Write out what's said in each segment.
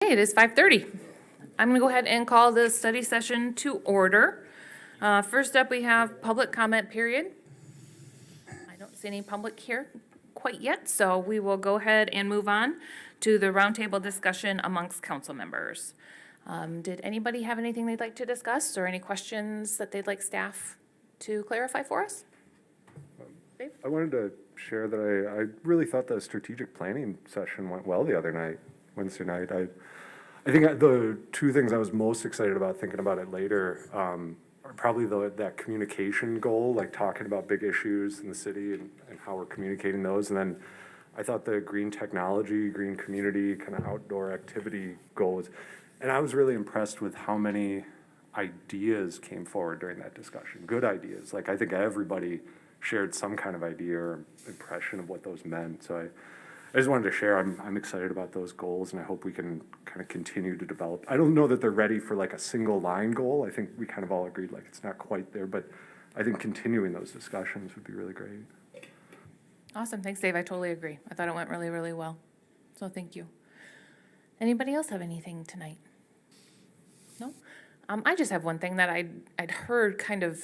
Okay, it is 5:30. I'm going to go ahead and call the study session to order. First up, we have public comment period. I don't see any public here quite yet, so we will go ahead and move on to the roundtable discussion amongst council members. Did anybody have anything they'd like to discuss or any questions that they'd like staff to clarify for us? Dave? I wanted to share that I really thought the strategic planning session went well the other night, Wednesday night. I think the two things I was most excited about thinking about it later are probably that communication goal, like talking about big issues in the city and how we're communicating those. And then I thought the green technology, green community, kind of outdoor activity goals. And I was really impressed with how many ideas came forward during that discussion, good ideas. Like I think everybody shared some kind of idea or impression of what those meant. So I just wanted to share, I'm excited about those goals and I hope we can kind of continue to develop. I don't know that they're ready for like a single line goal. I think we kind of all agreed like it's not quite there, but I think continuing those discussions would be really great. Awesome, thanks Dave, I totally agree. I thought it went really, really well, so thank you. Anybody else have anything tonight? No? I just have one thing that I'd heard kind of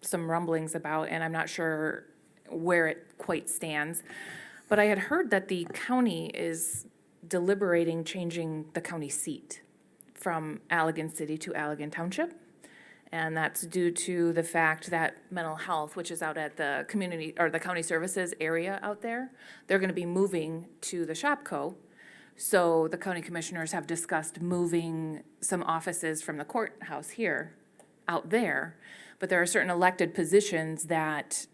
some rumblings about, and I'm not sure where it quite stands, but I had heard that the county is deliberating changing the county seat from Allegan City to Allegan Township. And that's due to the fact that mental health, which is out at the community or the county services area out there, they're gonna be moving to the Shopco. So the county commissioners have discussed moving some offices from the courthouse here out there. But there are certain elected positions that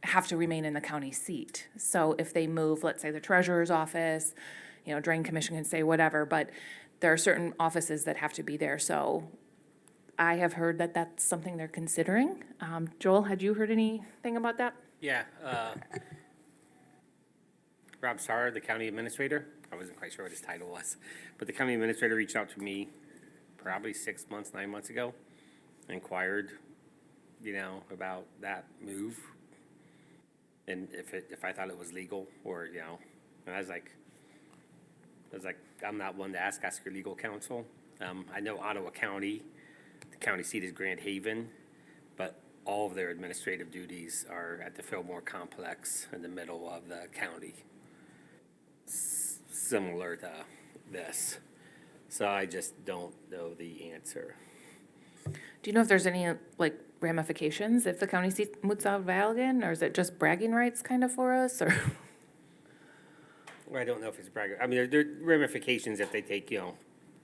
have to remain in the county seat. So if they move, let's say the treasurer's office, drain commission can say whatever, but there are certain offices that have to be there. So I have heard that that's something they're considering. Joel, had you heard anything about that? Yeah, Rob Starr, the county administrator, I wasn't quite sure what his title was, but the county administrator reached out to me probably 9 months ago, inquired, about that move, and if I thought it was legal, or, and I was like, I'm not one to ask your legal counsel. I know Ottawa County, the county seat is Grand Haven, but all of their administrative duties are at the Fillmore Complex in the middle of the county, similar to this. So I just don't know the answer. Do you know if there's any, ramifications if the county seat moves out of Allegan, or is it just bragging rights kind of for us, or? Well, I don't know if it's bragging. I mean, there are ramifications if they take,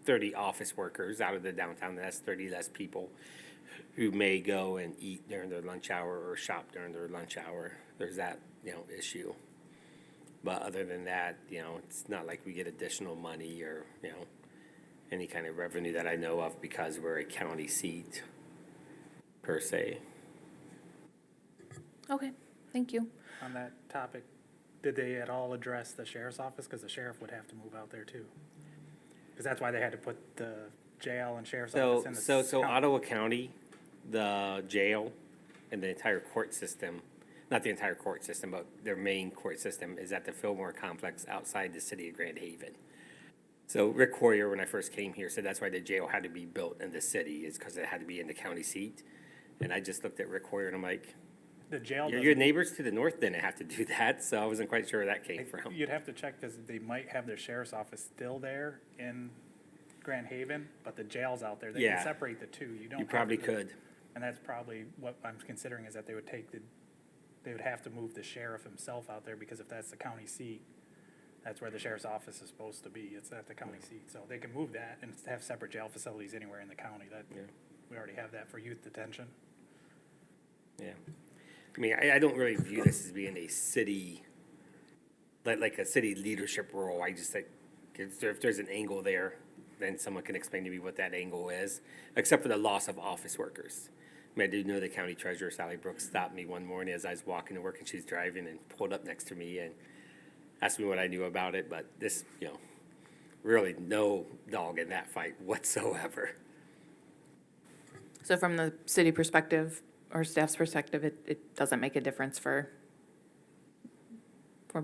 30 office workers out of the downtown. That's 30 less people who may go and eat during their lunch hour or shop during their lunch hour. There's that, issue. But other than that, it's not like we get additional money or, any kind of revenue that I know of because we're a county seat, per se. Okay, thank you. On that topic, did they at all address the sheriff's office? Because the sheriff would have to move out there too. Because that's why they had to put the jail and sheriff's office in the So Ottawa County, the jail, and the entire court system, not the entire court system, but their main court system is at the Fillmore Complex outside the city of Grand Haven. So Rick Hoyer, when I first came here, said that's why the jail had to be built in the city, is because it had to be in the county seat. And I just looked at Rick Hoyer and I'm like, the jail. your neighbors to the north didn't have to do that, so I wasn't quite sure where that came from. You'd have to check because they might have their sheriff's office still there in Grand Haven, but the jail's out there. They Yeah. can separate the two. You probably could. And that's probably what I'm considering is that they would they would have to move the sheriff himself out there because if that's the county seat, that's where the sheriff's office is supposed to be. It's at the county seat. So they can move that and have separate jail facilities anywhere in the county. We already have that for youth detention. Yeah. I mean, I don't really view this as being a city, like a city leadership role. I just think if there's an angle there, then someone can explain to me what that angle is, except for the loss of office workers. I mean, I do know the county treasurer, Sally Brooks, stopped me one morning as I was walking to work and she's driving and pulled up next to me and asked me what I knew about it. But this, really no dog in that fight whatsoever. So from the city perspective or staff's perspective, it doesn't make a difference for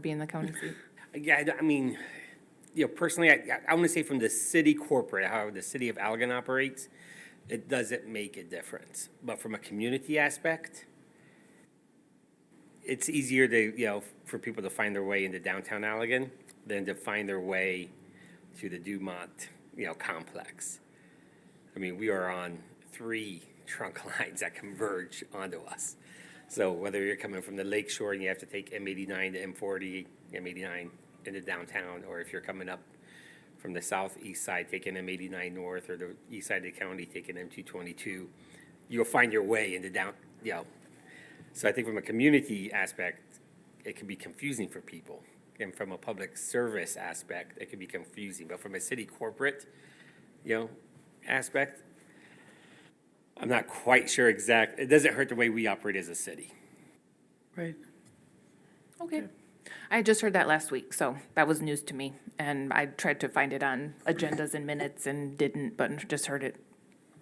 being the county seat? Yeah, I mean, personally, I want to say from the city corporate, how the city of Allegan operates, it doesn't make a difference. But from a community aspect, it's easier to, for people to find their way into downtown Allegan than to find their way to the Dumont, complex. I mean, we are on 3 trunk lines that converge onto us. So whether you're coming from the lake shore and you have to take M89 to M40, M89 into downtown, or if you're coming up from the southeast side, taking M89 north, or the east side of the county, taking M222, you'll find your way into So I think from a community aspect, it can be confusing for people. And from a public service aspect, it can be confusing. But from a city corporate, aspect, I'm not quite sure it doesn't hurt the way we operate as a city. Right. Okay. I had just heard that last week, so that was news to me. And I tried to find it on agendas and minutes and didn't, but just heard it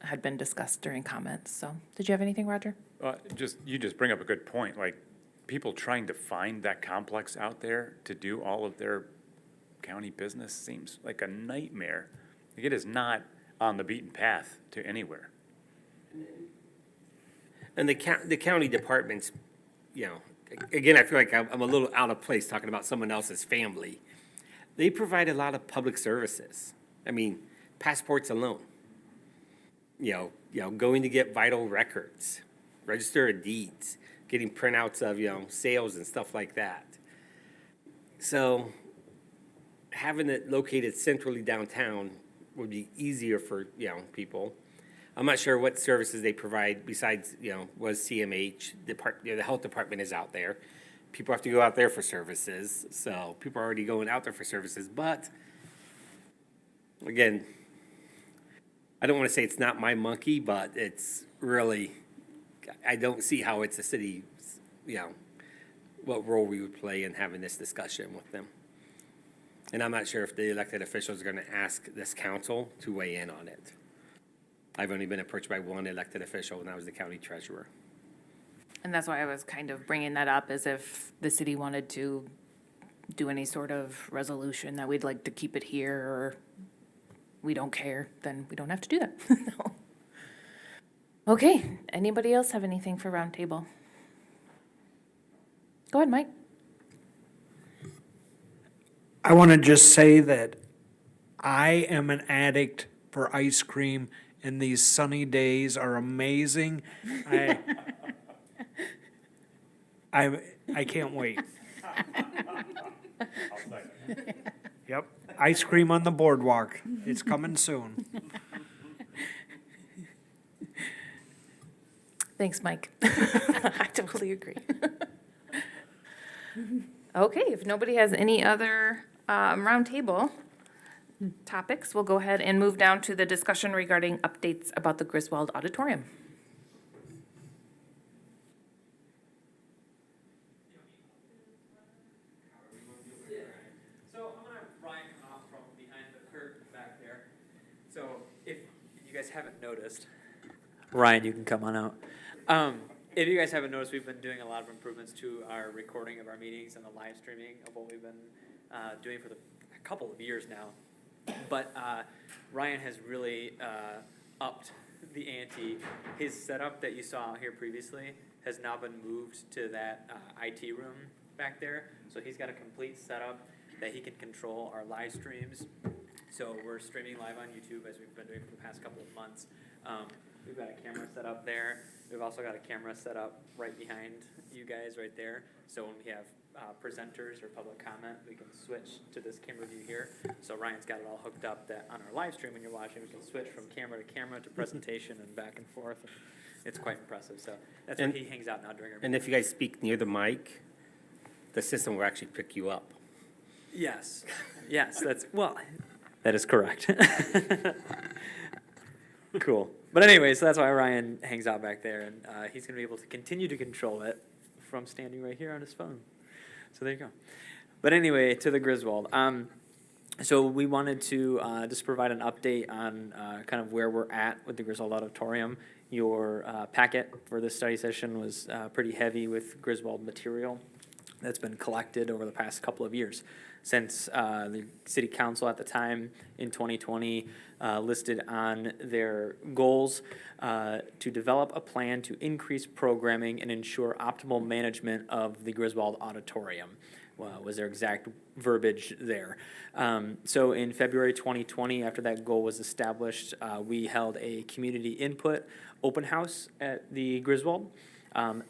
had been discussed during comments. So, did you have anything, Roger? You just bring up a good point, like, people trying to find that complex out there to do all of their county business seems like a nightmare. Like, it is not on the beaten path to anywhere. And the county departments, again, I feel like I'm a little out of place talking about someone else's family. They provide a lot of public services. I mean, passports alone. Going to get vital records, register of deeds, getting printouts of, sales and stuff like that. So having it located centrally downtown would be easier for, people. I'm not sure what services they provide besides, was CMH, the health department is out there. People have to go out there for services, so people are already going out there for services, but again, I don't want to say it's not my monkey, but it's really, I don't see how it's a city, what role we would play in having this discussion with them. And I'm not sure if the elected officials are going to ask this council to weigh in on it. I've only been approached by one elected official, and that was the county treasurer. And that's why I was kind of bringing that up, as if the city wanted to do any sort of resolution that we'd like to keep it here, or we don't care, then we don't have to do that. No. Okay, anybody else have anything for roundtable? Go ahead, Mike. I want to just say that I am an addict for ice cream, and these sunny days are amazing. I can't wait. Yep, ice cream on the boardwalk. It's coming soon. Thanks, Mike. I totally agree. Okay, if nobody has any other roundtable topics, we'll go ahead and move down to the discussion regarding updates about the Griswold Auditorium. So I'm gonna have Ryan come out from behind the curtain back there. So if you guys haven't noticed, Ryan, you can come on out. If you guys haven't noticed, we've been doing a lot of improvements to our recording of our meetings and the live streaming of what we've been doing for a couple of years now. But Ryan has really upped the ante. His setup that you saw out here previously has now been moved to that IT room back there. So he's got a complete setup that he can control our live streams. So we're streaming live on YouTube, as we've been doing for the past couple of months. We've got a camera set up there. We've also got a camera set up right behind you guys right there. So when we have presenters or public comment, we can switch to this camera view here. So Ryan's got it all hooked up that on our live stream when you're watching, we can switch from camera to camera to presentation and back and forth. It's quite impressive. So that's where he hangs out now during our And if you guys speak near the mic, the system will actually pick you up. Yes, that is correct. Cool. But anyway, so that's why Ryan hangs out back there, and he's going to be able to continue to control it from standing right here on his phone. So there you go. But anyway, to the Griswold. So we wanted to just provide an update on kind of where we're at with the Griswold Auditorium. Your packet for this study session was pretty heavy with Griswold material. that's been collected over the past couple of years. Since the city council at the time in 2020 listed on their goals to develop a plan to increase programming and ensure optimal management of the Griswold Auditorium. Was their exact verbiage there. So in February 2020, after that goal was established, we held a community input open house at the Griswold.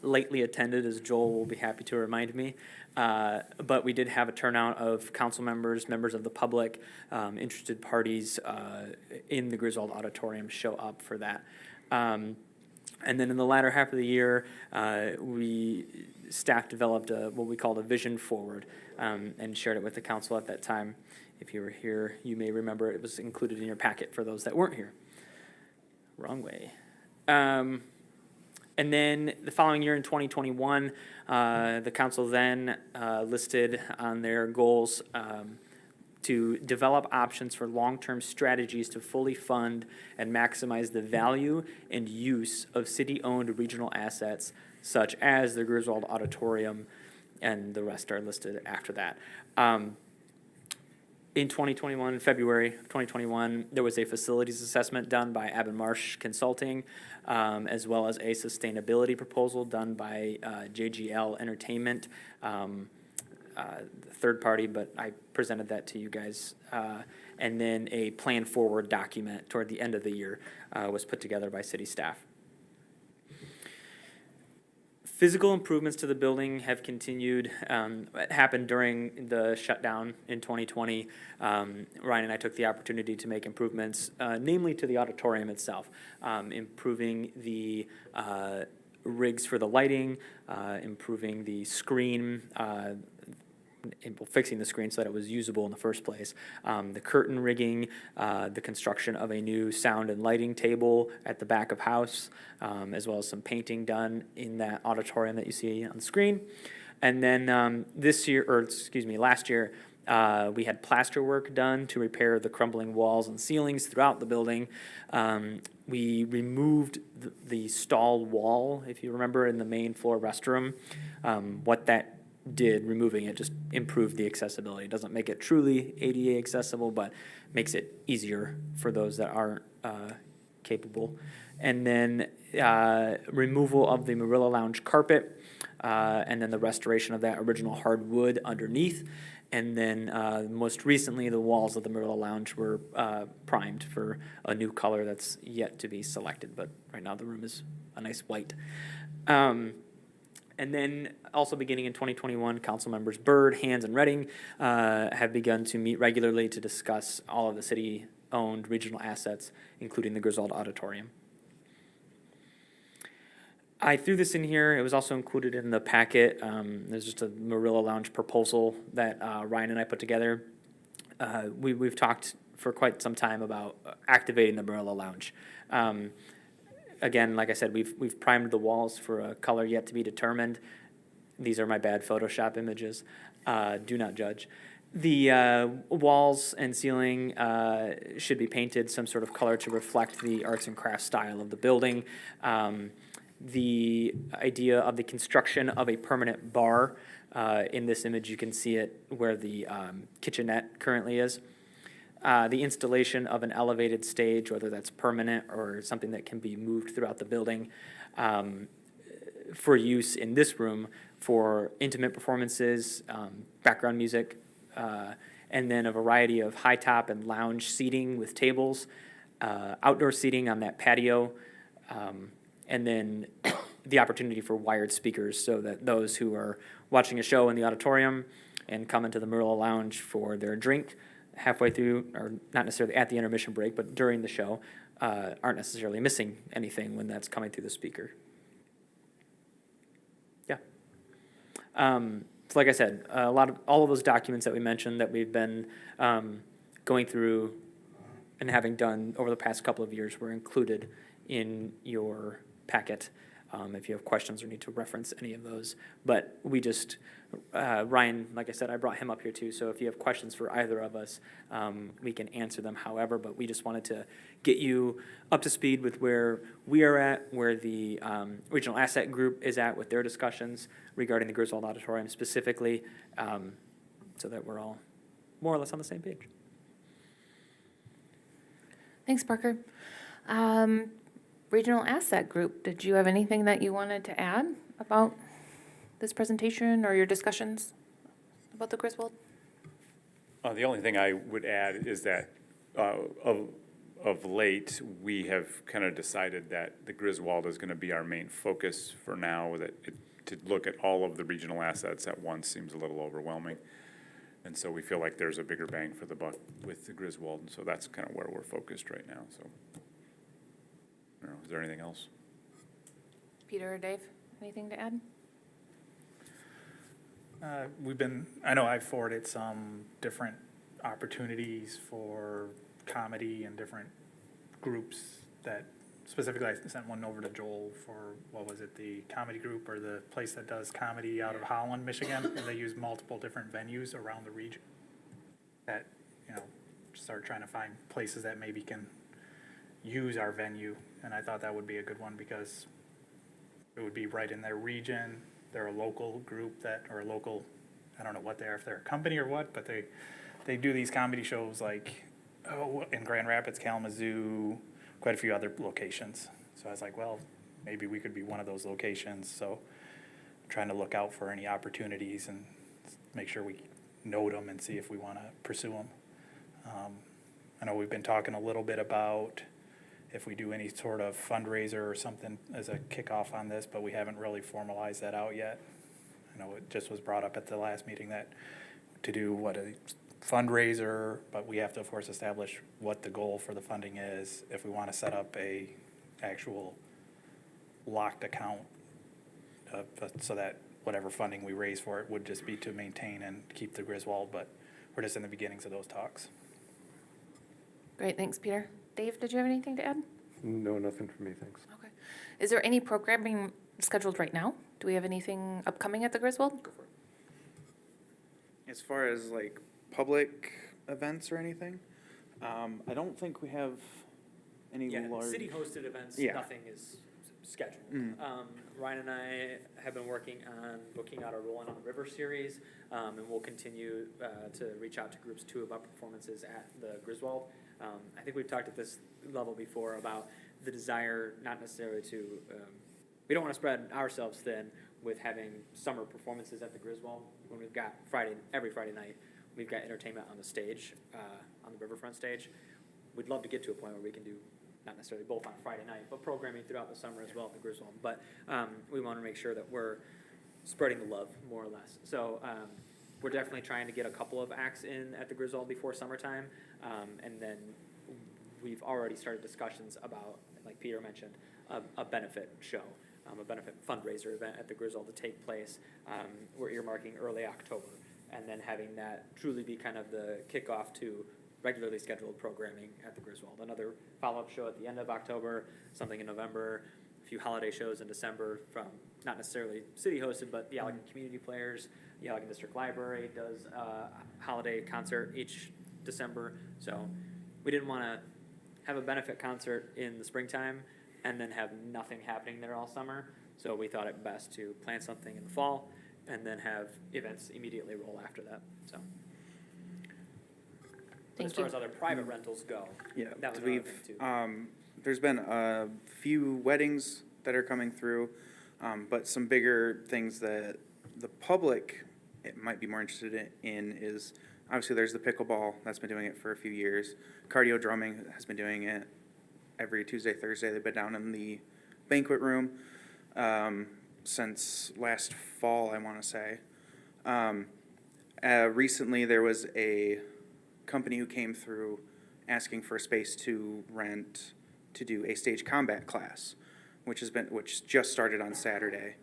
Lately attended, as Joel will be happy to remind me. But we did have a turnout of council members, members of the public, interested parties in the Griswold Auditorium show up for that. And then in the latter half of the year, staff developed what we called a vision forward and shared it with the council at that time. If you were here, you may remember it was included in your packet for those that weren't here. Wrong way. And then the following year in 2021, the council then listed on their goals to develop options for long-term strategies to fully fund and maximize the value and use of city-owned regional assets such as the Griswold Auditorium, and the rest are listed after that. In 2021, February of 2021, there was a facilities assessment done by Abbott Marsh Consulting, as well as a sustainability proposal done by JGL Entertainment, third party, but I presented that to you guys. And then a plan forward document toward the end of the year was put together by city staff. Physical improvements to the building have continued. It happened during the shutdown in 2020. Ryan and I took the opportunity to make improvements, namely to the auditorium itself, improving the rigs for the lighting, improving the screen, fixing the screen so that it was usable in the first place, the curtain rigging, the construction of a new sound and lighting table at the back of house, as well as some painting done in that auditorium that you see on the screen. And then last year, we had plaster work done to repair the crumbling walls and ceilings throughout the building. We removed the stall wall, if you remember, in the main floor restroom. What that did, removing it, just improved the accessibility. It doesn't make it truly ADA accessible, but makes it easier for those that aren't capable. And then removal of the Marilla Lounge carpet, and then the restoration of that original hardwood underneath. And then most recently, the walls of the Marilla Lounge were primed for a new color that's yet to be selected, but right now the room is a nice white. And then also beginning in 2021, council members Byrd, Hands, and Redding have begun to meet regularly to discuss all of the city-owned regional assets, including the Griswold Auditorium. I threw this in here. It was also included in the packet. There's just a Marilla Lounge proposal that Ryan and I put together. We've talked for quite some time about activating the Marilla Lounge. Again, like I said, we've primed the walls for a color yet to be determined. These are my bad Photoshop images. Do not judge. The walls and ceiling should be painted some sort of color to reflect the arts and crafts style of the building. The idea of the construction of a permanent bar, in this image you can see it where the kitchenette currently is. The installation of an elevated stage, whether that's permanent or something that can be moved throughout the building, for use in this room for intimate performances, background music, and then a variety of high top and lounge seating with tables, outdoor seating on that patio, and then the opportunity for wired speakers so that those who are watching a show in the auditorium and come into the Marilla Lounge for their drink halfway through, or not necessarily at the intermission break, but during the show, aren't necessarily missing anything when that's coming through the speaker. Yeah. So like I said, all of those documents that we mentioned that we've been going through and having done over the past couple of years were included in your packet. if you have questions or need to reference any of those. But we just, Ryan, like I said, I brought him up here too, so if you have questions for either of us, we can answer them however, but we just wanted to get you up to speed with where we are at, where the Regional Asset Group is at with their discussions regarding the Griswold Auditorium specifically, so that we're all more or less on the same page. Thanks, Parker. Regional Asset Group, did you have anything that you wanted to add about this presentation or your discussions about the Griswold? The only thing I would add is that of late, we have kind of decided that the Griswold is going to be our main focus for now, to look at all of the regional assets at once seems a little overwhelming. And so we feel like there's a bigger bang for the buck with the Griswold, and so that's kind of where we're focused right now, so. I don't know, is there anything else? Peter or Dave, anything to add? I know I've forwarded some different opportunities for comedy and different groups that, specifically I sent one over to Joel for, what was it, the comedy group or the place that does comedy out of Holland, Michigan, and they use multiple different venues around the region. That, start trying to find places that maybe can use our venue, and I thought that would be a good one because it would be right in their region. They're a local group or a local, I don't know what they are, if they're a company or what, but they do these comedy shows like, in Grand Rapids, Kalamazoo, quite a few other locations. So I was like, well, maybe we could be one of those locations. So I'm trying to look out for any opportunities and make sure we note them and see if we want to pursue them. I know we've been talking a little bit about if we do any sort of fundraiser or something as a kickoff on this, but we haven't really formalized that out yet. I know it just was brought up at the last meeting that to do a fundraiser, but we have to, of course, establish what the goal for the funding is. If we want to set up a actual locked account so that whatever funding we raise for it would just be to maintain and keep the Griswold, but we're just in the beginnings of those talks. Great, thanks, Peter. Dave, did you have anything to add? No, nothing for me, thanks. Okay. Is there any programming scheduled right now? Do we have anything upcoming at the Griswold? As far as like public events or anything, I don't think we have any large. City-hosted events, Yeah. nothing is scheduled. Mm. Ryan and I have been working on booking out our Rolling on the River series, and we'll continue to reach out to groups too about performances at the Griswold. I think we've talked at this level before about the desire, not necessarily to, we don't want to spread ourselves thin with having summer performances at the Griswold when we've got every Friday night, we've got entertainment on the stage, on the Riverfront stage. We'd love to get to a point where we can do, not necessarily both on Friday night, but programming throughout the summer as well at the Griswold. But we want to make sure that we're spreading the love, more or less. So we're definitely trying to get a couple of acts in at the Griswold before summertime. And then we've already started discussions about, like Peter mentioned, a benefit show, a benefit fundraiser event at the Griswold to take place. We're earmarking early October, and then having that truly be kind of the kickoff to regularly scheduled programming at the Griswold. Another follow-up show at the end of October, something in November, a few holiday shows in December from not necessarily city-hosted, but the Allegan community players. The Allegan District Library does a holiday concert each December. So we didn't want to have a benefit concert in the springtime and then have nothing happening there all summer. So we thought it best to plan something in the fall and then have events immediately roll after that. So. But as far as other private rentals go, Yeah, that was another thing too. There's been a few weddings that are coming through, but some bigger things that the public might be more interested in is, obviously there's the pickleball, that's been doing it for a few years. Cardio drumming has been doing it every Tuesday, Thursday. They've been down in the banquet room since last fall, I want to say. Recently there was a company who came through asking for a space to rent to do a stage combat class, which just started on Saturday,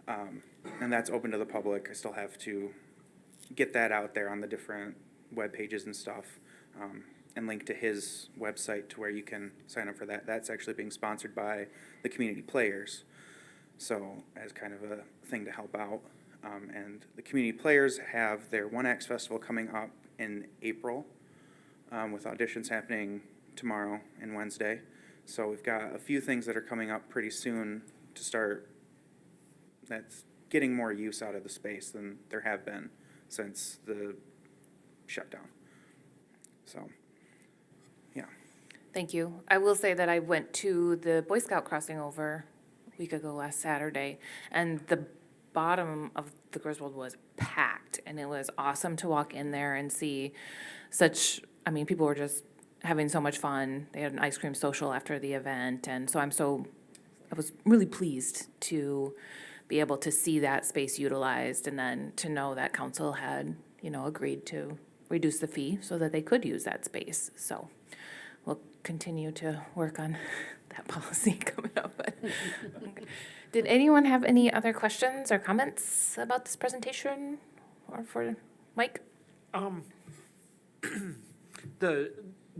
and that's open to the public. I still have to get that out there on the different web pages and stuff, and link to his website to where you can sign up for that. That's actually being sponsored by the community players. So as kind of a thing to help out. And the community players have their One Acts Festival coming up in April, with auditions happening tomorrow and Wednesday. So we've got a few things that are coming up pretty soon to start, that's getting more use out of the space than there have been since the shutdown. So, yeah. Thank you. I will say that I went to the Boy Scout crossing over a week ago last Saturday, and the bottom of the Griswold was packed, and it was awesome to walk in there and see such, I mean, people were just having so much fun. They had an ice cream social after the event, and so I was really pleased to be able to see that space utilized, and then to know that council had, agreed to reduce the fee so that they could use that space. So we'll continue to work on that policy coming up. But did anyone have any other questions or comments about this presentation or for Mike? The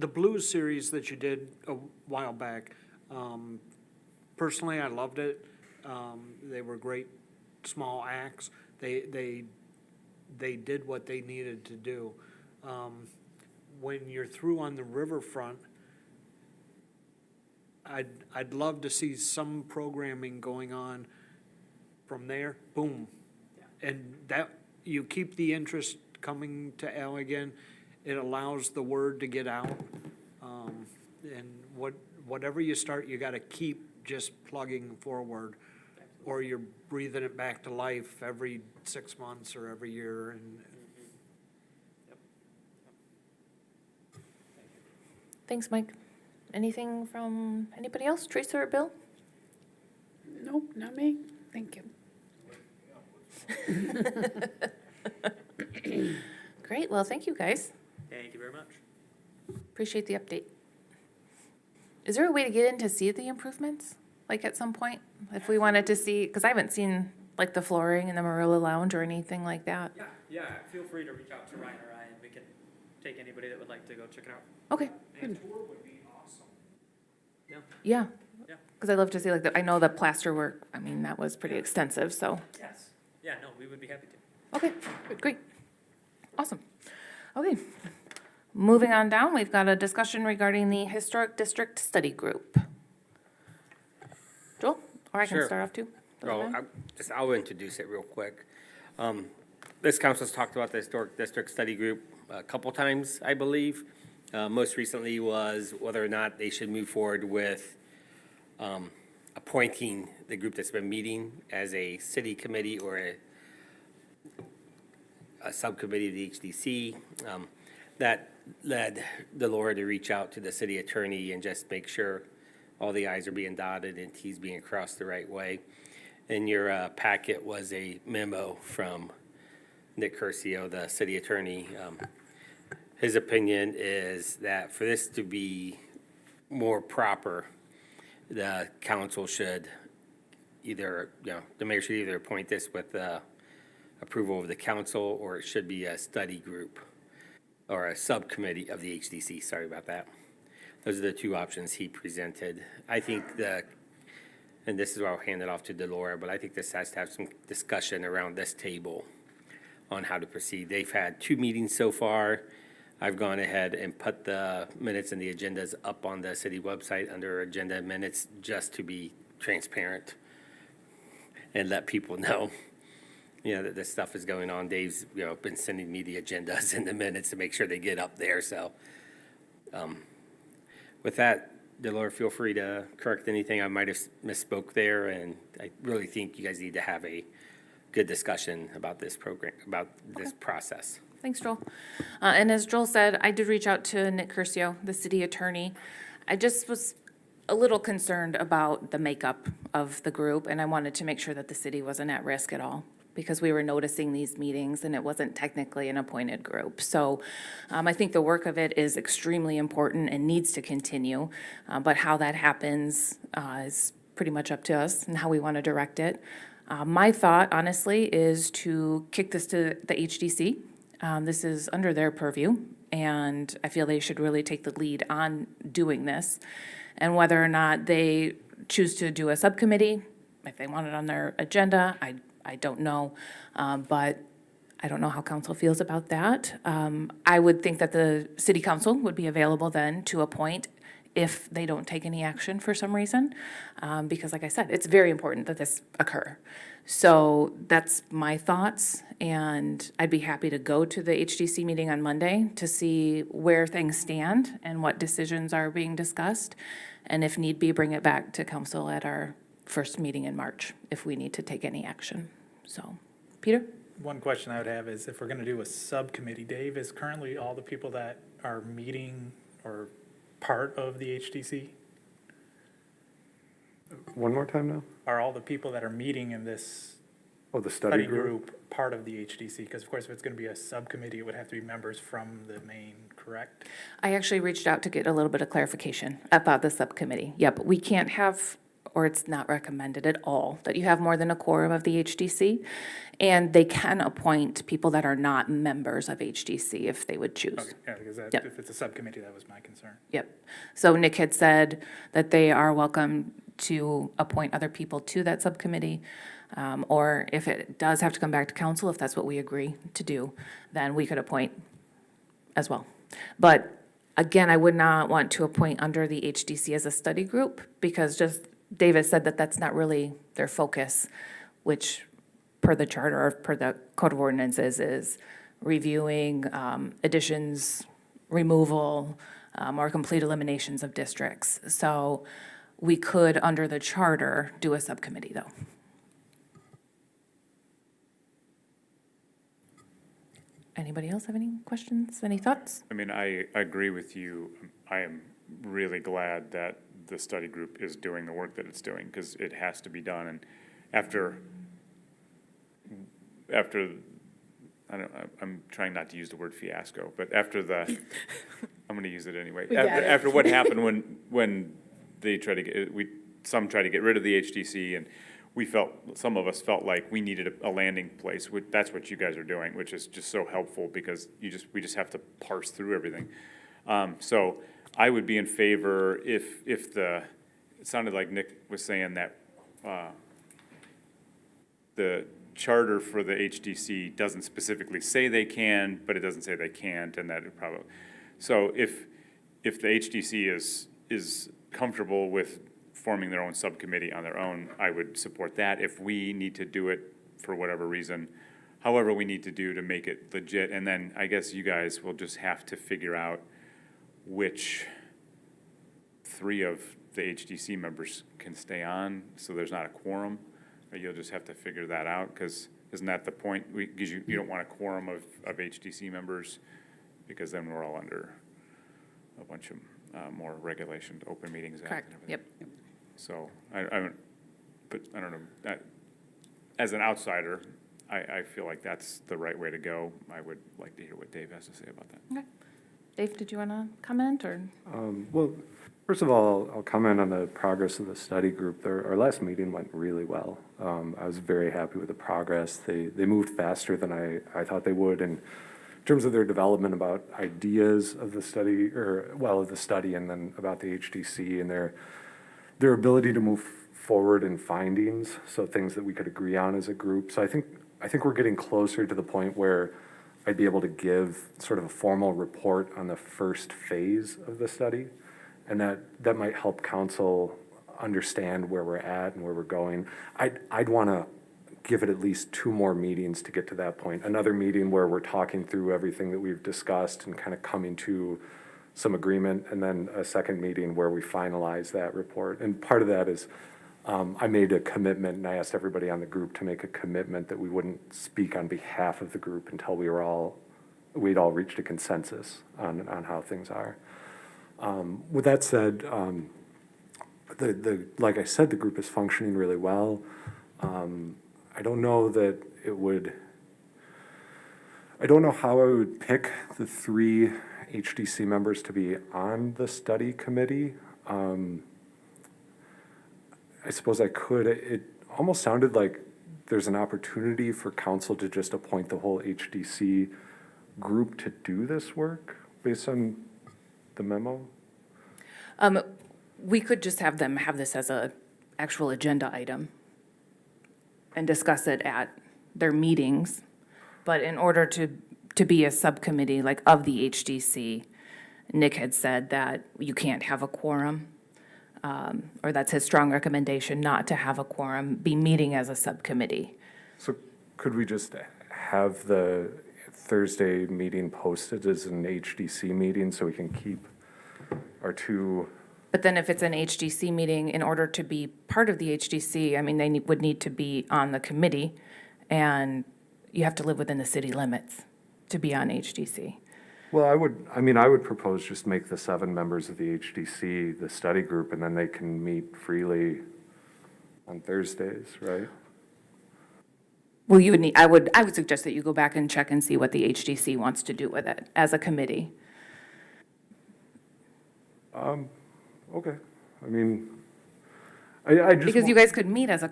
blues series that you did a while back, personally, I loved it. They were great small acts. They did what they needed to do. When you're through on the Riverfront, I'd love to see some programming going on from there. Boom, and that you keep the interest coming to Allegan. It allows the word to get out, and whatever you start, you got to keep just plugging forward, or you're breathing it back to life every 6 months or every year. And Thanks, Mike. Anything from anybody else? Teresa or Bill? Nope, not me. Thank you. Great. Well, thank you, guys. Thank you very much. Appreciate the update. Is there a way to get in to see the improvements, like at some point? If we wanted to see, because I haven't seen like the flooring in the Marilla Lounge or anything like that. Yeah, feel free to reach out to Ryan or I, and we can take anybody that would like to go check it out. Okay. a tour would be awesome. Yeah. Yeah. Because I'd love to see I know the plaster work, I mean, that was pretty extensive, so. Yes. Yeah, no, we would be happy to. Okay, great. Awesome. Okay. Moving on down, we've got a discussion regarding the Historic District Study Group. Joel, or I can Sure. start off too. Doesn't Oh, matter. I'll introduce it real quick. This council's talked about the Historic District Study Group a couple times, I believe. Most recently was whether or not they should move forward with appointing the group that's been meeting as a city committee or a subcommittee of the HDC. That led Delora to reach out to the city attorney and just make sure all the i's are being dotted and t's being crossed the right way. In your packet was a memo from Nick Curcio, the city attorney. His opinion is that for this to be more proper, the council should either, the mayor should either appoint this with approval of the council, or it should be a study group or a subcommittee of the HDC. Sorry about that. Those are the two options he presented. I think and this is where I'll hand it off to Delora, but I think this has to have some discussion around this table on how to proceed. They've had 2 meetings so far. I've gone ahead and put the minutes and the agendas up on the city website under agenda minutes just to be transparent and let people know, that this stuff is going on. Dave's, been sending me the agendas and the minutes to make sure they get up there. So with that, Delora, feel free to correct anything I might have misspoke there. And I really think you guys need to have a good discussion about this program, about this process. Thanks, Joel. And as Joel said, I did reach out to Nick Curcio, the city attorney. I just was a little concerned about the makeup of the group, and I wanted to make sure that the city wasn't at risk at all, because we were noticing these meetings and it wasn't technically an appointed group. So I think the work of it is extremely important and needs to continue, but how that happens is pretty much up to us and how we want to direct it. My thought, honestly, is to kick this to the HDC. This is under their purview, and I feel they should really take the lead on doing this. And whether or not they choose to do a subcommittee, if they want it on their agenda, I don't know. But I don't know how council feels about that. I would think that the city council would be available then to appoint if they don't take any action for some reason. Because like I said, it's very important that this occur. So that's my thoughts, and I'd be happy to go to the HDC meeting on Monday to see where things stand and what decisions are being discussed. And if need be, bring it back to council at our first meeting in March if we need to take any action. So, Peter? One question I would have is if we're gonna do a subcommittee, Dave, is currently all the people that are meeting or part of the HDC? One more time now? Are all the people that are meeting in this Oh, the study group part of the HDC? Because of course, if it's gonna be a subcommittee, it would have to be members from the main, correct? I actually reached out to get a little bit of clarification about the subcommittee. Yep, we can't have, or it's not recommended at all, that you have more than a quorum of the HDC. And they can appoint people that are not members of HDC if they would choose. Okay, yeah, because that, Yep. if it's a subcommittee, that was my concern. Yep. So Nick had said that they are welcome to appoint other people to that subcommittee. Or if it does have to come back to council, if that's what we agree to do, then we could appoint as well. But again, I would not want to appoint under the HDC as a study group because just David said that that's not really their focus, which per the charter or per the code of ordinances is reviewing additions, removal, or complete eliminations of districts. So we could, under the charter, do a subcommittee though. Anybody else have any questions, any thoughts? I mean, I agree with you. I am really glad that the study group is doing the work that it's doing, because it has to be done. And after, I'm trying not to use the word fiasco, but after the, I'm gonna use it anyway. After what happened when they tried to get, some tried to get rid of the HDC, and some of us felt like we needed a landing place. That's what you guys are doing, which is just so helpful, because we just have to parse through everything. So I would be in favor if it sounded like Nick was saying that the charter for the HDC doesn't specifically say they can, but it doesn't say they can't, and that it probably, so if the HDC is comfortable with forming their own subcommittee on their own, I would support that. If we need to do it for whatever reason, however we need to do to make it legit, and then I guess you guys will just have to figure out which 3 of the HDC members can stay on, so there's not a quorum. Or you'll just have to figure that out, because isn't that the point? Because you don't want a quorum of HDC members, because then we're all under a bunch of more regulation, Open Meetings Act. Correct, and everything. yep. So I don't know, as an outsider, I feel like that's the right way to go. I would like to hear what Dave has to say about that. Okay. Dave, did you want to comment, or? Well, first of all, I'll comment on the progress of the study group. Our last meeting went really well. I was very happy with the progress. They moved faster than I thought they would in terms of their development about ideas of the study, of the study, and then about the HDC and their ability to move forward in findings, so things that we could agree on as a group. So I think we're getting closer to the point where I'd be able to give sort of a formal report on the first phase of the study, and that might help council understand where we're at and where we're going. I'd want to give it at least 2 more meetings to get to that point. Another meeting where we're talking through everything that we've discussed and kind of coming to some agreement, and then a second meeting where we finalize that report. And part of that is I made a commitment, and I asked everybody on the group to make a commitment that we wouldn't speak on behalf of the group until we'd all reached a consensus on how things are. With that said, like I said, the group is functioning really well. I don't know how I would pick the 3 HDC members to be on the study committee. I suppose I could. It almost sounded like there's an opportunity for council to just appoint the whole HDC group to do this work based on the memo. We could just have them have this as a actual agenda item and discuss it at their meetings. But in order to be a subcommittee, like of the HDC, Nick had said that you can't have a quorum, or that's his strong recommendation, not to have a quorum, be meeting as a subcommittee. So could we just have the Thursday meeting posted as an HDC meeting so we can keep our two? But then if it's an HDC meeting, in order to be part of the HDC, I mean, they would need to be on the committee, and you have to live within the city limits to be on HDC. Well, I would propose just make the 7 members of the HDC the study group, and then they can meet freely on Thursdays, right? Well, you would need, I would suggest that you go back and check and see what the HDC wants to do with it as a committee. Okay, I mean, I just. Because you guys could meet as a,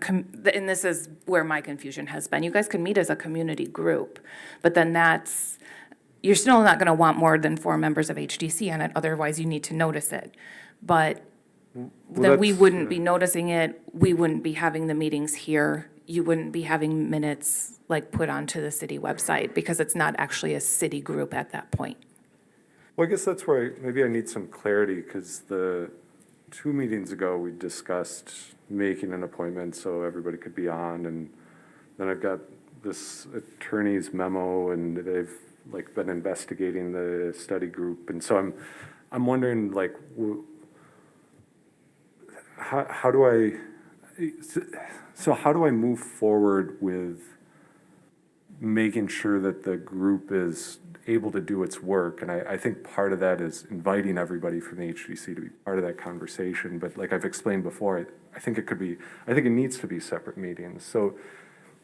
and this is where my confusion has been, you guys could meet as a community group, but then you're still not gonna want more than 4 members of HDC on it, otherwise you need to notice it. But then we wouldn't be noticing it, we wouldn't be having the meetings here, you wouldn't be having minutes like put onto the city website, because it's not actually a city group at that point. Well, I guess that's where maybe I need some clarity, because the 2 meetings ago, we discussed making an appointment so everybody could be on, and then I've got this attorney's memo, and they've like been investigating the study group, and so I'm wondering, like, how do I move forward with making sure that the group is able to do its work? And I think part of that is inviting everybody from the HDC to be part of that conversation. But like I've explained before, I think it needs to be separate meetings. So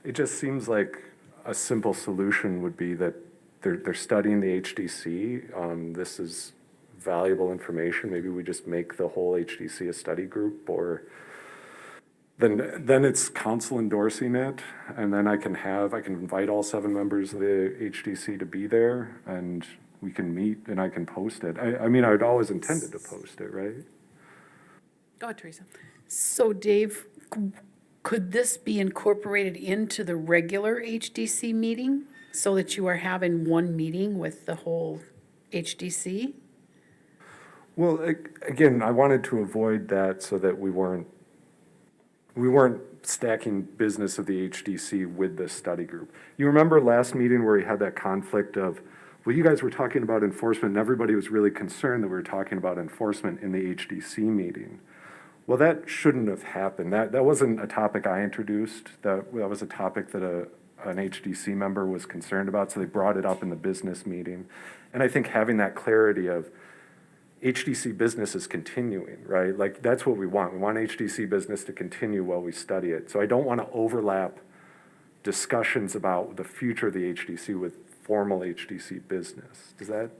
it just seems like a simple solution would be that they're studying the HDC. This is valuable information. Maybe we just make the whole HDC a study group, or then it's council endorsing it, and then I can invite all 7 members of the HDC to be there, and we can meet, and I can post it. I mean, I'd always intended to post it, right? Go ahead, Teresa. So Dave, could this be incorporated into the regular HDC meeting so that you are having one meeting with the whole HDC? Well, again, I wanted to avoid that so that we weren't stacking business of the HDC with the study group. You remember last meeting where we had that conflict of, well, you guys were talking about enforcement, and everybody was really concerned that we were talking about enforcement in the HDC meeting. Well, that shouldn't have happened. That wasn't a topic I introduced. That was a topic that an HDC member was concerned about, so they brought it up in the business meeting. And I think having that clarity of HDC business is continuing, right? Like, that's what we want. We want HDC business to continue while we study it. So I don't want to overlap discussions about the future of the HDC with formal HDC business. Does that?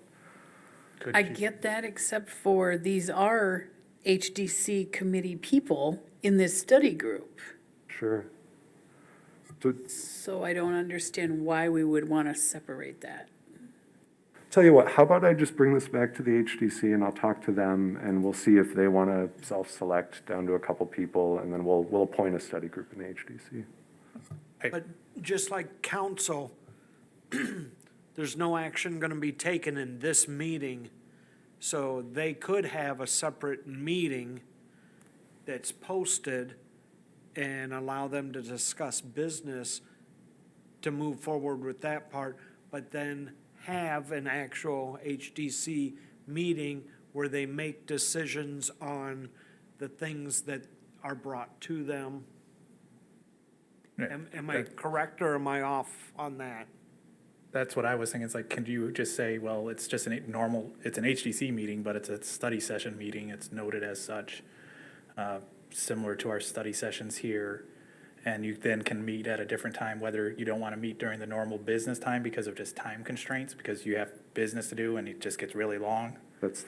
I get that, except for these are HDC committee people in this study group. Sure. So I don't understand why we would want to separate that. Tell you what, how about I just bring this back to the HDC and I'll talk to them and we'll see if they want to self-select down to a couple people, and then we'll appoint a study group in the HDC. But just like council, there's no action gonna be taken in this meeting, so they could have a separate meeting that's posted and allow them to discuss business to move forward with that part, but then have an actual HDC meeting where they make decisions on the things that are brought to them. Am I correct or am I off on that? That's what I was thinking. It's like, can you just say, well, it's just it's an HDC meeting, but it's a study session meeting. It's noted as such, similar to our study sessions here. And you then can meet at a different time, whether you don't want to meet during the normal business time because of just time constraints, because you have business to do and it just gets really long.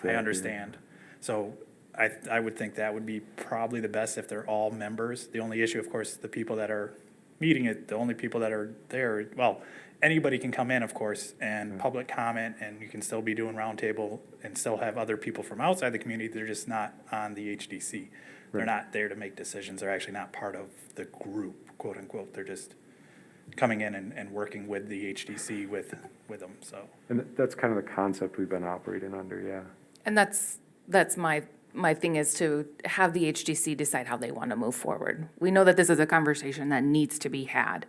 I understand. So I would think that would be probably the best if they're all members. The only issue, of course, the people that are meeting, the only people that are there, well, anybody can come in, of course, and public comment, and you can still be doing roundtable and still have other people from outside the community. They're just not on the HDC. They're not there to make decisions. They're actually not part of the group, quote unquote. They're just coming in and working with the HDC with them, so. And that's kind of the concept we've been operating under, yeah. And that's my thing is to have the HDC decide how they want to move forward. We know that this is a conversation that needs to be had,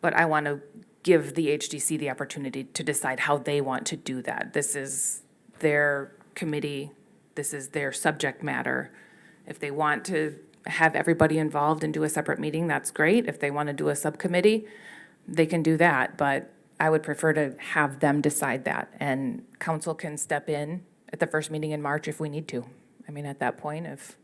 but I want to give the HDC the opportunity to decide how they want to do that. This is their committee, this is their subject matter. If they want to have everybody involved and do a separate meeting, that's great. If they want to do a subcommittee, they can do that, but I would prefer to have them decide that. And council can step in at the first meeting in March if we need to. I mean, at that point, if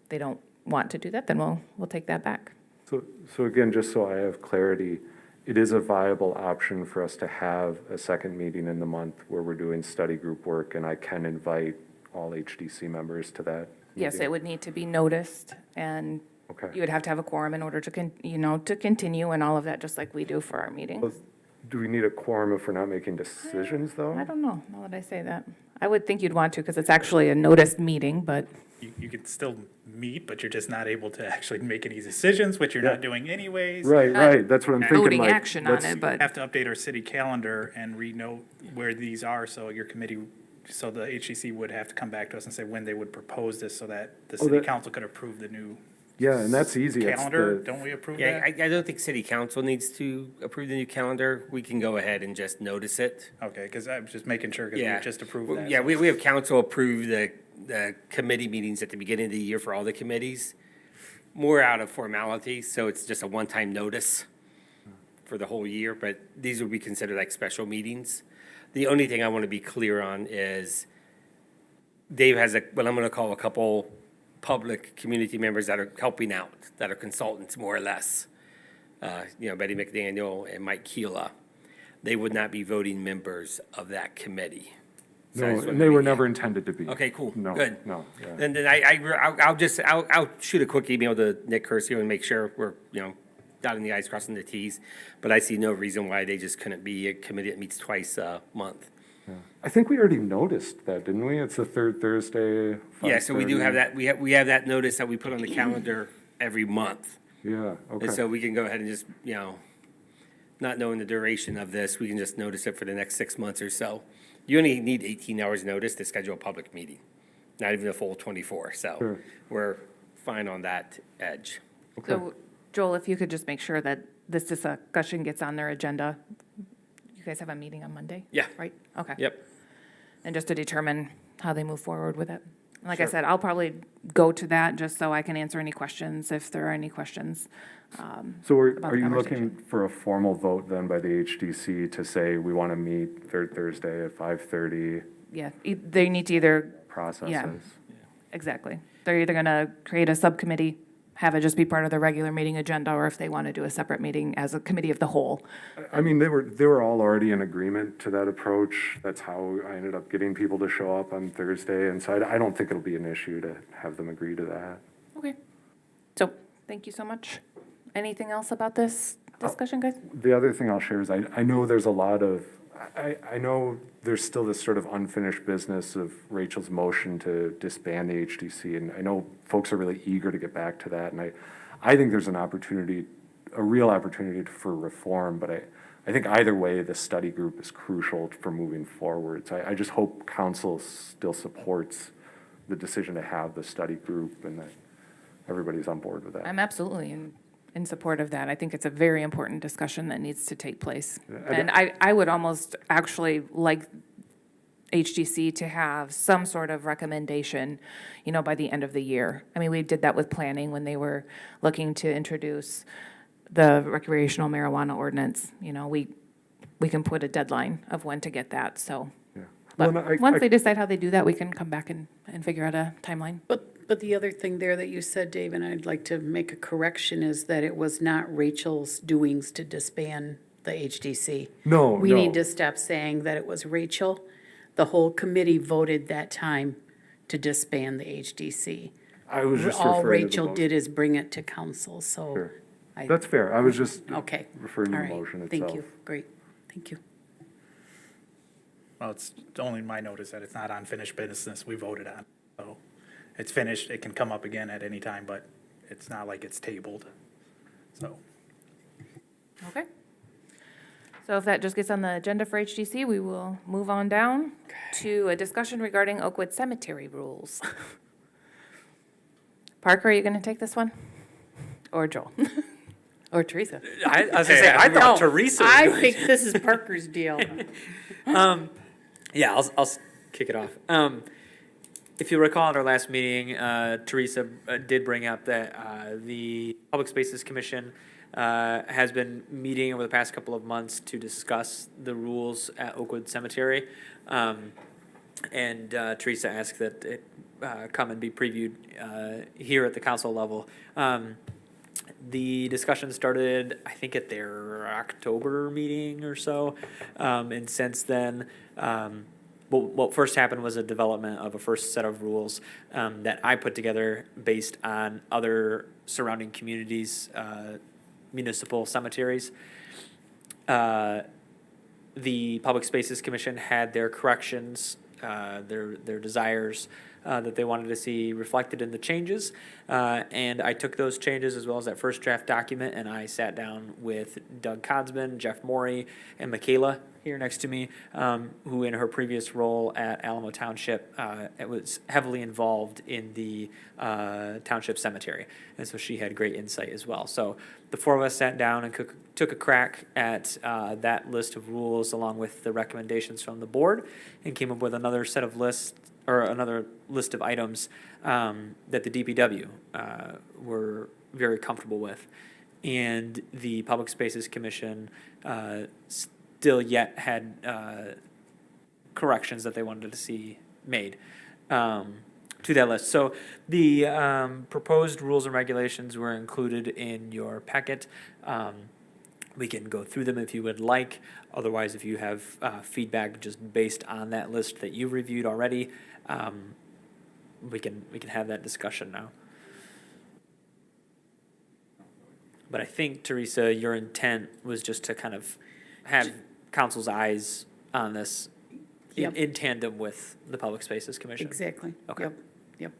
they don't want to do that, then we'll take that back. So again, just so I have clarity, it is a viable option for us to have a second meeting in the month where we're doing study group work, and I can invite all HDC members to that Yes, meeting? it would need to be noticed, and Okay. you would have to have a quorum in order to, to continue and all of that, just like we do for our meetings. Do we need a quorum if we're not making decisions, though? I don't know, now that I say that. I would think you'd want to, because it's actually a noticed meeting, but, You could still meet, but you're just not able to actually make any decisions, which you're not doing anyways. Right, that's what I'm thinking, voting like, action on let's- it, but. Have to update our city calendar and renote where these are, so your committee, so the HCC would have to come back to us and say when they would propose this, so that the city that- council could approve the new Yeah, and that's easy. It's calendar. the- Don't we approve Yeah, that? I don't think city council needs to approve the new calendar. We can go ahead and just notice it. Okay, because I'm just making sure, because Yeah. we just approved Well, that. Yeah, we have council approve the committee meetings at the beginning of the year for all the committees, more out of formality, so it's just a one-time notice for the whole year, but these would be considered like special meetings. The only thing I want to be clear on is Dave has what I'm going to call a couple public community members that are helping out, that are consultants more or less. Betty McDaniel and Mike Keela. They would not be voting members of that committee. So I No, just wanted and to they were make- never intended to be. Okay, cool, No, good. no, yeah. Then I'll shoot a quick email to Nick Curcio and make sure we're, dotting the i's, crossing the t's. But I see no reason why they just couldn't be a committee that meets twice a month. I think we already noticed that, didn't we? It's the third Thursday. Yeah, so we do 5:30. have that, we have that notice that we put on the calendar every month. Yeah, okay. And so we can go ahead and just, not knowing the duration of this, we can just notice it for the next 6 months or so. You only need 18 hours notice to schedule a public meeting, not even a full 24, so Sure. we're fine on that edge. So Joel, if you could just make sure that this discussion gets on their agenda. You guys have a meeting on Monday? Yeah. Right? Okay. Yep. And just to determine how they move forward with it. Like I Sure. said, I'll probably go to that just so I can answer any questions, if there are any questions. So about are the you looking conversation. for a formal vote then by the HDC to say we want to meet third Thursday at 5:30 Yeah, they need to either, processes? exactly. They're either gonna create a subcommittee, have it just be part of the regular meeting agenda, or if they want to do a separate meeting as a committee of the whole. I mean, they were all already in agreement to that approach. That's how I ended up getting people to show up on Thursday. And so I don't think it'll be an issue to have them agree to that. Okay. So, thank you so much. Anything else about this discussion, guys? The other thing I'll share is I know there's a lot of, I know there's still this sort of unfinished business of Rachel's motion to disband the HDC, and I know folks are really eager to get back to that, and I think there's an opportunity, a real opportunity for reform, but I think either way, the study group is crucial for moving forward. So I just hope council still supports the decision to have the study group and that everybody's on board with that. I'm absolutely in support of that. I think it's a very important discussion that needs to take place. And I would almost actually like HDC to have some sort of recommendation, by the end of the year. I mean, we did that with planning when they were looking to introduce the recreational marijuana ordinance. We can put a deadline of when to get that, so. Yeah. But Well, and once they decide how they do that, we can come back and figure out a timeline. But the other thing there that you said, Dave, and I'd like to make a correction, is that it was not Rachel's doings to disband the HDC. No, We no. need to stop saying that it was Rachel. The whole committee voted that time to disband the HDC. I was just All referring to the Rachel motion. did is bring it to council, so Sure. That's fair. I was just Okay. referring to All the right. motion itself. Thank you. Great. Thank you. Well, it's only my notice that it's not unfinished business we voted on. So it's finished, it can come up again at any time, but it's not like it's tabled. So, Okay. So if that just gets on the agenda for HDC, we will move on down to a discussion regarding Oakwood cemetery rules. Parker, are you going to take this one? Or Joel? Or Teresa? I was gonna say, I thought Teresa was I going think this is Parker's deal. Yeah, I'll kick it off. If you recall at our last meeting, Teresa did bring up that the Public Spaces Commission has been meeting over the past couple of months to discuss the rules at Oakwood Cemetery. And Teresa asked that it come and be previewed here at the council level. The discussion started, I think, at their October meeting or so. And since then, what first happened was a development of a first set of rules that I put together based on other surrounding communities, municipal cemeteries. The Public Spaces Commission had their corrections, their desires that they wanted to see reflected in the changes. And I took those changes as well as that first draft document, and I sat down with Doug Codsman, Jeff Morey, and Michaela here next to me, who in her previous role at Alamo Township was heavily involved in the township cemetery. And so she had great insight as well. So the four of us sat down and took a crack at that list of rules along with the recommendations from the board and came up with another set of lists, or another list of items that the DPW were very comfortable with. And the Public Spaces Commission still yet had corrections that they wanted to see made to that list. So the proposed rules and regulations were included in your packet. We can go through them if you would like. Otherwise, if you have feedback just based on that list that you reviewed already, we can have that discussion now. But I think, Teresa, your intent was just to kind of have council's eyes on this Yep. in tandem with the Public Spaces Commission. Exactly. Okay. Yep, yep.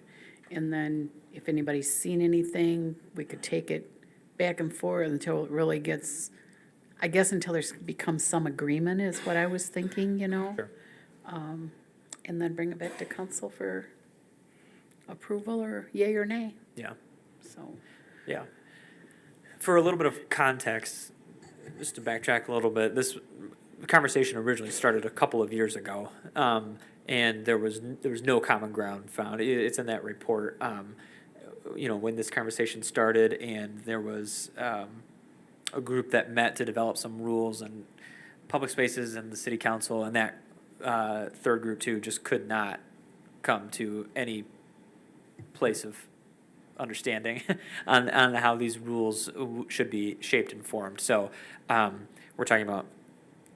And then if anybody's seen anything, we could take it back and forth until it really gets, I guess until there's becomes some agreement is what I was thinking, you know? Sure. And then bring it back to council for approval or yay or nay, Yeah. so. Yeah. For a little bit of context, just to backtrack a little bit, this conversation originally started a couple of years ago, and there was no common ground found. It's in that report. When this conversation started, and there was a group that met to develop some rules, and Public Spaces and the City Council, and that third group too just could not come to any place of understanding on how these rules should be shaped and formed. So we're talking about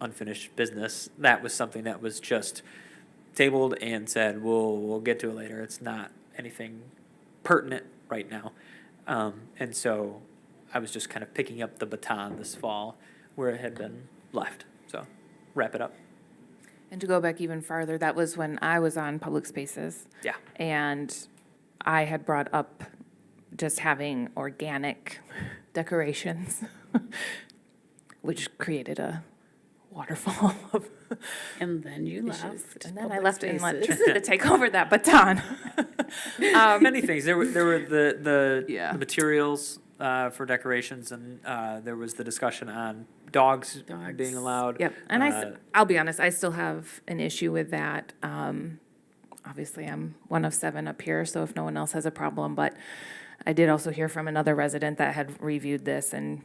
unfinished business. That was something that was just tabled and said, we'll get to it later. It's not anything pertinent right now. And so I was just kind of picking up the baton this fall where it had been left. So wrap it up. And to go back even farther, that was when I was on Public Spaces. Yeah. And I had brought up just having organic decorations, which created a waterfall of And then you issues. left. And then I Public left and let Spaces. Teresa to take over that baton. Many things. There were the Yeah. materials for decorations, and there was the discussion on dogs Dogs. being allowed. Yep, and I'll be honest, I still have an issue with that. Obviously, I'm one of 7 up here, so if no one else has a problem, but I did also hear from another resident that had reviewed this, and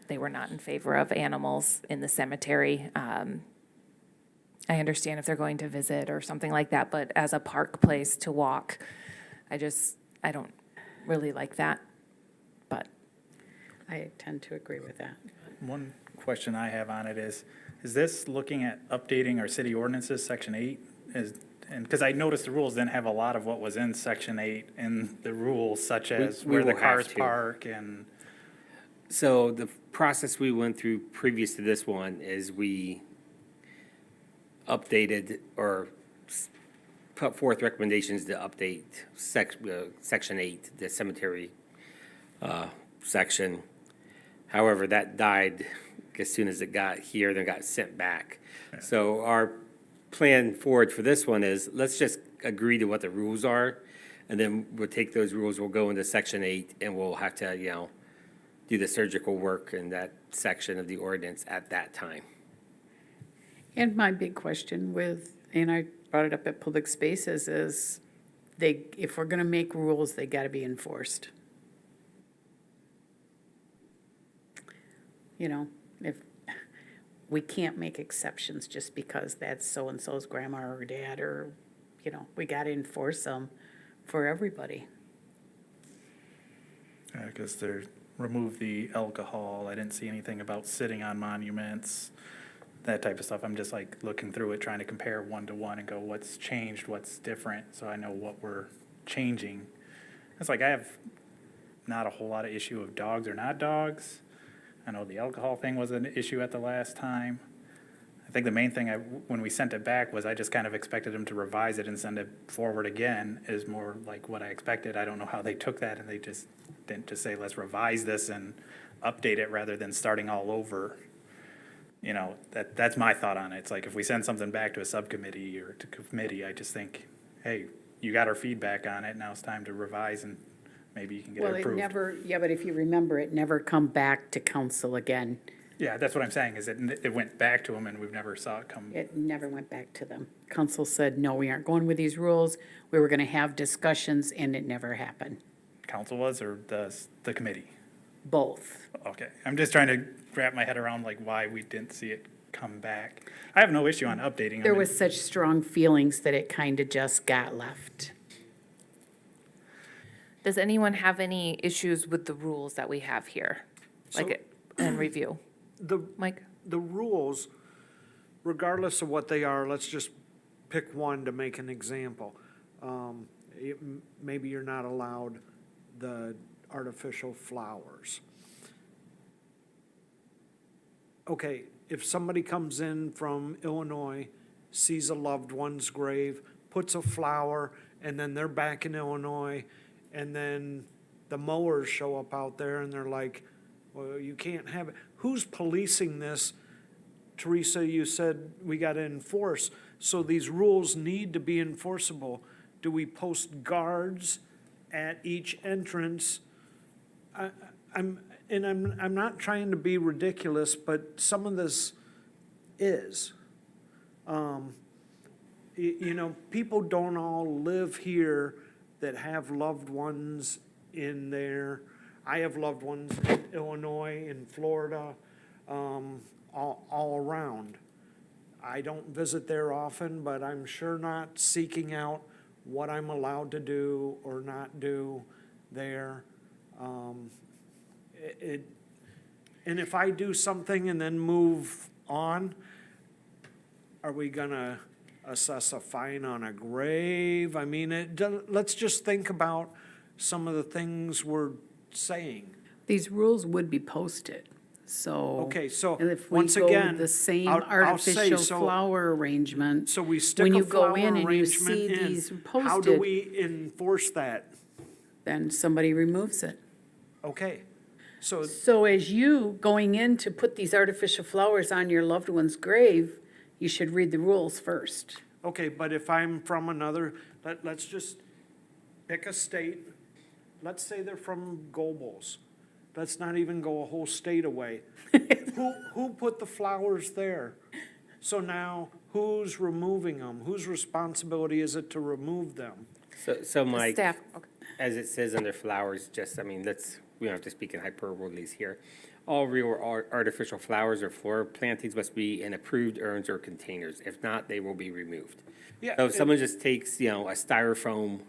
they were not in favor of animals in the cemetery. I understand if they're going to visit or something like that, but as a park place to walk, I don't really like that, but. I tend to agree with that. one question I have on it is this looking at updating our city ordinances, section 8? And because I noticed the rules didn't have a lot of what was in section 8 in the rules, such as we where the will have cars to. park and, So the process we went through previous to this one is we updated or put forth recommendations to update section 8, the cemetery section. However, that died as soon as it got here, then got sent back. So our plan forward for this one is, let's just agree to what the rules are, and then we'll take those rules, we'll go into section 8, and we'll have to, do the surgical work in that section of the ordinance at that time. And my big question with, and I brought it up at Public Spaces, is if we're gonna make rules, they gotta be enforced. If, we can't make exceptions just because that's so-and-so's grandma or dad, or, we gotta enforce them for everybody. Because they're, remove the alcohol, I didn't see anything about sitting on monuments, that type of stuff. I'm just like looking through it, trying to compare one to one and go, what's changed, what's different, so I know what we're changing. It's like I have not a whole lot of issue of dogs or not dogs. I know the alcohol thing was an issue at the last time. I think the main thing when we sent it back was I just kind of expected them to revise it and send it forward again, is more like what I expected. I don't know how they took that and they just didn't just say, let's revise this and update it rather than starting all over. That's my thought on it. It's like if we send something back to a subcommittee or to committee, I just think, hey, you got our feedback on it, now it's time to revise and maybe you can get Well, it approved. but if you remember, it never come back to council again. Yeah, that's what I'm saying, is it went back to them and we've never saw it come. It never went back to them. Council said, no, we aren't going with these rules. We were gonna have discussions, and it never happened. Council was, or the committee? Both. Okay, I'm just trying to wrap my head around like why we didn't see it come back. I have no issue on updating them. There was such strong feelings that it kinda just got left. Does anyone have any issues with the rules that we have here? And review? Mike? The rules, regardless of what they are, let's just pick one to make an example. Maybe you're not allowed the artificial flowers. Okay, if somebody comes in from Illinois, sees a loved one's grave, puts a flower, and then they're back in Illinois, and then the mowers show up out there and they're like, well, you can't have it. Who's policing this? Teresa, you said we got to enforce. So these rules need to be enforceable. Do we post guards at each entrance? I'm not trying to be ridiculous, but some of this is. People don't all live here that have loved ones in there. I have loved ones in Illinois, in Florida, all around. I don't visit there often, but I'm sure not seeking out what I'm allowed to do or not do there. And if I do something and then move on, are we gonna assess a fine on a grave? I mean, let's just think about some of the things we're saying. These rules would be posted, so. Okay, so And if we once go again, the same I'll say, artificial so- flower arrangement, So we stick when a you go flower in and you arrangement see in. these How do posted, we enforce that? then somebody removes it. Okay, so, So as you going in to put these artificial flowers on your loved one's grave, you should read the rules first. okay, but if I'm from another, let's just pick a state. Let's say they're from Gobles. Let's not even go a whole state away. Who put the flowers there? So now, who's removing them? Whose responsibility is it to remove them? So Mike, Staff, okay. as it says under flowers, we don't have to speak in hyperboles here. All real or artificial flowers or floral plantings must be in approved urns or containers. If not, they will be removed. Yeah, So if someone just takes, a styrofoam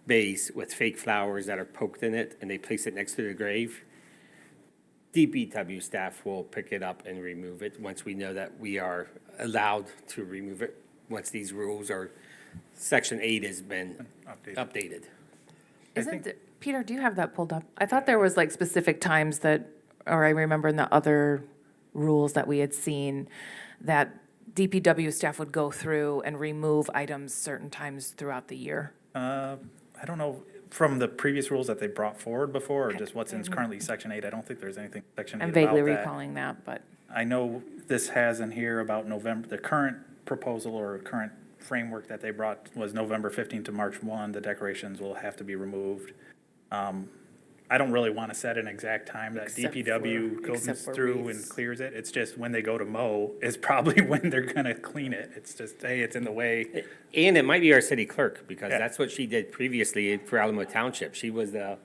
vase with fake flowers that are poked in it and they place it next to the grave, DPW staff will pick it up and remove it once we know that we are allowed to remove it, once these rules or Section 8 has been updated. Peter, do you have that pulled up? I thought there was like specific times that or I remember in the other rules that we had seen, that DPW staff would go through and remove items certain times throughout the year. I don't know, from the previous rules that they brought forward before, or just what's in currently Section 8, I don't think there's anything in Section 8 I'm about that. vaguely recalling that, but, I know this has in here about November, the current proposal or current framework that they brought was November 15th to March 1, the decorations will have to be removed. I don't really want to set an exact time that Except DPW for- goes except for through and wreaths. clears it. It's just when they go to mow is probably when they're gonna clean it. It's just, hey, it's in the way. And it might be our city clerk, because Yeah. that's what she did previously for Alamo Township. She was the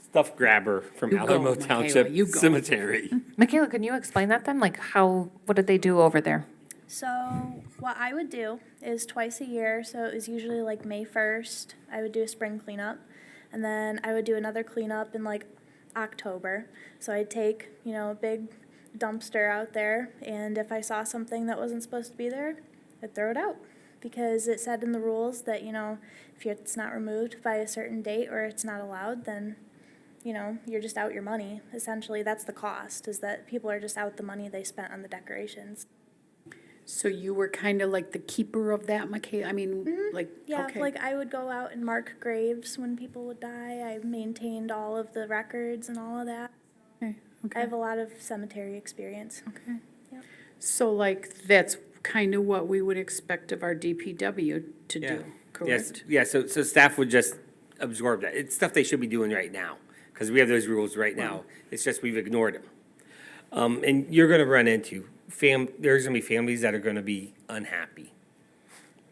stuff grabber from You go, Alamo Michaela, Township you go. Cemetery. Michaela, can you explain that then? Like what did they do over there? So what I would do is twice a year, so it was usually like May 1st, I would do a spring cleanup. And then I would do another cleanup in like October. So I'd take, a big dumpster out there, and if I saw something that wasn't supposed to be there, I'd throw it out. Because it said in the rules that, if it's not removed by a certain date or it's not allowed, then, you're just out your money. Essentially, that's the cost, is that people are just out the money they spent on the decorations. So you were kind of like the keeper of that, Michaela? I mean, like, Yeah, okay. like I would go out and mark graves when people would die. I maintained all of the records and all of that. Okay, I okay. have a lot of cemetery experience. Okay. Yep. So like, that's kind of what we would expect of our DPW to Yeah. do, Yes, correct? yeah, so staff would just absorb that. It's stuff they should be doing right now, because we have those rules right now. It's just we've ignored them. And you're gonna run into there's gonna be families that are gonna be unhappy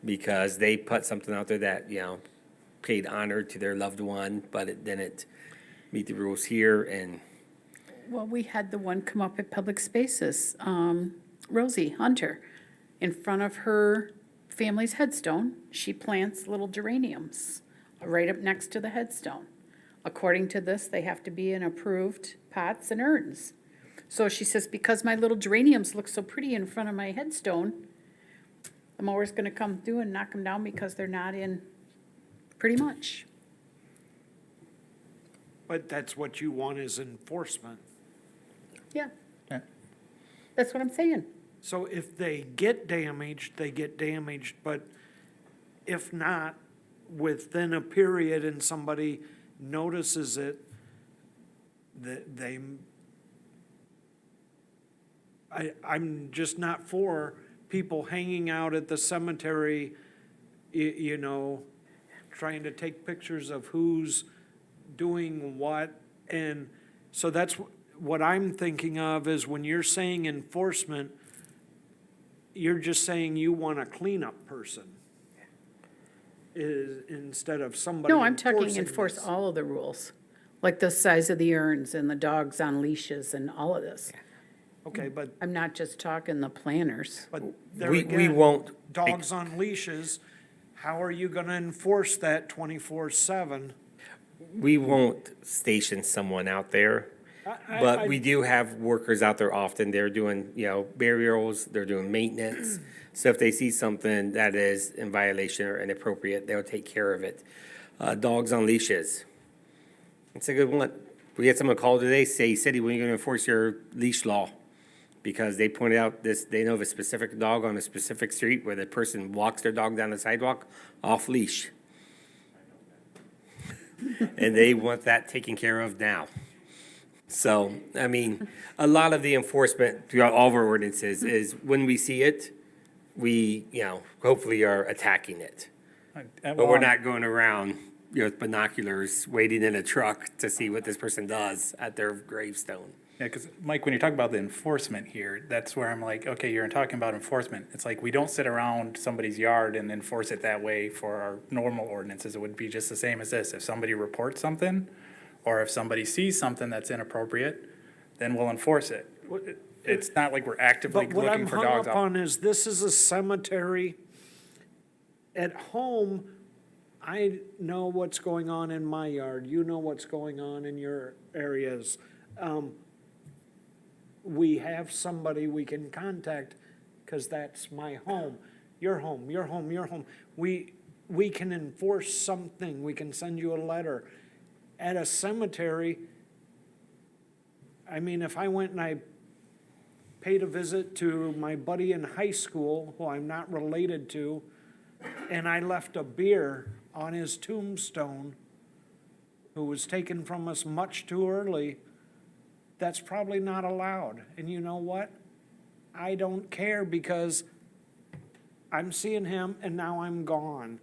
because they put something out there that, paid honor to their loved one, but it didn't meet the rules here, and Well, we had the one come up at Public Spaces, Rosie Hunter. In front of her family's headstone, she plants little geraniums right up next to the headstone. According to this, they have to be in approved pots and urns. So she says, because my little geraniums look so pretty in front of my headstone, the mower's gonna come through and knock them down because they're not in, pretty much. But that's what you want is enforcement. Yeah. Yeah. That's what I'm saying. So if they get damaged, they get damaged, but if not, within a period and somebody notices it, I'm just not for people hanging out at the cemetery, trying to take pictures of who's doing what. And so that's what I'm thinking of is when you're saying enforcement, you're just saying you want a cleanup person instead of somebody No, I'm talking enforcing enforce this. all of the rules, like the size of the urns and the dogs on leashes and all of this. Okay, but I'm not just talking the planners. there we again, won't. dogs on leashes, how are you gonna enforce that 24/7? We won't station someone out there, but we do have workers out there often. They're doing, burials, they're doing maintenance. So if they see something that is in violation or inappropriate, they'll take care of it. Dogs on leashes. It's a good one. We had someone call today, say, City, when are you gonna enforce your leash law? Because they pointed out they know of a specific dog on a specific street where the person walks their dog down the sidewalk off leash. And they want that taken care of now. So, a lot of the enforcement throughout all of our ordinances is when we see it, we, hopefully are attacking it. But we're not going around, with binoculars, waiting in a truck to see what this person does at their gravestone. Yeah, because Mike, when you're talking about the enforcement here, that's where I'm like, okay, you're talking about enforcement. It's like, we don't sit around somebody's yard and enforce it that way for our normal ordinances. It would be just the same as this. If somebody reports something, or if somebody sees something that's inappropriate, then we'll enforce it. It's not like we're actively But what I'm looking for hung dogs up out. on is this is a cemetery. At home, I know what's going on in my yard, you know what's going on in your areas. We have somebody we can contact, because that's my home, your home, your home, your home. We can enforce something, we can send you a letter. At a cemetery, I mean, if I went and I paid a visit to my buddy in high school, who I'm not related to, and I left a beer on his tombstone, who was taken from us much too early, that's probably not allowed. And you know what? I don't care because I'm seeing him and now I'm gone.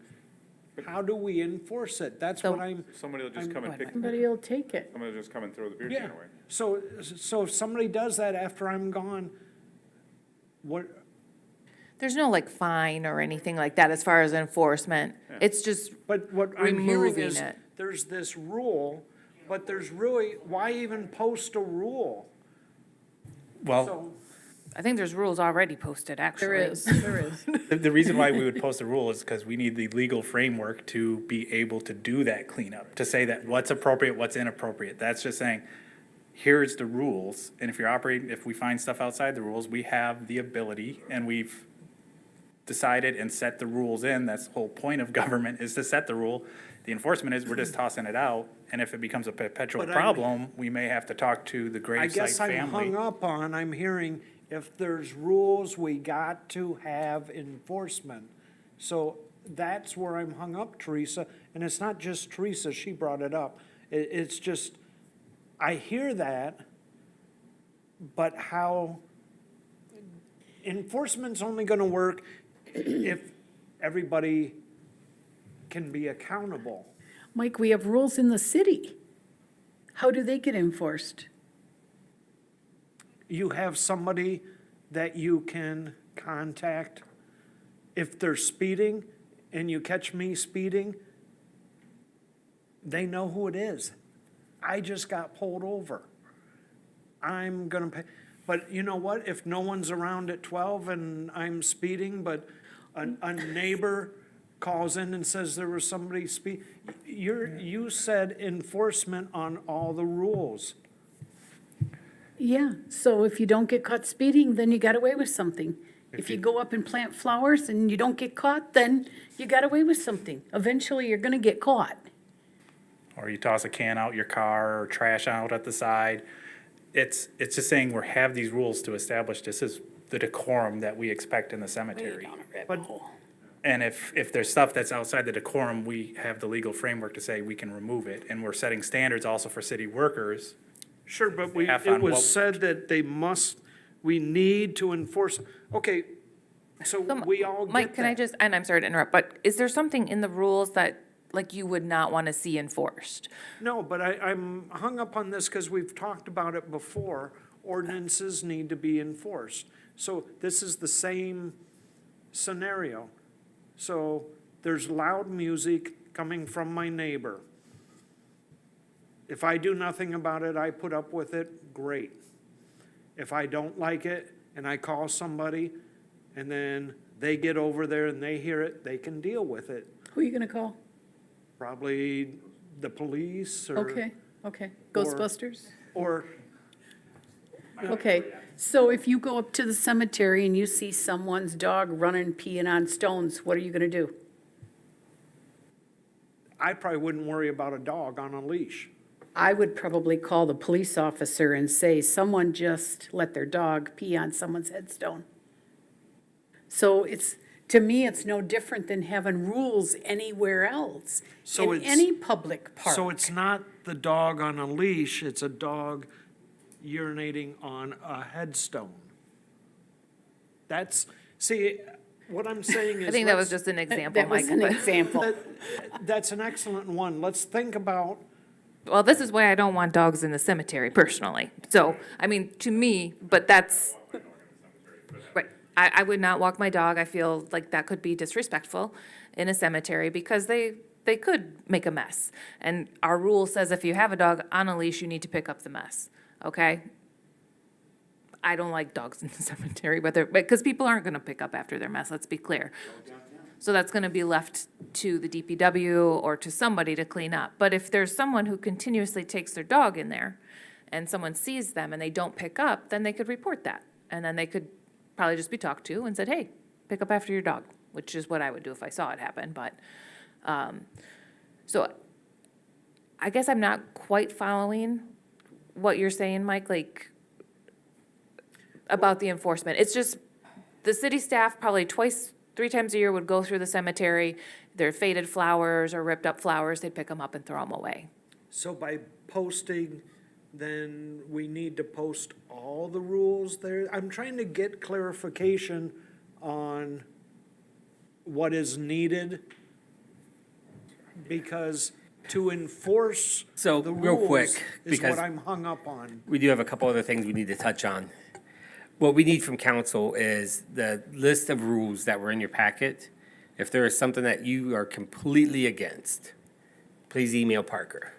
How do we enforce it? That's what I'm, Somebody will just come and pick, Somebody will take it. somebody will just come and throw the beer yeah. can away. So if somebody does that after I'm gone, what, There's no like fine or anything like that as far as enforcement. It's just, but what I'm hearing Removing is, it. there's this rule, but there's really, why even post a rule? Well, So, I think there's rules already posted, actually. There is, there is. the reason why we would post a rule is because we need the legal framework to be able to do that cleanup, to say that what's appropriate, what's inappropriate. That's just saying, here's the rules, and if we find stuff outside the rules, we have the ability, and we've decided and set the rules in. That's the whole point of government, is to set the rule. The enforcement is we're just tossing it out, and if it becomes a perpetual But I'm- problem, we may have to talk to the I gravesite guess I'm family. hung up on, I'm hearing, if there's rules, we got to have enforcement. So that's where I'm hung up, Teresa, and it's not just Teresa, she brought it up. It's just, I hear that, but how, enforcement's only gonna work if everybody can be accountable. Mike, we have rules in the city. How do they get enforced? You have somebody that you can contact if they're speeding and you catch me speeding, they know who it is. I just got pulled over. I'm gonna pay, but you know what? If no one's around at 12 and I'm speeding, but a neighbor calls in and says there was somebody you said enforcement on all the rules. Yeah, so if you don't get caught speeding, then you got away with something. If you go up and plant flowers and you don't get caught, then you got away with something. Eventually, you're gonna get caught. Or you toss a can out your car, or trash out at the side. It's just saying we have these rules to establish this is the decorum that we expect in the cemetery. But And if there's stuff that's outside the decorum, we have the legal framework to say we can remove it. And we're setting standards also for city workers. sure, but Half it on was what- said that we need to enforce, okay, so we all get Mike, can I that. just, and I'm sorry to interrupt, but is there something in the rules that, like, you would not want to see enforced? No, but I'm hung up on this because we've talked about it before. Ordinances need to be enforced. So this is the same scenario. So there's loud music coming from my neighbor. If I do nothing about it, I put up with it, great. If I don't like it and I call somebody and then they get over there and they hear it, they can deal with it. Who are you gonna call? Probably the police or. Okay, Ghostbusters? Or, Okay, so if you go up to the cemetery and you see someone's dog running, peeing on stones, what are you gonna do? I probably wouldn't worry about a dog on a leash. I would probably call the police officer and say, someone just let their dog pee on someone's headstone. So it's, to me, it's no different than having rules anywhere else, So in it's- any public park. So it's not the dog on a leash, it's a dog urinating on a headstone. That's, see, what I'm saying is. I think that was let's- just an example, That was Mike. an but- example. That's an excellent one. Let's think about, Well, this is why I don't want dogs in the cemetery personally. So, I mean, to me, but that's, right. I would not walk my dog. I feel like that could be disrespectful in a cemetery because they could make a mess. And our rule says if you have a dog on a leash, you need to pick up the mess, okay? I don't like dogs in the cemetery, because people aren't gonna pick up after their mess, let's be clear. So that's gonna be left to the DPW or to somebody to clean up. But if there's someone who continuously takes their dog in there and someone sees them and they don't pick up, then they could report that. And then they could probably just be talked to and said, hey, pick up after your dog, which is what I would do if I saw it happen, but, so I guess I'm not quite following what you're saying, Mike, like, about the enforcement. It's just, the city staff probably twice, 3 times a year would go through the cemetery. They're faded flowers or ripped up flowers, they'd pick them up and throw them away. So by posting, then we need to post all the rules there? I'm trying to get clarification on what is needed, because to enforce So, the real quick, rules is because- what I'm hung up on. We do have a couple other things we need to touch on. What we need from council is the list of rules that were in your packet. If there is something that you are completely against, please email Parker.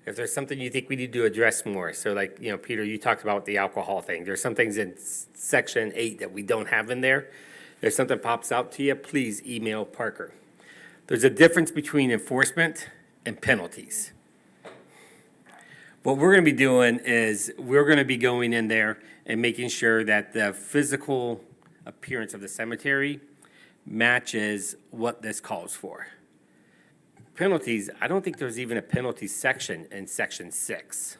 If there's something you think we need to address more, so like, you know, Peter, you talked about the alcohol thing. There's some things in section 8 that we don't have in there. If something pops out to you, please email Parker. There's a difference between enforcement and penalties. What we're gonna be doing is, we're gonna be going in there and making sure that the physical appearance of the cemetery matches what this calls for. Penalties, I don't think there's even a penalty section in section 6,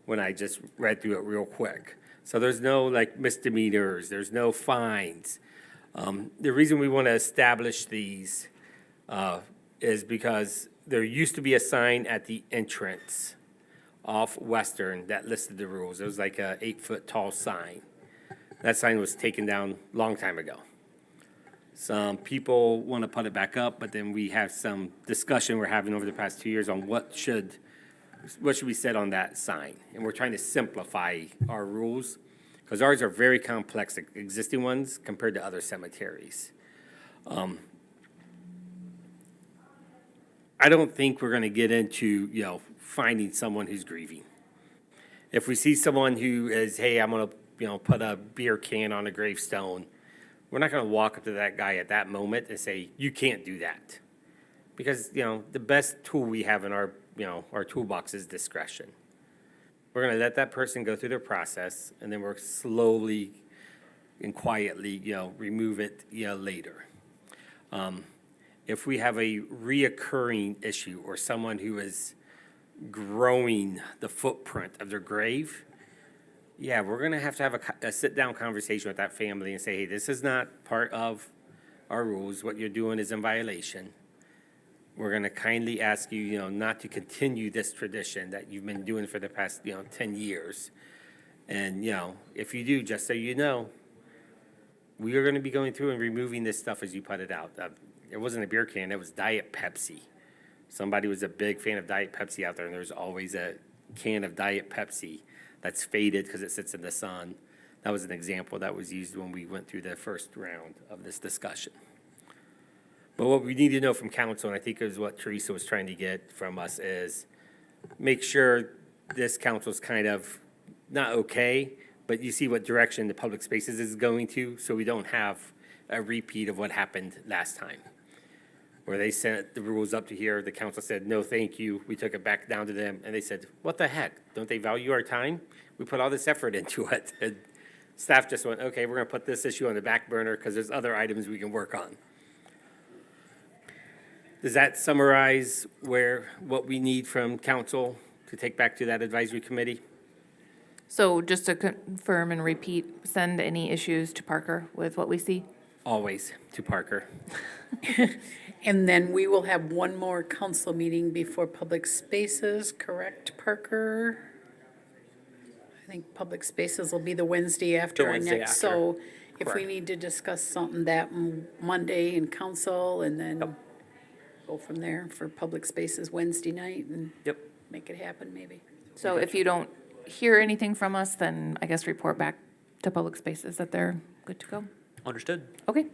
when I just read through it real quick. So there's no like misdemeanors, there's no fines. The reason we wanna establish these is because there used to be a sign at the entrance off Western that listed the rules. It was like a 8-foot tall sign. That sign was taken down a long time ago. Some people want to put it back up, but then we have some discussion we're having over the past 2 years on what should be said on that sign. And we're trying to simplify our rules, because ours are very complex, existing ones, compared to other cemeteries. I don't think we're gonna get into, you know, finding someone who's grieving. If we see someone who is, hey, I'm gonna, you know, put a beer can on a gravestone, we're not gonna walk up to that guy at that moment and say, you can't do that. Because, you know, the best tool we have in our, you know, our toolbox is discretion. We're gonna let that person go through their process, and then we're slowly and quietly, you know, remove it, you know, later. If we have a reoccurring issue or someone who is growing the footprint of their grave, yeah, we're gonna have to have a sit-down conversation with that family and say, hey, this is not part of our rules. What you're doing is in violation. We're gonna kindly ask you, you know, not to continue this tradition that you've been doing for the past, you know, 10 years. And, you know, if you do, just so you know, we are gonna be going through and removing this stuff as you put it out. It wasn't a beer can, it was Diet Pepsi. Somebody was a big fan of Diet Pepsi out there, and there's always a can of Diet Pepsi that's faded because it sits in the sun. That was an example that was used when we went through the first round of this discussion. But what we need to know from council, and I think is what Teresa was trying to get from us, is make sure this council's kind of not okay, but you see what direction the public spaces is going to, so we don't have a repeat of what happened last time, where they sent the rules up to here, the council said, no, thank you. We took it back down to them, and they said, what the heck? Don't they value our time? We put all this effort into it. And staff just went, okay, we're gonna put this issue on the back burner because there's other items we can work on. Does that summarize what we need from council to take back to that advisory committee? So just to confirm and repeat, send any issues to Parker with what we see? Always to Parker. And then we will have one more council meeting before public spaces, correct, Parker? I think public spaces will be the Wednesday after The our Wednesday next, after. so if we Correct. need to discuss something that Monday in council and then Yep. go from there for public spaces Wednesday night and Yep. make it happen maybe. So if you don't hear anything from us, then I guess report back to public spaces that they're good to go. Understood. Okay,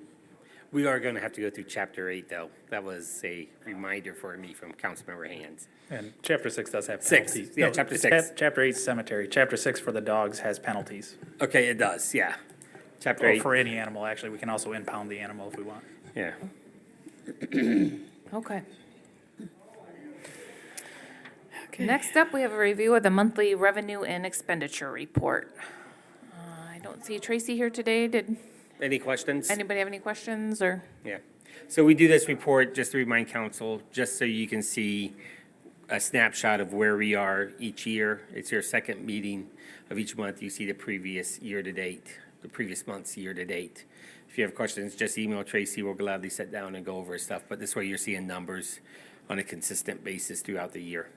We are gonna have to go through chapter 8, though. That was a reminder for me from Councilmember Hands. And chapter 6 does have 6, penalties. yeah, No, chapter it's 6. Chapter 8 is cemetery. Chapter 6 for the dogs has penalties. Okay, it does, yeah. Chapter Or 8, for any animal, actually. We can also impound the animal if we want. yeah. okay. Next up, we have a review of the monthly revenue and expenditure report. I don't see Tracy here today. Did Any questions? anybody have any questions or? Yeah. So we do this report just to remind council, just so you can see a snapshot of where we are each year. It's your second meeting of each month. You see the previous year to date, the previous month's year to date. If you have questions, just email Tracy. We'll gladly sit down and go over stuff. But this way you're seeing numbers on a consistent basis throughout the year.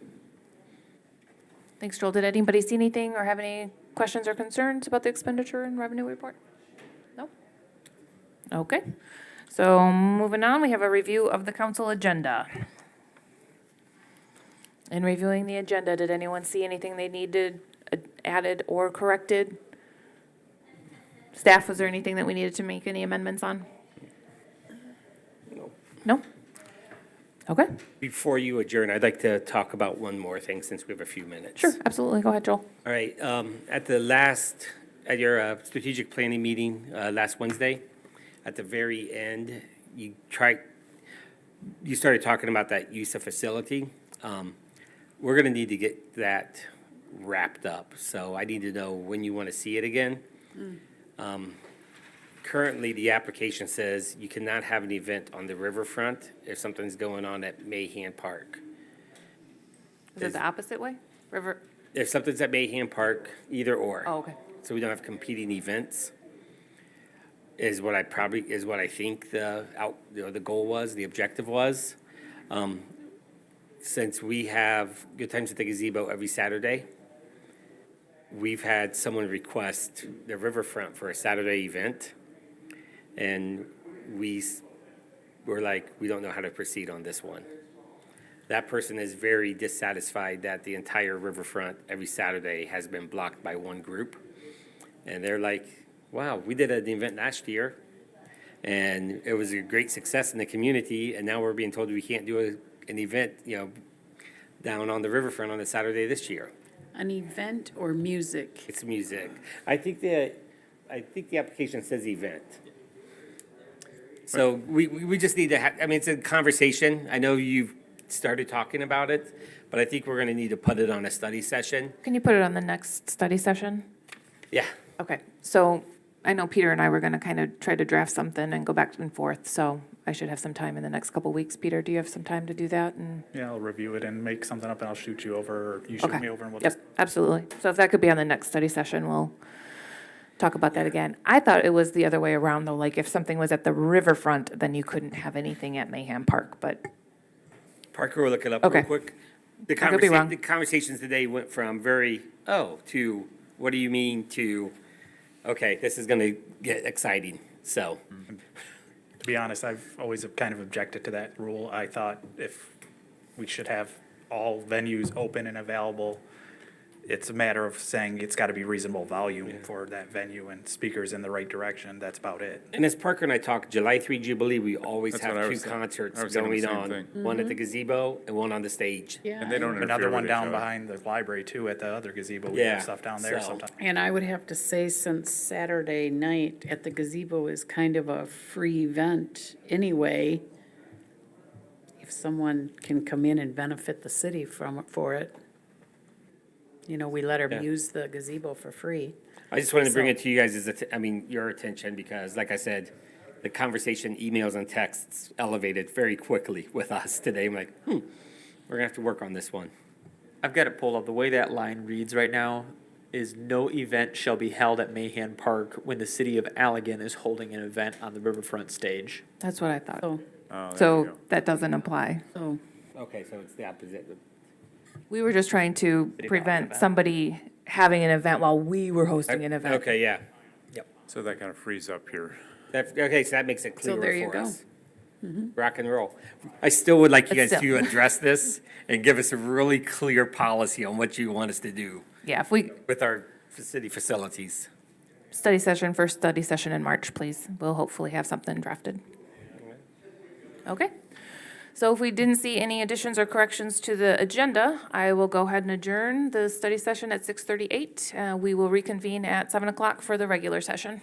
Thanks, Joel. Did anybody see anything or have any questions or concerns about the expenditure and revenue report? No? Okay. So moving on, we have a review of the council agenda. In reviewing the agenda, did anyone see anything they needed added or corrected? Staff, was there anything that we needed to make any amendments on? No? Okay, Before you adjourn, I'd like to talk about one more thing since we have a few minutes. sure, absolutely. Go ahead, Joel. All right, at your strategic planning meeting last Wednesday, at the very end, you started talking about that use of facility. We're gonna need to get that wrapped up, so I need to know when you want to see it again. Currently, the application says you cannot have an event on the riverfront if something's going on at Mahan Park. Is it the opposite way? River, If something's at Mahan Park, either or. oh, okay. So we don't have competing events, is what I think the goal was, the objective was. Since we have Good Times at the Gazebo every Saturday, we've had someone request the Riverfront for a Saturday event. And we're like, we don't know how to proceed on this one. That person is very dissatisfied that the entire Riverfront every Saturday has been blocked by one group. And they're like, wow, we did an event last year and it was a great success in the community. And now we're being told we can't do an event, down on the Riverfront on a Saturday this year. An event or music? It's music. I think the application says event. So we just need to have, it's a conversation. I know you've started talking about it, but I think we're gonna need to put it on a study session. Can you put it on the next study session? Yeah. Okay, so I know Peter and I were gonna kind of try to draft something and go back and forth, so I should have some time in the next couple weeks. Peter, do you have some time to do that? And Yeah, I'll review it and make something up and I'll shoot you over, or you shoot okay. me over and we'll Yep, just. absolutely. So if that could be on the next study session, we'll talk about that again. I thought it was the other way around, though, like if something was at the riverfront, then you couldn't have anything at Mayhem Park, but Parker will look it up Okay. real quick. I could be wrong. The conversations today went from very, to, what do you mean, to, okay, this is gonna get exciting, so. To be honest, I've always kind of objected to that rule. I thought if we should have all venues open and available, it's a matter of saying it's got to be reasonable volume for that venue and speakers in the right direction. That's about it. And as Parker and I talked, July 3 Jubilee, we always That's what have I two was saying. concerts I was saying the going same on. thing. One at the gazebo and one on the stage. Yeah. And they don't interfere Another one with each down other. behind the library too, at the other gazebo. We Yeah, have stuff down there so- sometimes. And I would have to say, since Saturday night at the gazebo is kind of a free event anyway, if someone can come in and benefit the city for it, we let Yeah. them use the gazebo for free. I just wanted to bring So- it to you guys your attention, because like I said, the conversation, emails and texts elevated very quickly with us today. I'm like, we're gonna have to work on this one. I've got it pulled up. The way that line reads right now is no event shall be held at Mahan Park when the city of Allegan is holding an event on the riverfront stage. that's what I thought. So, Oh, there you So go. that doesn't apply. so Okay, so it's the opposite. We were just trying to City prevent event. somebody having an event while we were hosting an event. Okay, yeah. So that kind of frees up here. Okay, so that makes it So there clearer you for go. us. Rock and roll. I still would like you But guys to still. address this and give us a really clear policy on what you want us to do Yeah, if we, with our city facilities. first study session in March, please. We'll hopefully have something drafted. Okay. So if we didn't see any additions or corrections to the agenda, I will go ahead and adjourn the study session at 6:38. We will reconvene at 7 o'clock for the regular session.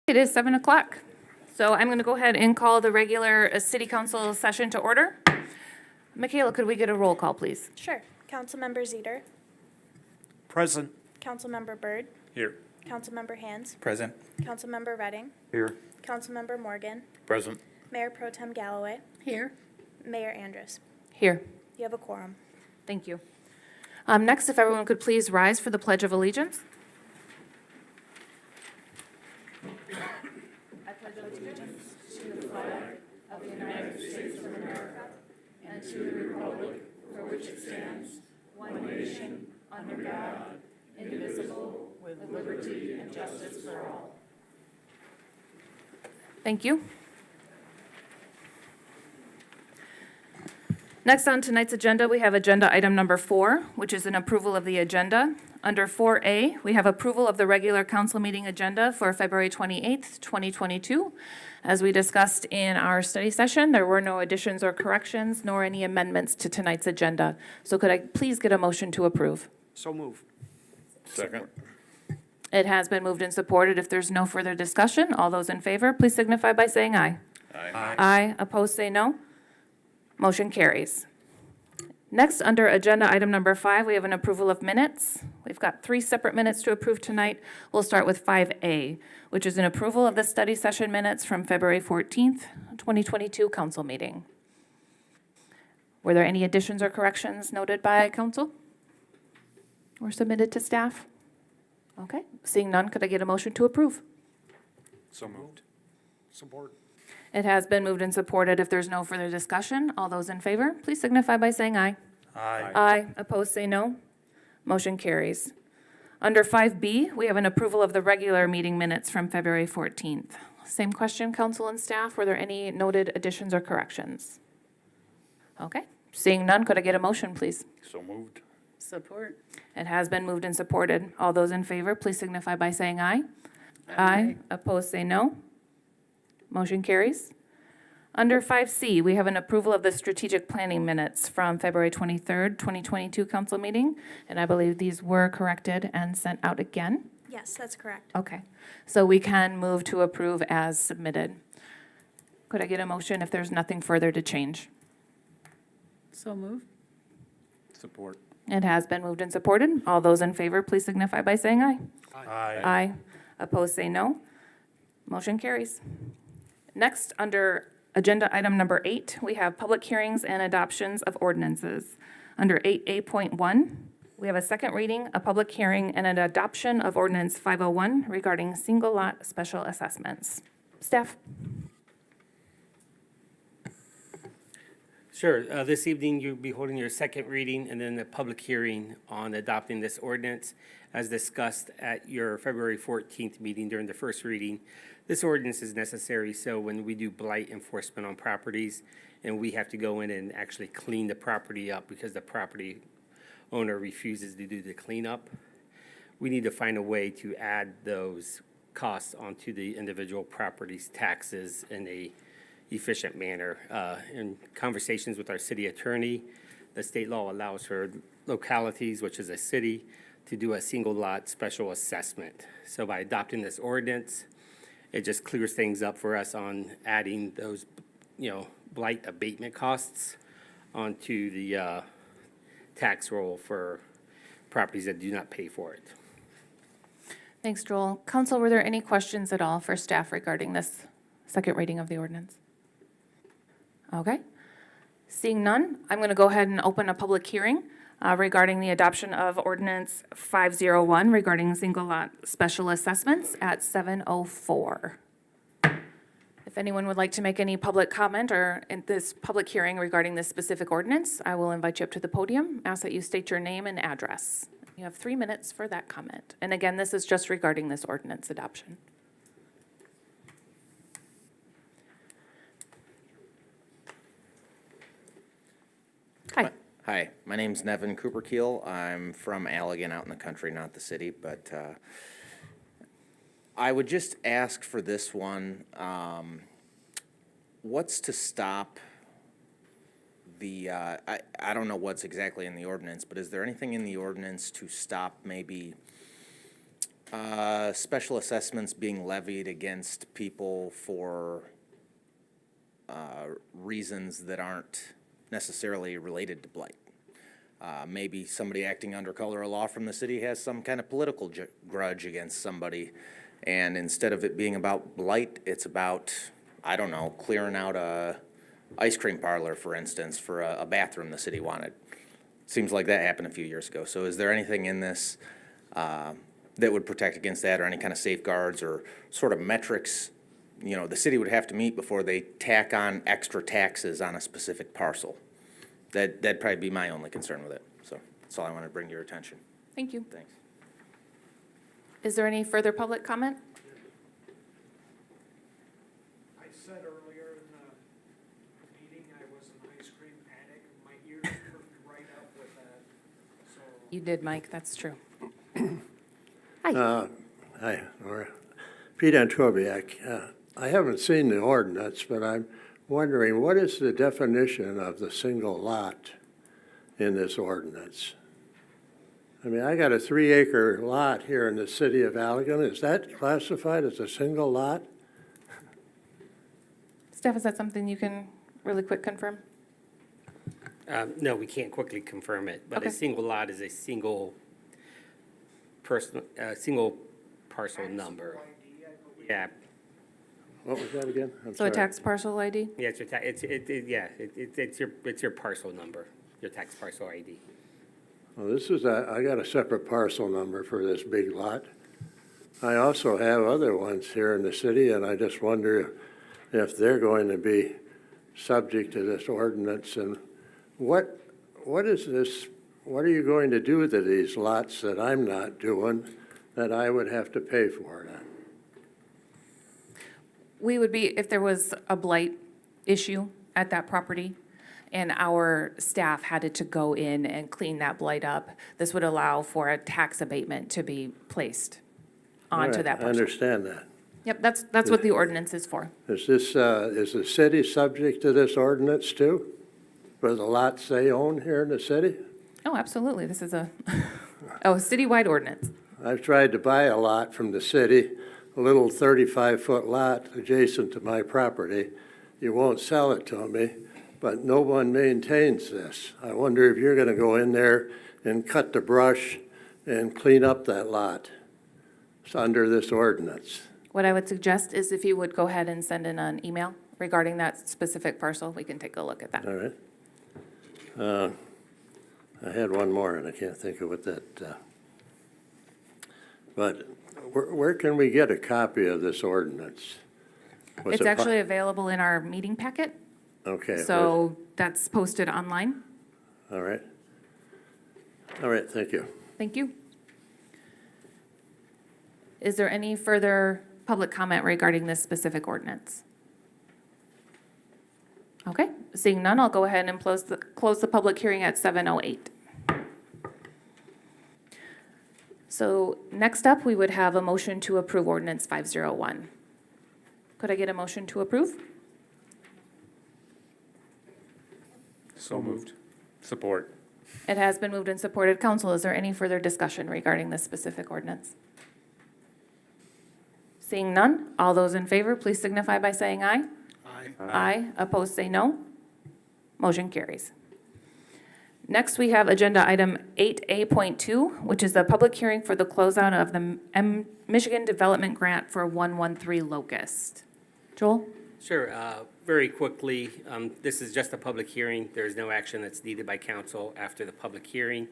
It is 7 o'clock. So I'm going to go ahead and call the regular city council session to order. Michaela, could we get a roll call, please? Sure. Councilmember Zeter, Present. Councilmember Byrd, Here. Councilmember Hands, Present. Councilmember Redding, Here. Councilmember Morgan, Present. Mayor Pro Tem Galloway, Here. Mayor Andrus. Here. You have a quorum. Thank you. Next, if everyone could please rise for the Pledge of Allegiance. Thank you. Next on tonight's agenda, we have agenda item number 4, which is an approval of the agenda. Under 4A, we have approval of the regular council meeting agenda for February 28th, 2022. As we discussed in our study session, there were no additions or corrections, nor any amendments to tonight's agenda. So could I please get a motion to approve? So move. Second. It has been moved and supported. If there's no further discussion, all those in favor, please signify by saying aye. Aye. Aye. Opposed, say no. Motion carries. Next, under agenda item number 5, we have an approval of minutes. We've got 3 separate minutes to approve tonight. We'll start with 5A, which is an approval of the study session minutes from February 14th, 2022 council meeting. Were there any additions or corrections noted by council or submitted to staff? Okay, seeing none, could I get a motion to approve? So moved. Support. It has been moved and supported. If there's no further discussion, all those in favor, please signify by saying aye. Aye. Aye. Opposed, say no. Motion carries. Under 5B, we have an approval of the regular meeting minutes from February 14th. Same question, council and staff. Were there any noted additions or corrections? Okay, seeing none, could I get a motion, please? So moved. Support. It has been moved and supported. All those in favor, please signify by saying aye. Aye. Opposed, say no. Motion carries. Under 5C, we have an approval of the strategic planning minutes from February 23rd, 2022 council meeting, and I believe these were corrected and sent out again. Yes, that's correct. Okay, so we can move to approve as submitted. Could I get a motion if there's nothing further to change? So move. Support. It has been moved and supported. All those in favor, please signify by saying aye. Aye. Aye. Opposed, say no. Motion carries. Next, under agenda item number 8, we have public hearings and adoptions of ordinances. Under 8A.1, we have a second reading, a public hearing, and an adoption of ordinance 501 regarding single lot special assessments. Staff? Sure. This evening, you'll be holding your second reading and then the public hearing on adopting this ordinance. As discussed at your February 14th meeting during the first reading, this ordinance is necessary so when we do blight enforcement on properties and we have to go in and actually clean the property up because the property owner refuses to do the cleanup, we need to find a way to add those costs onto the individual property's taxes in a efficient manner. In conversations with our city attorney, the state law allows for localities, which is a city, to do a single lot special assessment. So by adopting this ordinance, it just clears things up for us on adding those, blight abatement costs onto the tax roll for properties that do not pay for it. Thanks, Joel. Council, were there any questions at all for staff regarding this second reading of the ordinance? Okay. Seeing none, I'm going to go ahead and open a public hearing regarding the adoption of ordinance 501 regarding single lot special assessments at 7:04. If anyone would like to make any public comment or in this public hearing regarding this specific ordinance, I will invite you up to the podium, ask that you state your name and address. You have 3 minutes for that comment. And again, this is just regarding this ordinance adoption. Hi. Hi, my name's Nevin Cooper Keel. I'm from Allegan, out in the country, not the city, but I would just ask for this one, what's to stop the, I don't know what's exactly in the ordinance, but is there anything in the ordinance to stop maybe Special assessments being levied against people for reasons that aren't necessarily related to blight. Maybe somebody acting under color of law from the city has some kind of political grudge against somebody, and instead of it being about blight, it's about, I don't know, clearing out a ice cream parlor, for instance, for a bathroom the city wanted. Seems like that happened a few years ago. So is there anything in this that would protect against that, or any kind of safeguards or sort of metrics, you know, the city would have to meet before they tack on extra taxes on a specific parcel? That'd probably be my only concern with it. So that's all I want to bring to your attention. Thank you. Thanks. Is there any further public comment? I said earlier in the meeting, I was an ice cream addict, my ears perked right up with that, so. You did, Mike, that's true. Hi, Laura. Pete Antrobiak. I haven't seen the ordinance, but I'm wondering, what is the definition of the single lot in this ordinance? I mean, I got a 3-acre lot here in the city of Allegan. Is that classified as a single lot? Steph, is that something you can really quick confirm? No, we can't quickly confirm it, but Okay. a single lot is a single single parcel number. Yeah, What was that again? I'm So a sorry. tax parcel ID? yeah, it's your it's your parcel number, your tax parcel ID. Well, I got a separate parcel number for this big lot. I also have other ones here in the city, and I just wonder if they're going to be subject to this ordinance. And what is this, what are you going to do to these lots that I'm not doing that I would have to pay for then? We would be, if there was a blight issue at that property and our staff had to go in and clean that blight up, this would allow for a tax abatement to be placed All onto right, that I parcel. understand that. Yep, that's what the ordinance is for. Is the city subject to this ordinance too? For the lots they own here in the city? Oh, absolutely. This is a citywide ordinance. I've tried to buy a lot from the city, a little 35-foot lot adjacent to my property. You won't sell it to me, but no one maintains this. I wonder if you're going to go in there and cut the brush and clean up that lot. It's under this ordinance. What I would suggest is if you would go ahead and send in an email regarding that specific parcel, we can take a look at that. All right. I had one more, and I can't think of what that, but where can we get a copy of this ordinance? Was It's it actually available in our meeting packet, Okay. so that's posted online. All right. All right, thank you. Thank you. Is there any further public comment regarding this specific ordinance? Okay, seeing none, I'll go ahead and close the public hearing at 7:08. So next up, we would have a motion to approve ordinance 501. Could I get a motion to approve? So moved. Support. It has been moved and supported. Council, is there any further discussion regarding this specific ordinance? Seeing none, all those in favor, please signify by saying aye. Aye. Aye. Opposed, say no. Motion carries. Next, we have agenda item 8A.2, which is a public hearing for the closeout of the Michigan Development Grant for 113 Locust. Joel? Sure, very quickly, this is just a public hearing. There is no action that's needed by council after the public hearing.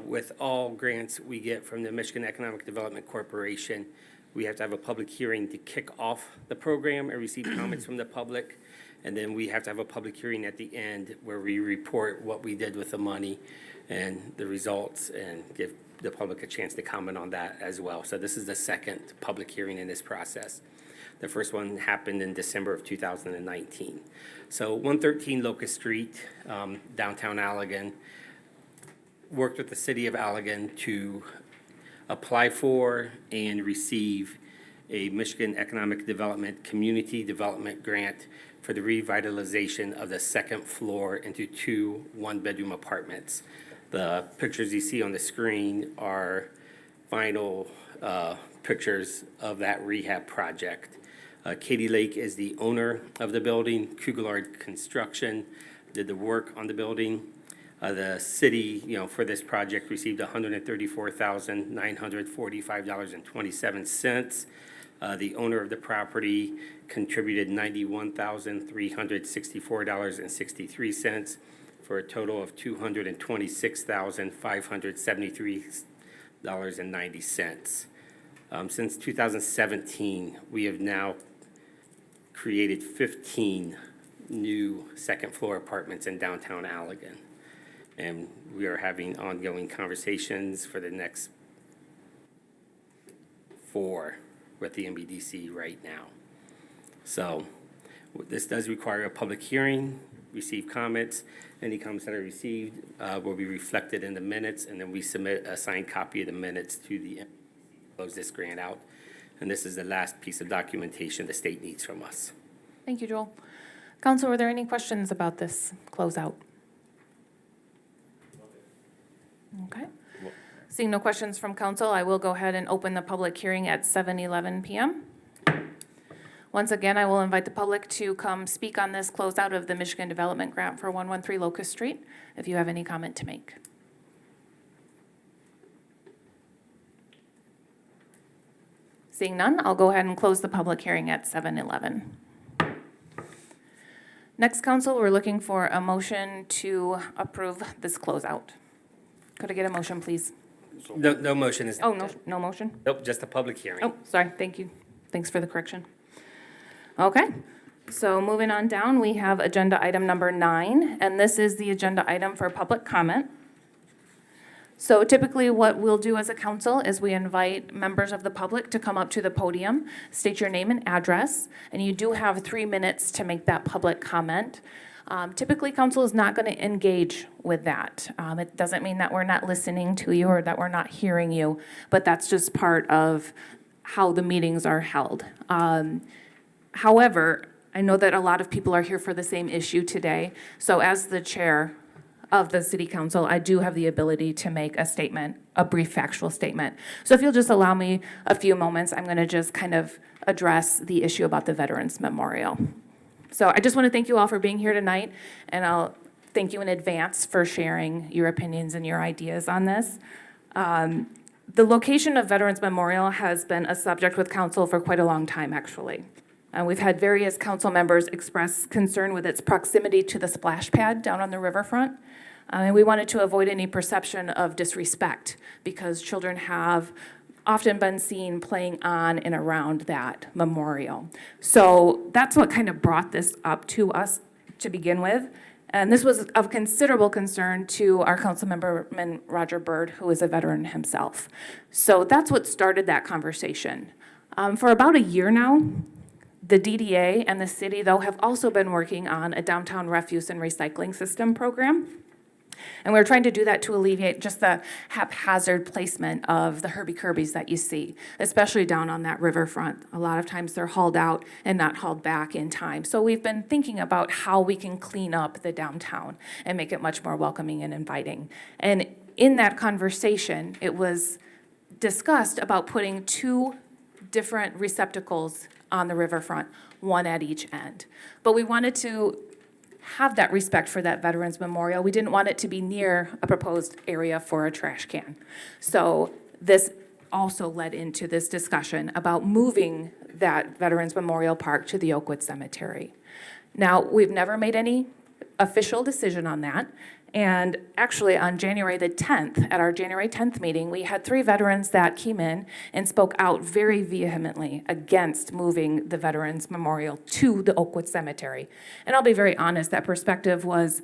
With all grants we get from the Michigan Economic Development Corporation, we have to have a public hearing to kick off the program and receive comments from the public. And then we have to have a public hearing at the end where we report what we did with the money and the results and give the public a chance to comment on that as well. So this is the second public hearing in this process. The first one happened in December of 2019. So 113 Locust Street, downtown Allegan, worked with the city of Allegan to apply for and receive a Michigan Economic Development Community Development Grant for the revitalization of the second floor into 2 one-bedroom apartments. The pictures you see on the screen are final pictures of that rehab project. Katy Lake is the owner of the building. Kugelard Construction did the work on the building. The city, for this project received $134,945.27. The owner of the property contributed $91,364.63 for a total of $226,573.90. Since 2017, we have now created 15 new second-floor apartments in downtown Allegan. And we are having ongoing conversations for the next 4 with the MBDC right now. So this does require a public hearing, receive comments. Any comments that are received will be reflected in the minutes, and then we submit a signed copy of the minutes to the MBDC to close this grant out. And this is the last piece of documentation the state needs from us. Thank you, Joel. Council, were there any questions about this closeout? Okay. Seeing no questions from council, I will go ahead and open the public hearing at 7:11 PM. Once again, I will invite the public to come speak on this closeout of the Michigan Development Grant for 113 Locust Street, if you have any comment to make. Seeing none, I'll go ahead and close the public hearing at 7:11. Next, council, we're looking for a motion to approve this closeout. Could I get a motion, please? No motion is. Oh, no motion? Nope, just a public hearing. Oh, sorry, thank you. Thanks for the correction. Okay, so moving on down, we have agenda item number 9, and this is the agenda item for public comment. So typically what we'll do as a council is we invite members of the public to come up to the podium, state your name and address, and you do have 3 minutes to make that public comment. Typically, council is not going to engage with that. It doesn't mean that we're not listening to you or that we're not hearing you, but that's just part of how the meetings are held. However, I know that a lot of people are here for the same issue today, so as the chair of the city council, I do have the ability to make a statement, a brief factual statement. So if you'll just allow me a few moments, I'm going to just kind of address the issue about the Veterans Memorial. So I just want to thank you all for being here tonight, and I'll thank you in advance for sharing your opinions and your ideas on this. The location of Veterans Memorial has been a subject with council for quite a long time, actually. We've had various council members express concern with its proximity to the splash pad down on the riverfront. And we wanted to avoid any perception of disrespect because children have often been seen playing on and around that memorial. So that's what kind of brought this up to us to begin with. And this was of considerable concern to our Councilmember Roger Byrd, who is a veteran himself. So that's what started that conversation. For about a year now, the DDA and the city, though, have also been working on a downtown refuse and recycling system program. And we're trying to do that to alleviate just the haphazard placement of the Herbie Kirby's that you see, especially down on that riverfront. A lot of times they're hauled out and not hauled back in time. So we've been thinking about how we can clean up the downtown and make it much more welcoming and inviting. And in that conversation, it was discussed about putting 2 different receptacles on the riverfront, one at each end. But we wanted to have that respect for that Veterans Memorial. We didn't want it to be near a proposed area for a trash can. So this also led into this discussion about moving that Veterans Memorial Park to the Oakwood Cemetery. Now, we've never made any official decision on that. And actually, on January the 10th, at our January 10th meeting, we had 3 veterans that came in and spoke out very vehemently against moving the Veterans Memorial to the Oakwood Cemetery. And I'll be very honest, that perspective was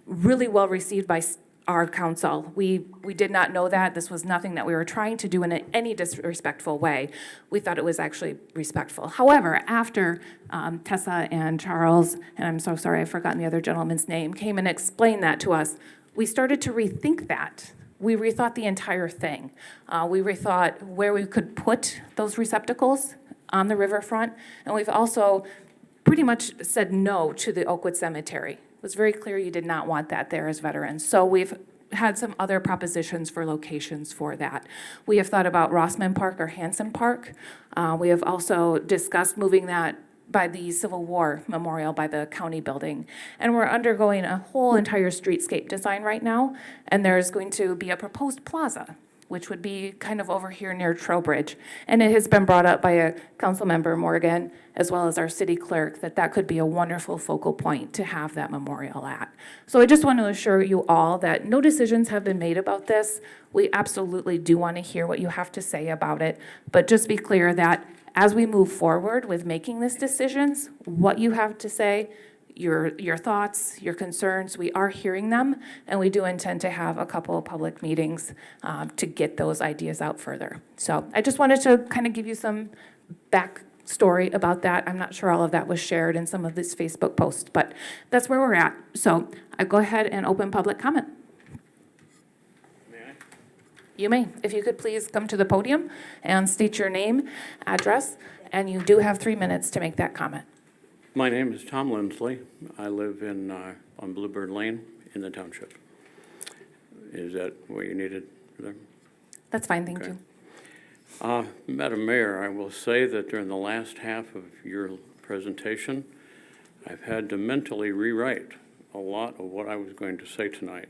really well received by our council. We did not know that. This was nothing that we were trying to do in any disrespectful way. We thought it was actually respectful. However, after Tessa and Charles, and I'm so sorry I've forgotten the other gentleman's name, came and explained that to us, we started to rethink that. We rethought the entire thing. We rethought where we could put those receptacles on the riverfront, and we've also pretty much said no to the Oakwood Cemetery. It was very clear you did not want that there as veterans. So we've had some other propositions for locations for that. We have thought about Rossman Park or Hanson Park. We have also discussed moving that by the Civil War Memorial by the county building. And we're undergoing a whole entire streetscape design right now, and there's going to be a proposed plaza, which would be kind of over here near Trowbridge. And it has been brought up by a council member, Morgan, as well as our city clerk, that that could be a wonderful focal point to have that memorial at. So I just want to assure you all that no decisions have been made about this. We absolutely do want to hear what you have to say about it, but just be clear that as we move forward with making these decisions, what you have to say, your thoughts, your concerns, we are hearing them, and we do intend to have a couple of public meetings to get those ideas out further. So I just wanted to kind of give you some backstory about that. I'm not sure all of that was shared in some of these Facebook posts, but that's where we're at. So I go ahead and open public comment. You may. If you could please come to the podium and state your name, address, and you do have 3 minutes to make that comment. My name is Tom Lindsley. I live on Bluebird Lane in the township. Is that what you needed there? That's fine, thank Okay. you. Madam Mayor, I will say that during the last half of your presentation, I've had to mentally rewrite a lot of what I was going to say tonight.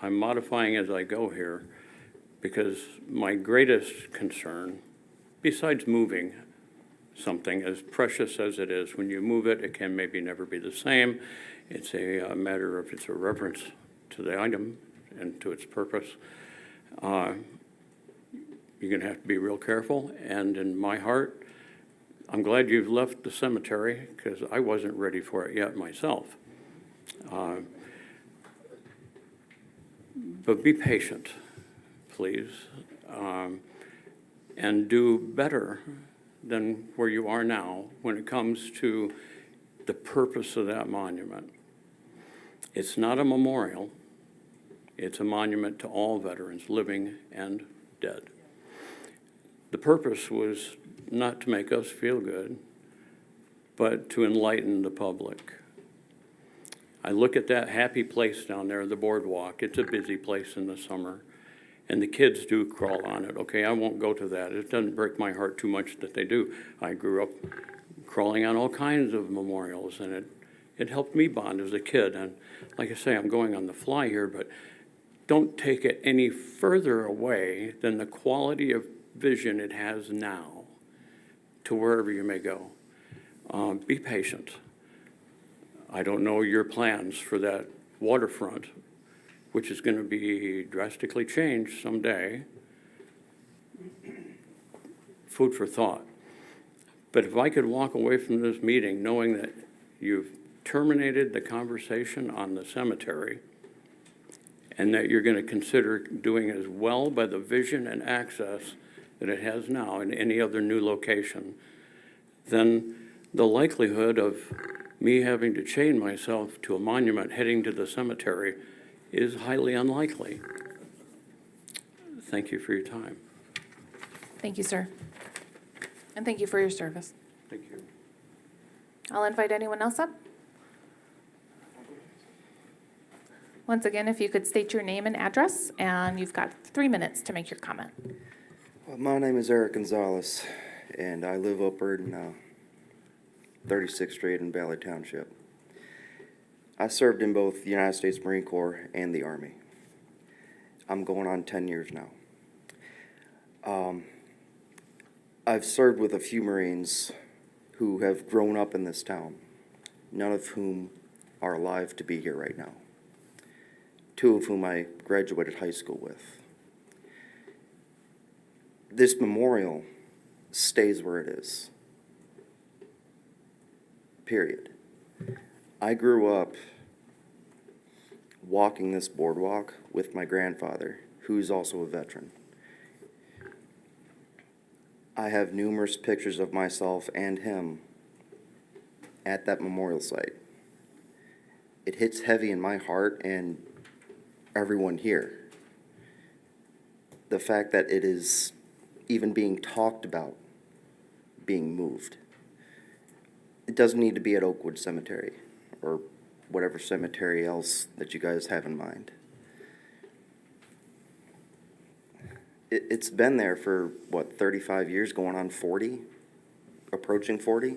I'm modifying as I go here because my greatest concern, besides moving something as precious as it is, when you move it, it can maybe never be the same. It's a matter of, it's a reverence to the item and to its purpose. You're gonna have to be real careful, and in my heart, I'm glad you've left the cemetery because I wasn't ready for it yet myself. But be patient, please, and do better than where you are now when it comes to the purpose of that monument. It's not a memorial. It's a monument to all veterans, living and dead. The purpose was not to make us feel good, but to enlighten the public. I look at that happy place down there, the boardwalk. It's a busy place in the summer, and the kids do crawl on it. Okay, I won't go to that. It doesn't break my heart too much that they do. I grew up crawling on all kinds of memorials, and it helped me bond as a kid. And like I say, I'm going on the fly here, but don't take it any further away than the quality of vision it has now to wherever you may go. Be patient. I don't know your plans for that waterfront, which is going to be drastically changed someday. Food for thought. But if I could walk away from this meeting knowing that you've terminated the conversation on the cemetery and that you're going to consider doing as well by the vision and access that it has now in any other new location, then the likelihood of me having to chain myself to a monument heading to the cemetery is highly unlikely. Thank you for your time. Thank you, sir. And thank you for your service. Thank you. I'll invite anyone else up. Once again, if you could state your name and address, and you've got 3 minutes to make your comment. My name is Eric Gonzalez, and I live over in 36th Street in Valley Township. I served in both the United States Marine Corps and the Army. I'm going on 10 years now. I've served with a few Marines who have grown up in this town, none of whom are alive to be here right now. 2 of whom I graduated high school with. This memorial stays where it is. Period. I grew up walking this boardwalk with my grandfather, who's also a veteran. I have numerous pictures of myself and him at that memorial site. It hits heavy in my heart and everyone here. The fact that it is even being talked about being moved. It doesn't need to be at Oakwood Cemetery or whatever cemetery else that you guys have in mind. It's been there for, what, 35 years, going on 40? Approaching 40?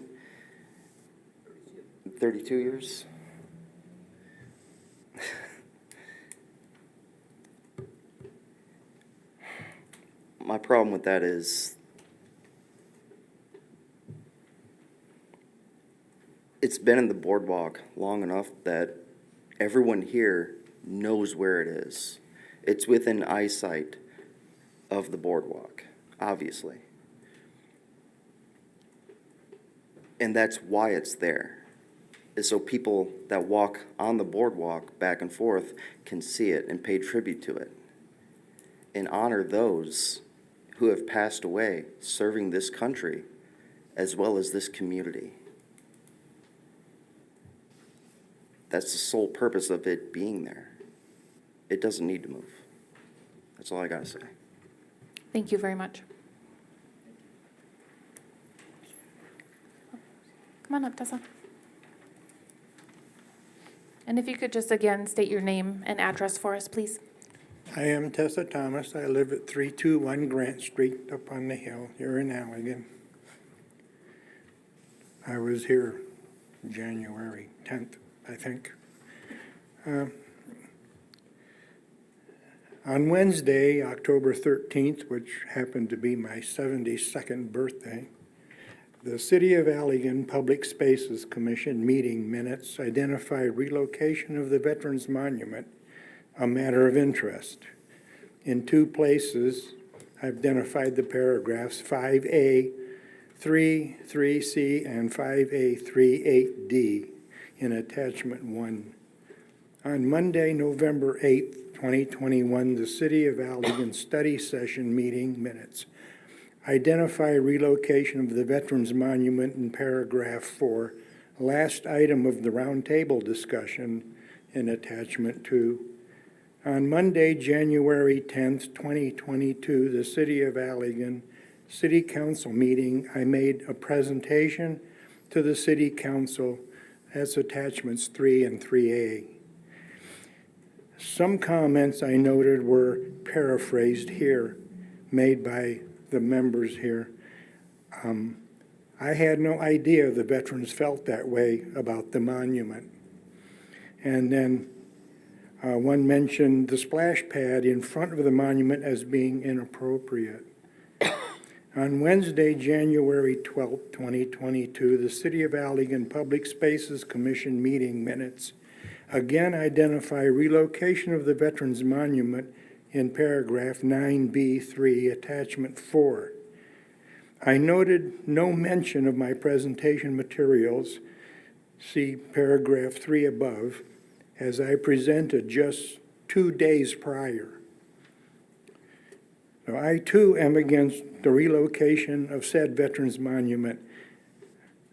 32 years? My problem with that is it's been in the boardwalk long enough that everyone here knows where it is. It's within eyesight of the boardwalk, obviously. And that's why it's there, is so people that walk on the boardwalk back and forth can see it and pay tribute to it and honor those who have passed away serving this country as well as this community. That's the sole purpose of it being there. It doesn't need to move. That's all I gotta say. Thank you very much. Come on up, Tessa. And if you could just again state your name and address for us, please. I am Tessa Thomas. I live at 321 Grant Street up on the hill here in Allegan. I was here January 10th, I think. On Wednesday, October 13th, which happened to be my 72nd birthday, the City of Allegan Public Spaces Commission meeting minutes identified relocation of the Veterans Monument a matter of interest. In two places, I've identified the paragraphs 5A, 3C, and 5A, 38D in attachment 1. On Monday, November 8th, 2021, the City of Allegan study session meeting minutes identify relocation of the Veterans Monument in paragraph 4, last item of the roundtable discussion in attachment 2. On Monday, January 10th, 2022, the City of Allegan City Council meeting, I made a presentation to the City Council as attachments 3 and 3A. Some comments I noted were paraphrased here, made by the members here. I had no idea the veterans felt that way about the monument. And then one mentioned the splash pad in front of the monument as being inappropriate. On Wednesday, January 12th, 2022, the City of Allegan Public Spaces Commission meeting minutes again identify relocation of the Veterans Monument in paragraph 9B3, attachment 4. I noted no mention of my presentation materials, see paragraph 3 above, as I presented just 2 days prior. Now, I too am against the relocation of said Veterans Monument.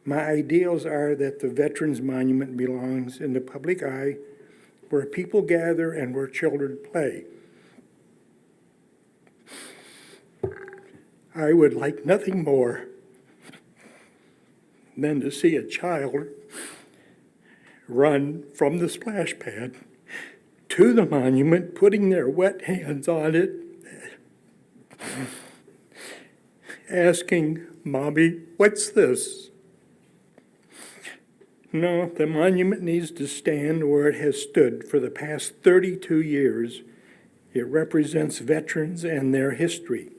My ideals are that the Veterans Monument belongs in the public eye, where people gather and where children play. I would like nothing more than to see a child run from the splash pad to the monument, putting their wet hands on it, asking, "Mommy, what's this?" No, the monument needs to stand where it has stood for the past 32 years. It represents veterans and their history.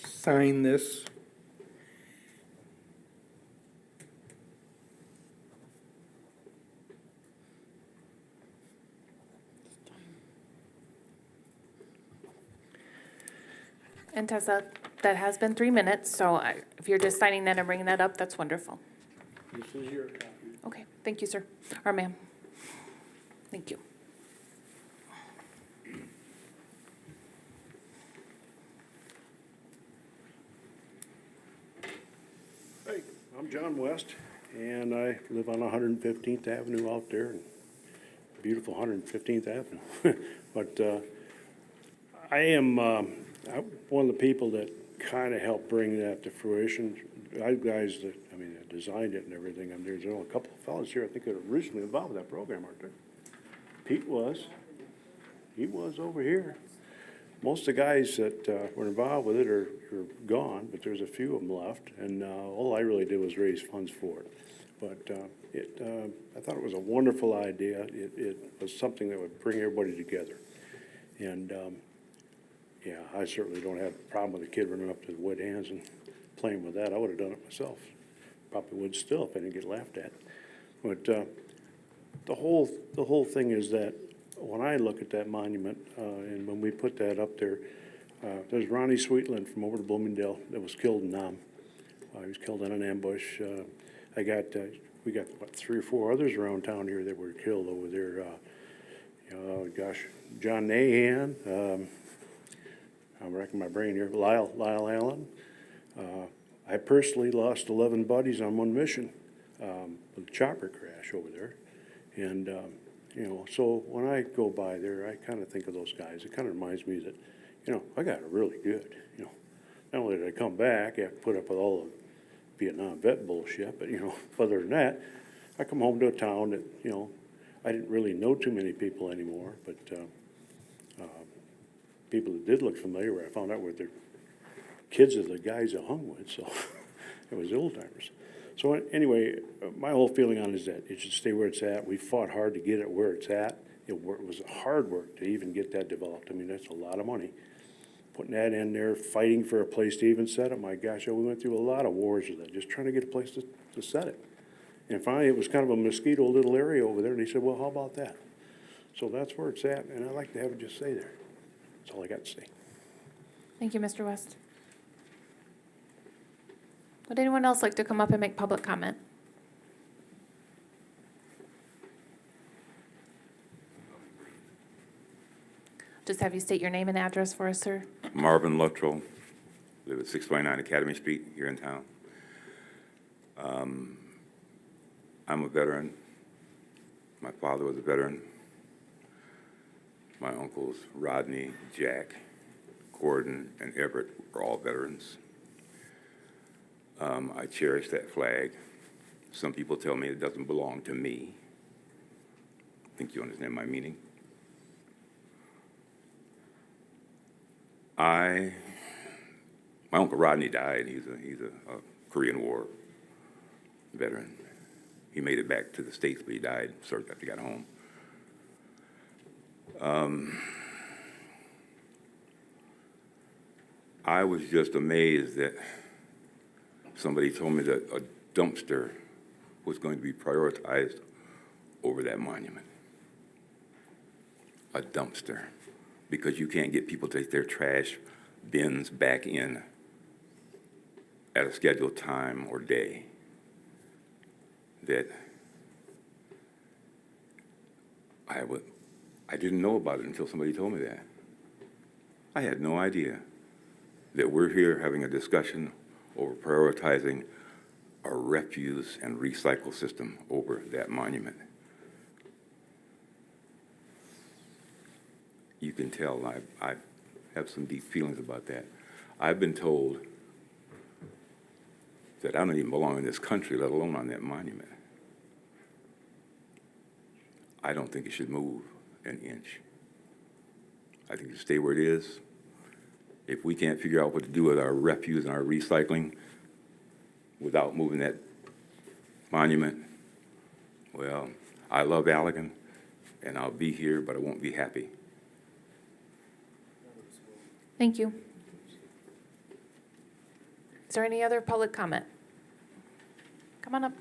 Sign this. And Tessa, that has been 3 minutes, so if you're just signing that and bringing that up, that's wonderful. This is your copy. Okay, thank you, sir, or ma'am. Thank you. Hey, I'm John West, and I live on 115th Avenue out there, beautiful 115th Avenue. But I am one of the people that kind of helped bring that to fruition I have guys that, I mean, that designed it and everything, and there's only a couple of fellows here, I think, that are originally involved with that program, aren't there? Pete was. He was over here. Most of the guys that were involved with it are gone, but there's a few of them left, and all I really did was raise funds for it. But I thought it was a wonderful idea. It was something that would bring everybody together. And, yeah, I certainly don't have a problem with a kid running up to the wood hands and playing with that. I would have done it myself. Probably would still if I didn't get laughed at. But the whole thing is that when I look at that monument, and when we put that up there, there's Ronnie Sweetland from over to Bloomingdale that was killed in Nam. He was killed in an ambush. We got, what, 3 or 4 others around town here that were killed over there. Gosh, John Nahan, I'm racking my brain here, Lyle Allen. I personally lost 11 buddies on one mission with a chopper crash over there. And, so when I go by there, I kind of think of those guys. It kind of reminds me that, I got it really good. Not only did I come back, I have to put up with all the Vietnam vet bullshit, but, other than that, I come home to a town that, I didn't really know too many people anymore, but people that did look familiar, I found out were their kids of the guys I hung with, so it was old timers. So anyway, my whole feeling on it is that it should stay where it's at. We fought hard to get it where it's at. It was hard work to even get that developed. I mean, that's a lot of money. Putting that in there, fighting for a place to even set it, my gosh, we went through a lot of wars with that, just trying to get a place to set it. And finally, it was kind of a mosquito little area over there, and he said, well, how about that? So that's where it's at, and I'd like to have it just stay there. That's all I got to say. Thank you, Mr. West. Would anyone else like to come up and make public comment? Just have you state your name and address for us, sir. Marvin Luttrell, live at 629 Academy Street here in town. I'm a veteran. My father was a veteran. My uncles, Rodney, Jack, Gordon, and Everett were all veterans. I cherish that flag. Some people tell me it doesn't belong to me. I think you understand my meaning. My Uncle Rodney died. He's a Korean War veteran. He made it back to the States, but he died shortly after he got home. I was just amazed that somebody told me that a dumpster was going to be prioritized over that monument. A dumpster. Because you can't get people to take their trash bins back in at a scheduled time or day. That I didn't know about it until somebody told me that. I had no idea that we're here having a discussion over prioritizing a refuse and recycle system over that monument. You can tell I have some deep feelings about that. I've been told that I don't even belong in this country, let alone on that monument. I don't think it should move an inch. I think it should stay where it is. If we can't figure out what to do with our refuse and our recycling without moving that monument, well, I love Allegan, and I'll be here, but I won't be happy. Thank you. Is there any other public comment? Come on up.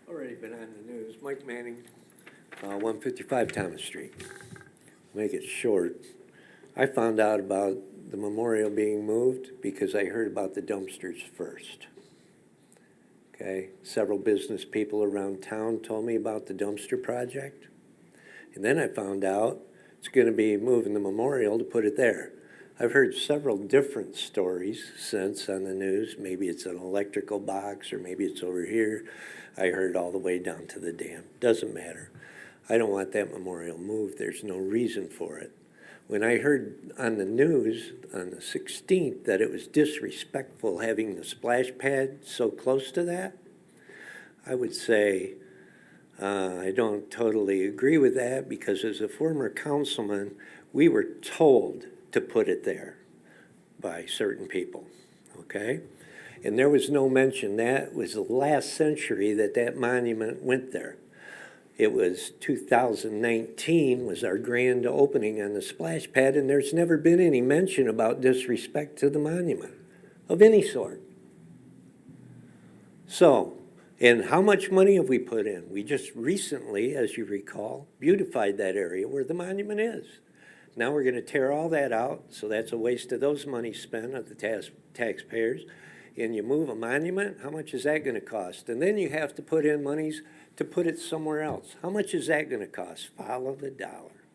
Already been on the news. Mike Manning, 155 Thomas Street. Make it short. I found out about the memorial being moved because I heard about the dumpsters first. Okay, several business people around town told me about the dumpster project. And then I found out it's going to be moving the memorial to put it there. I've heard several different stories since on the news. Maybe it's an electrical box or maybe it's over here. I heard all the way down to the dam. Doesn't matter. I don't want that memorial moved. There's no reason for it. When I heard on the news on the 16th that it was disrespectful having the splash pad so close to that, I would say I don't totally agree with that, because as a former councilman, we were told to put it there by certain people, okay? And there was no mention. That was the last century that that monument went there. It was 2019 was our grand opening on the splash pad, and there's never been any mention about disrespect to the monument of any sort. So, and how much money have we put in? We just recently, as you recall, beautified that area where the monument is. Now we're going to tear all that out, so that's a waste of those money spent of the taxpayers. And you move a monument, how much is that going to cost? And then you have to put in monies to put it somewhere else. How much is that going to cost? Follow the dollar.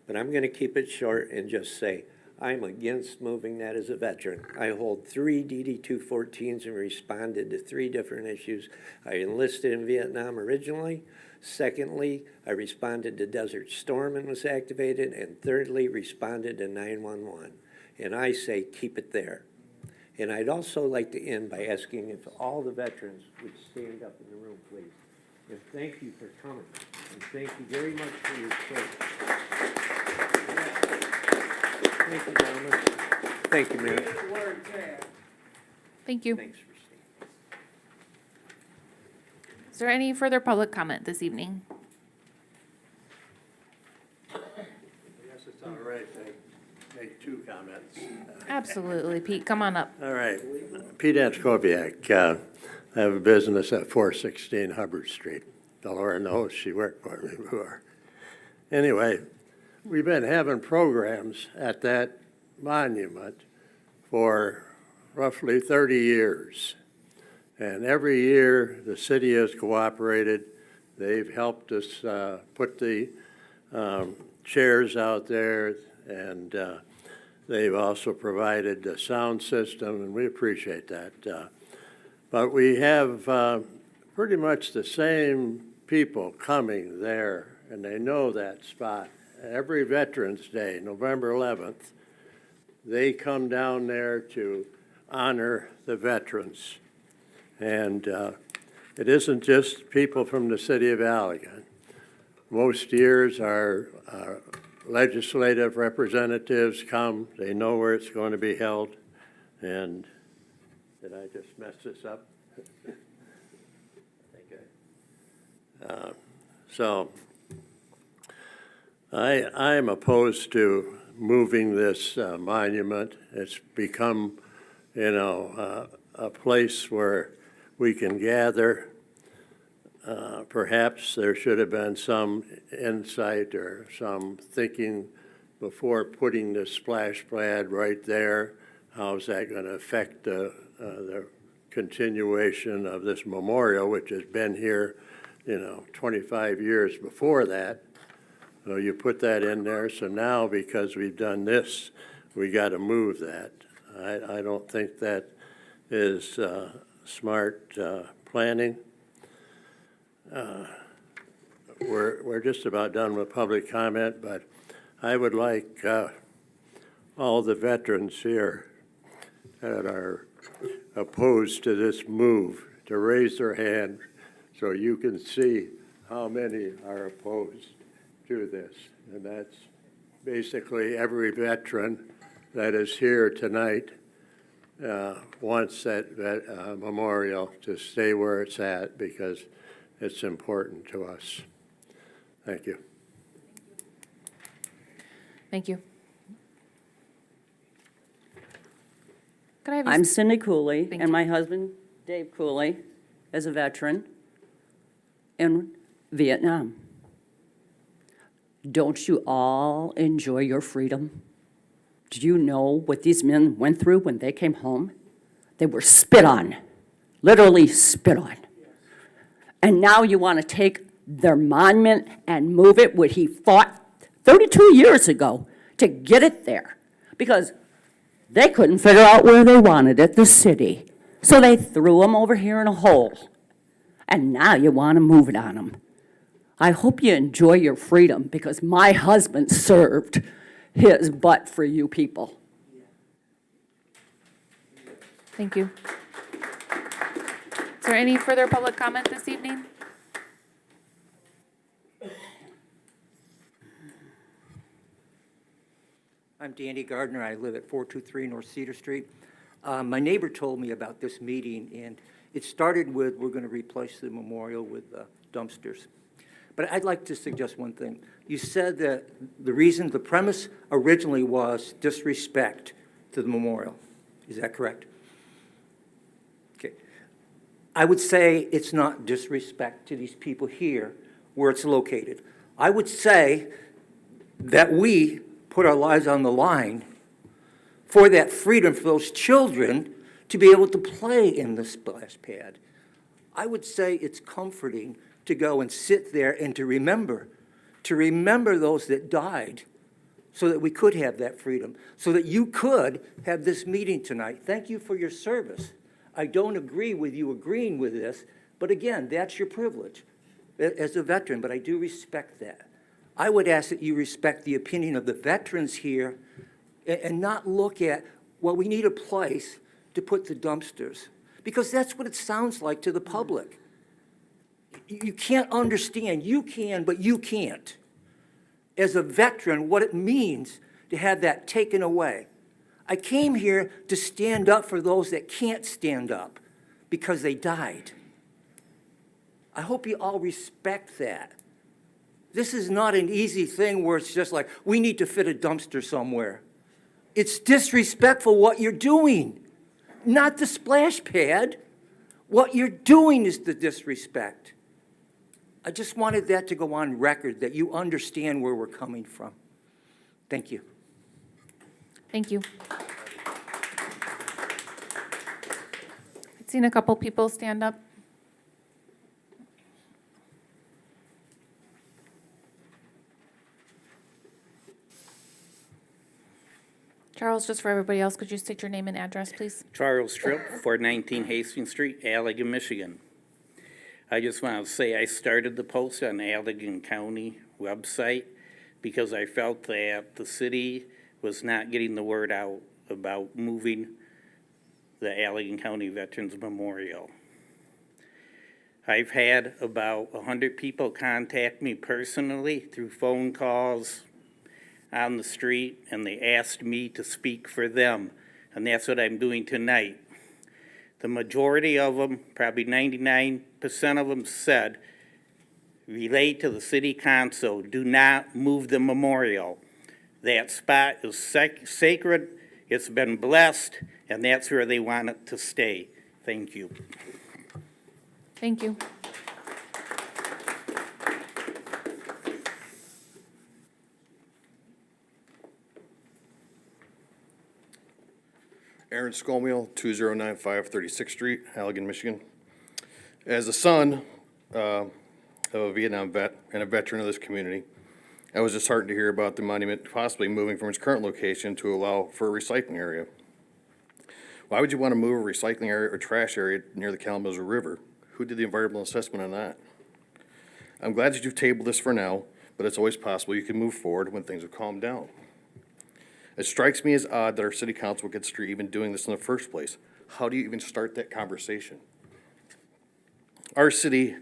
But I'm going to keep it short and just say, I'm against moving that as a veteran. I hold 3 DD-214s and responded to 3 different issues. I enlisted in Vietnam originally. Secondly, I responded to Desert Storm and was activated. And thirdly, responded to 911. And I say, keep it there. And I'd also like to end by asking if all the veterans would stand up in the room, please. And thank you for coming. And thank you very much for your service. Thank you, gentlemen. Thank you, Mayor. Thank you. Thanks for staying. Is there any further public comment this evening? I guess it's all right to make 2 comments. Absolutely, Pete, come on up. All right. Pete Anskoviak. I have a business at 416 Hubbard Street. Delora knows, she worked for me before. Anyway, we've been having programs at that monument for roughly 30 years. And every year, the city has cooperated. They've helped us put the chairs out there, and they've also provided the sound system, and we appreciate that. But we have pretty much the same people coming there, and they know that spot. Every Veterans Day, November 11th, they come down there to honor the veterans. And it isn't just people from the city of Allegan. Most years our legislative representatives come, they know where it's going to be held, and did I just mess this up? So I'm opposed to moving this monument. It's become, a place where we can gather. Perhaps there should have been some insight or some thinking before putting the splash pad right there. How's that going to affect the continuation of this memorial, which has been here, 25 years before that? So you put that in there. So now, because we've done this, we got to move that. I don't think that is smart planning. We're just about done with public comment, but I would like all the veterans here that are opposed to this move to raise their hand so you can see how many are opposed to this. And that's basically every veteran that is here tonight wants that memorial to stay where it's at because it's important to us. Thank you. Thank you. Could I have I'm Cindy Cooley, Thank and you. my husband, Dave Cooley, is a veteran in Vietnam. Don't you all enjoy your freedom? Do you know what these men went through when they came home? They were spit on, literally spit on. And now you want to take their monument and move it where he fought 32 years ago to get it there because they couldn't figure out where they wanted it, the city. So they threw him over here in a hole. And now you want to move it on them. I hope you enjoy your freedom because my husband served his butt for you people. Thank you. Is there any further public comment this evening? I'm Danny Gardner. I live at 423 North Cedar Street. My neighbor told me about this meeting, and it started with, we're going to replace the memorial with dumpsters. But I'd like to suggest one thing. You said that the premise originally was disrespect to the memorial. Is that correct? Okay. I would say it's not disrespect to these people here where it's located. I would say that we put our lives on the line for that freedom for those children to be able to play in the splash pad. I would say it's comforting to go and sit there and to remember those that died so that we could have that freedom, so that you could have this meeting tonight. Thank you for your service. I don't agree with you agreeing with this, but again, that's your privilege as a veteran, but I do respect that. I would ask that you respect the opinion of the veterans here and not look at, well, we need a place to put the dumpsters, because that's what it sounds like to the public. You can't understand. You can, but you can't. As a veteran, what it means to have that taken away. I came here to stand up for those that can't stand up because they died. I hope you all respect that. This is not an easy thing where it's just like, we need to fit a dumpster somewhere. It's disrespectful what you're doing, not the splash pad. What you're doing is the disrespect. I just wanted that to go on record, that you understand where we're coming from. Thank you. Thank you. I've seen a couple people stand up. Charles, just for everybody else, could you state your name and address, please? Charles Tripp, 419 Hastings Street, Allegan, Michigan. I just want to say I started the post on the Allegan County website because I felt that the city was not getting the word out about moving the Allegan County Veterans Memorial. I've had about 100 people contact me personally through phone calls on the street, and they asked me to speak for them, and that's what I'm doing tonight. The majority of them, probably 99% of them, said, relay to the city council, do not move the memorial. That spot is sacred, it's been blessed, and that's where they want it to stay. Thank you. Thank you. Aaron Scomiel, 2095 36th Street, Allegan, Michigan. As a son of a Vietnam vet and a veteran of this community, I was disheartened to hear about the monument possibly moving from its current location to allow for a recycling area. Why would you want to move a recycling area or trash area near the Kalamazoo River? Who did the environmental assessment on that? I'm glad that you've tabled this for now, but it's always possible you can move forward when things have calmed down. It strikes me as odd that our city council would consider even doing this in the first place. How do you even start that conversation? Our city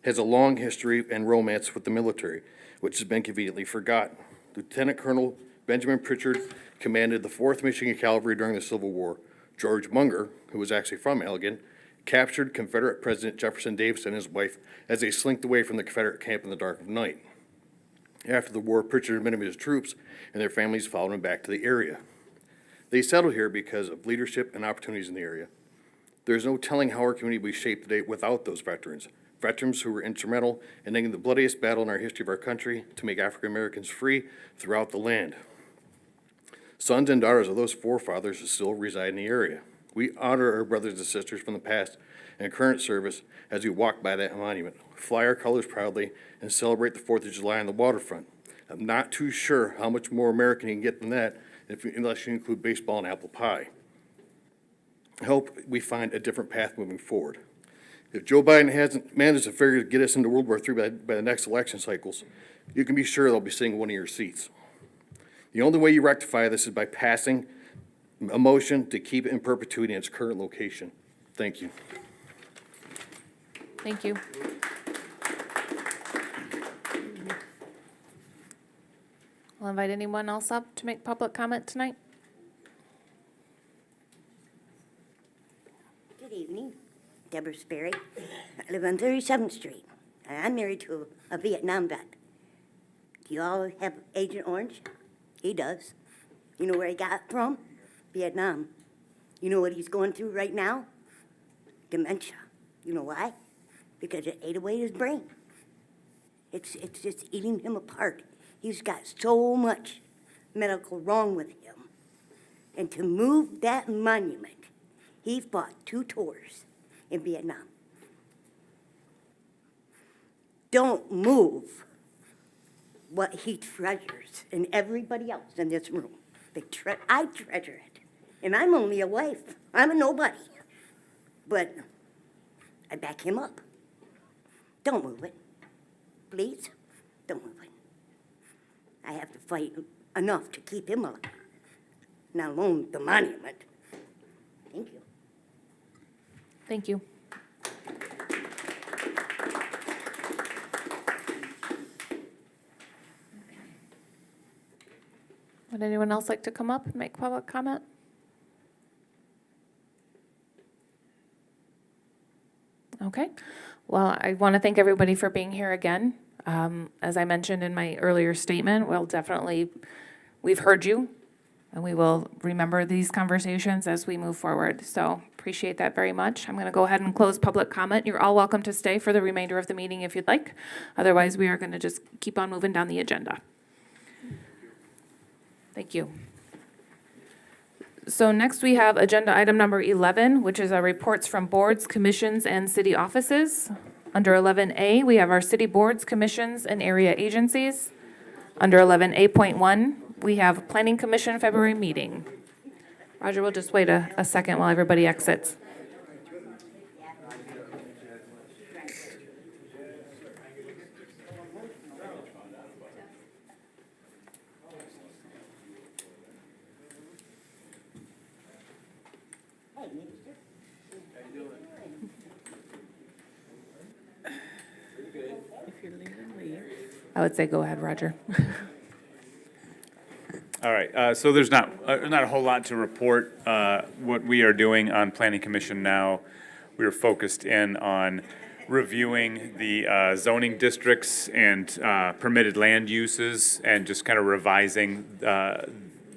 has a long history and romance with the military, which has been conveniently forgotten. Lieutenant Colonel Benjamin Pritchard commanded the 4th Michigan Cavalry during the Civil War. George Munger, who was actually from Allegan, captured Confederate President Jefferson Davis and his wife as they slinked away from the Confederate camp in the dark of night. After the war, Pritchard and many of his troops and their families followed him back to the area. They settled here because of leadership and opportunities in the area. There is no telling how our community would be shaped today without those veterans who were instrumental in ending the bloodiest battle in our history of our country to make African Americans free throughout the land. Sons and daughters of those forefathers still reside in the area. We honor our brothers and sisters from the past and current service as we walk by that monument, fly our colors proudly, and celebrate the 4th of July on the waterfront. I'm not too sure how much more American you can get than that unless you include baseball and apple pie. I hope we find a different path moving forward. If Joe Biden hasn't managed to figure to get us into World War III by the next election cycles, you can be sure they'll be sitting in one of your seats. The only way you rectify this is by passing a motion to keep it in perpetuity in its current location. Thank you. Thank you. I'll invite anyone else up to make public comment tonight. Good evening, Deborah Sperry. I live on 37th Street. I'm married to a Vietnam vet. Do you all have Agent Orange? He does. You know where he got it from? Vietnam. You know what he's going through right now? Dementia. You know why? Because it ate away his brain. It's just eating him apart. He's got so much medical wrong with him. And to move that monument, he fought 2 tours in Vietnam. Don't move what he treasures, and everybody else in this room. I treasure it, and I'm only a wife. I'm a nobody. But I back him up. Don't move it. Please, don't move it. I have to fight enough to keep him alive, not alone the monument. Thank you. Thank you. Would anyone else like to come up and make public comment? Okay. Well, I want to thank everybody for being here again. As I mentioned in my earlier statement, we've heard you, and we will remember these conversations as we move forward. So appreciate that very much. I'm going to go ahead and close public comment. You're all welcome to stay for the remainder of the meeting if you'd like. Otherwise, we are going to just keep on moving down the agenda. Thank you. So next we have agenda item number 11, which is our reports from boards, commissions, and city offices. Under 11A, we have our city boards, commissions, and area agencies. Under 11A.1, we have Planning Commission February meeting. Roger, we'll just wait a second while everybody exits. I would say go ahead, Roger. All right, so there's not a whole lot to report. What we are doing on Planning Commission now, we are focused in on reviewing the zoning districts and permitted land uses and just kind of revising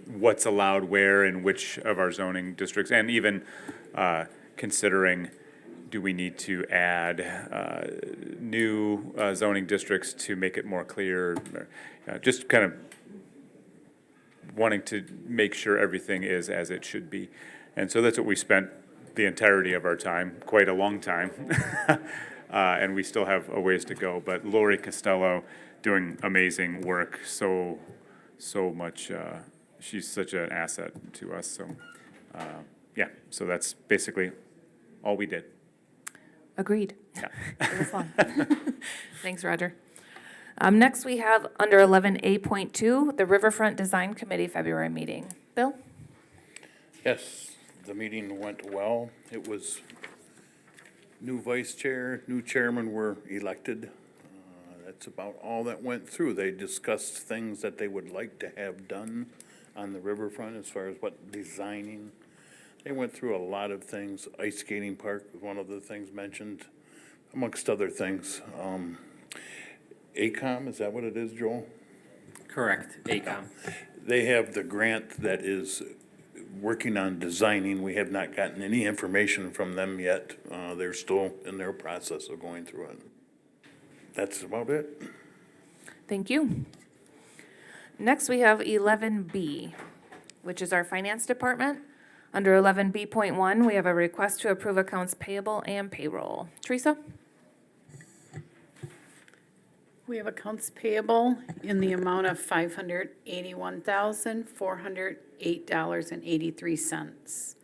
what's allowed where in which of our zoning districts, and even considering, do we need to add new zoning districts to make it more clear? Just kind of wanting to make sure everything is as it should be. And so that's what we spent the entirety of our time, quite a long time. And we still have a ways to go. But Lori Costello doing amazing work, so much. She's such an asset to us. So, yeah, so that's basically all we did. Agreed. Yeah. It was fun. Thanks, Roger. Next, we have under 11A.2, the Riverfront Design Committee February meeting. Bill? Yes, the meeting went well. It was new vice chair, new chairman were elected. That's about all that went through. They discussed things that they would like to have done on the riverfront as far as what designing. They went through a lot of things. Ice skating park was one of the things mentioned, amongst other things. ACOM, is that what it is, Joel? Correct, ACOM. They have the grant that is working on designing. We have not gotten any information from them yet. They're still in their process of going through it. That's about it. Thank you. Next, we have 11B, which is our finance department. Under 11B.1, we have a request to approve accounts payable and payroll. Teresa? We have accounts payable in the amount of $581,408.83.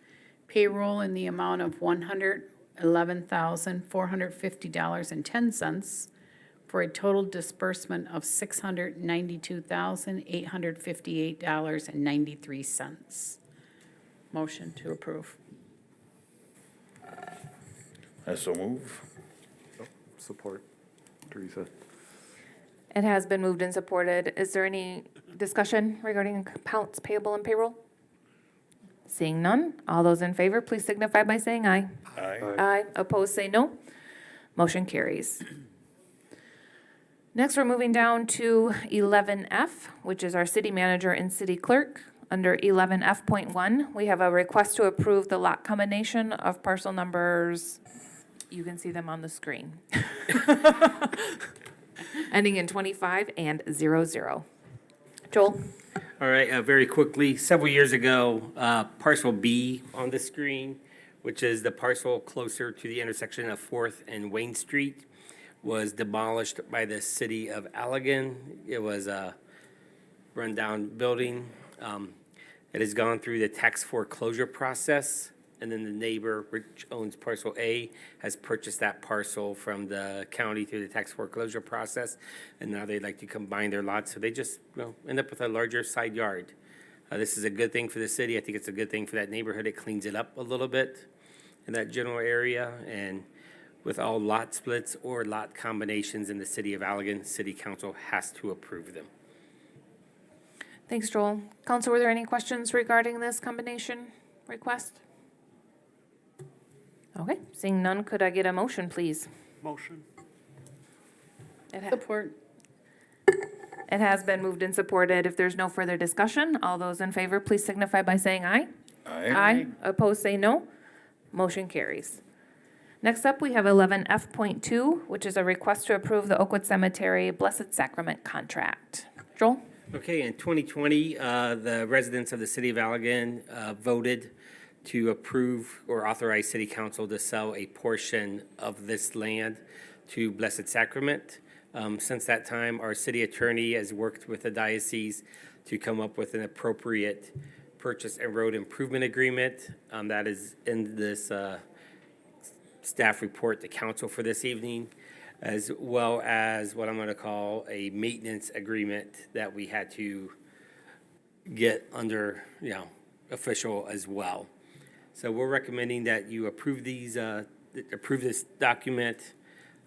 Payroll in the amount of $111,450.10. for a total disbursement of $692,858.93. Motion to approve. I so move. Support, Teresa. It has been moved and supported. Is there any discussion regarding accounts payable and payroll? Seeing none, all those in favor, please signify by saying aye. Aye. Aye. Opposed, say no. Motion carries. Next, we're moving down to 11F, which is our city manager and city clerk. Under 11F.1, we have a request to approve the lot combination of parcel numbers, you can see them on the screen, ending in 25 and 00. Joel? All right, very quickly, several years ago, parcel B on the screen, which is the parcel closer to the intersection of 4th and Wayne Street, was demolished by the city of Allegan. It was a rundown building. It has gone through the tax foreclosure process, and then the neighbor, which owns parcel A, has purchased that parcel from the county through the tax foreclosure process, and now they'd like to combine their lots, so they just, end up with a larger side yard. This is a good thing for the city. I think it's a good thing for that neighborhood. It cleans it up a little bit in that general area, and with all lot splits or lot combinations in the city of Allegan, city council has to approve them. Thanks, Joel. Council, were there any questions regarding this combination request? Okay, seeing none, could I get a motion, please? Motion. Support. It has been moved and supported. If there's no further discussion, all those in favor, please signify by saying aye. Aye. Opposed, say no. Motion carries. Next up, we have 11F.2, which is a request to approve the Oakwood Cemetery Blessed Sacrament contract. Joel? Okay, in 2020, the residents of the city of Allegan voted to approve or authorize city council to sell a portion of this land to Blessed Sacrament. Since that time, our city attorney has worked with the diocese to come up with an appropriate purchase and road improvement agreement. That is in this staff report to council for this evening, as well as what I'm going to call a maintenance agreement that we had to get under, official as well. So we're recommending that you approve these, approve this document.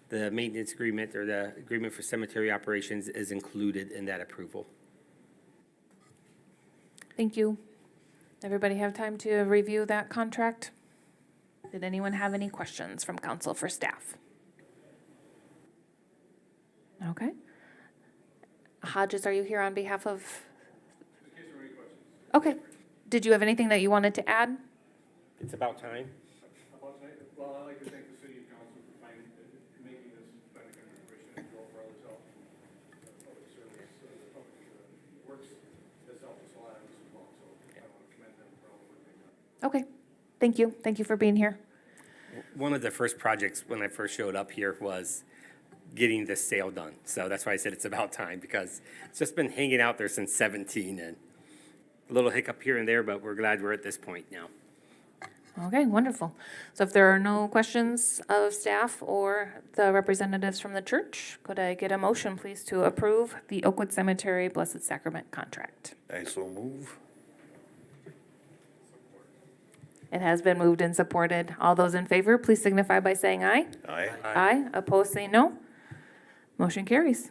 The maintenance agreement or the agreement for cemetery operations is included in that approval. Thank you. Everybody have time to review that contract? Did anyone have any questions from council for staff? Okay. Hodges, are you here on behalf of? Okay. Did you have anything that you wanted to add? It's about time. Well, I'd like to thank the city council for making this benefit fruition and go for others help. Public service, the public works has helped us a lot in this as well, so I want to commend them for all the work they've done. Okay. Thank you. Thank you for being here. One of the first projects when I first showed up here was getting this sale done. So that's why I said it's about time, because it's just been hanging out there since 17 and a little hiccup here and there, but we're glad we're at this point now. Okay, wonderful. So if there are no questions of staff or the representatives from the church, could I get a motion, please, to approve the Oakwood Cemetery Blessed Sacrament contract? I so move. It has been moved and supported. All those in favor, please signify by saying aye. Aye. Aye. Opposed, say no. Motion carries.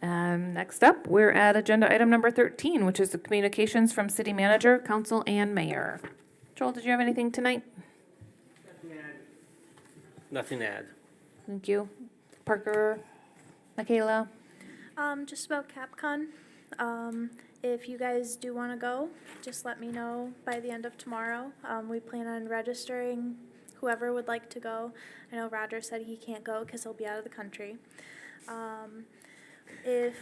Next up, we're at agenda item number 13, which is the communications from city manager, council, and mayor. Joel, did you have anything tonight? Nothing to add. Thank you. Parker, Michaela? Just about CapCon. If you guys do want to go, just let me know by the end of tomorrow. We plan on registering whoever would like to go. I know Roger said he can't go because he'll be out of the country. If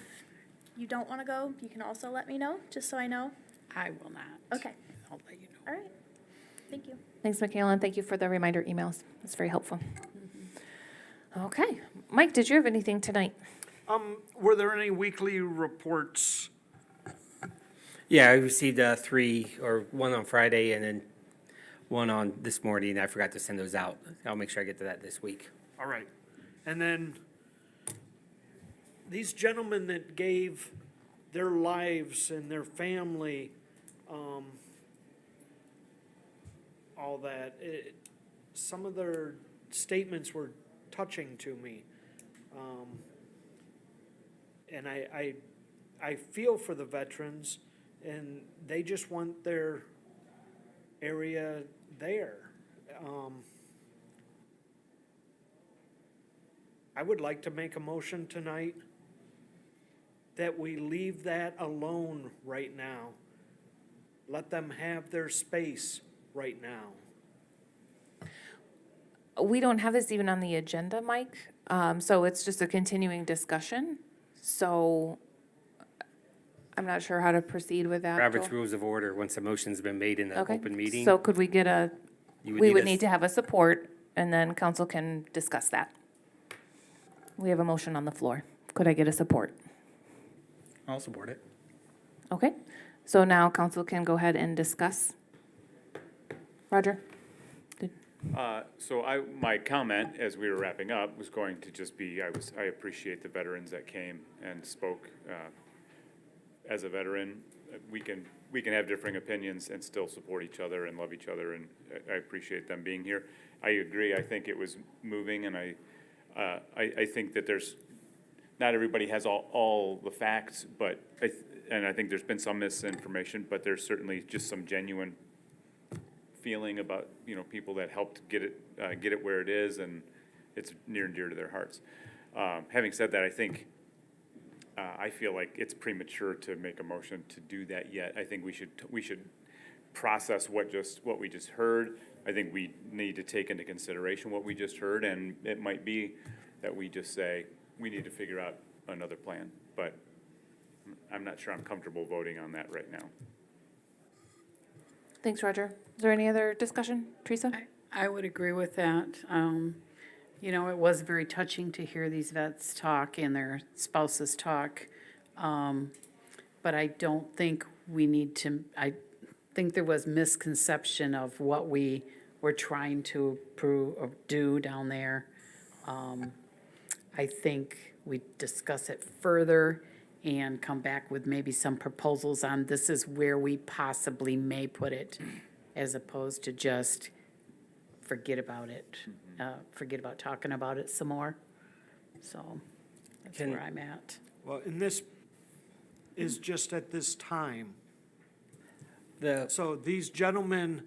you don't want to go, you can also let me know, just so I know. I will not. Okay. I'll let you know. All right. Thank you. Thanks, Michaela, and thank you for the reminder emails. That's very helpful. Okay. Mike, did you have anything tonight? Were there any weekly reports? Yeah, I received 3, or 1 on Friday and then 1 on this morning. I forgot to send those out. I'll make sure I get to that this week. All right. And then these gentlemen that gave their lives and their family, all that, some of their statements were touching to me. And I feel for the veterans, and they just want their area there. I would like to make a motion tonight that we leave that alone right now. Let them have their space right now. We don't have this even on the agenda, Mike, so it's just a continuing discussion. So I'm not sure how to proceed with that. Robert's Joel. Rules of Order, once a motion's been made in the Okay, open meeting. so could we get a, you we would a- need to have a support, and then council can discuss that. We have a motion on the floor. Could I get a support? I'll support it. Okay, so now council can go ahead and discuss. Roger? So my comment as we were wrapping up was going to just be, I appreciate the veterans that came and spoke. As a veteran, we can have differing opinions and still support each other and love each other, and I appreciate them being here. I agree, I think it was moving, and I think that not everybody has all the facts, but, I think there's been some misinformation, but there's certainly just some genuine feeling about, people that helped get it where it is, and it's near and dear to their hearts. Having said that, I think, I feel like it's premature to make a motion to do that yet. I think we should process what we just heard. I think we need to take into consideration what we just heard, and it might be that we just say, we need to figure out another plan, but I'm not sure I'm comfortable voting on that right now. Thanks, Roger. Is there any other discussion? Teresa? I would agree with that. It was very touching to hear these vets talk and their spouses talk. But I don't think we need to, I think there was misconception of what we were trying to prove or do down there. I think we discuss it further and come back with maybe some proposals on this is where we possibly may put it, as opposed to just forget about it, forget about talking about it some more. So that's where I'm at. Well, and this is just at this time. So these gentlemen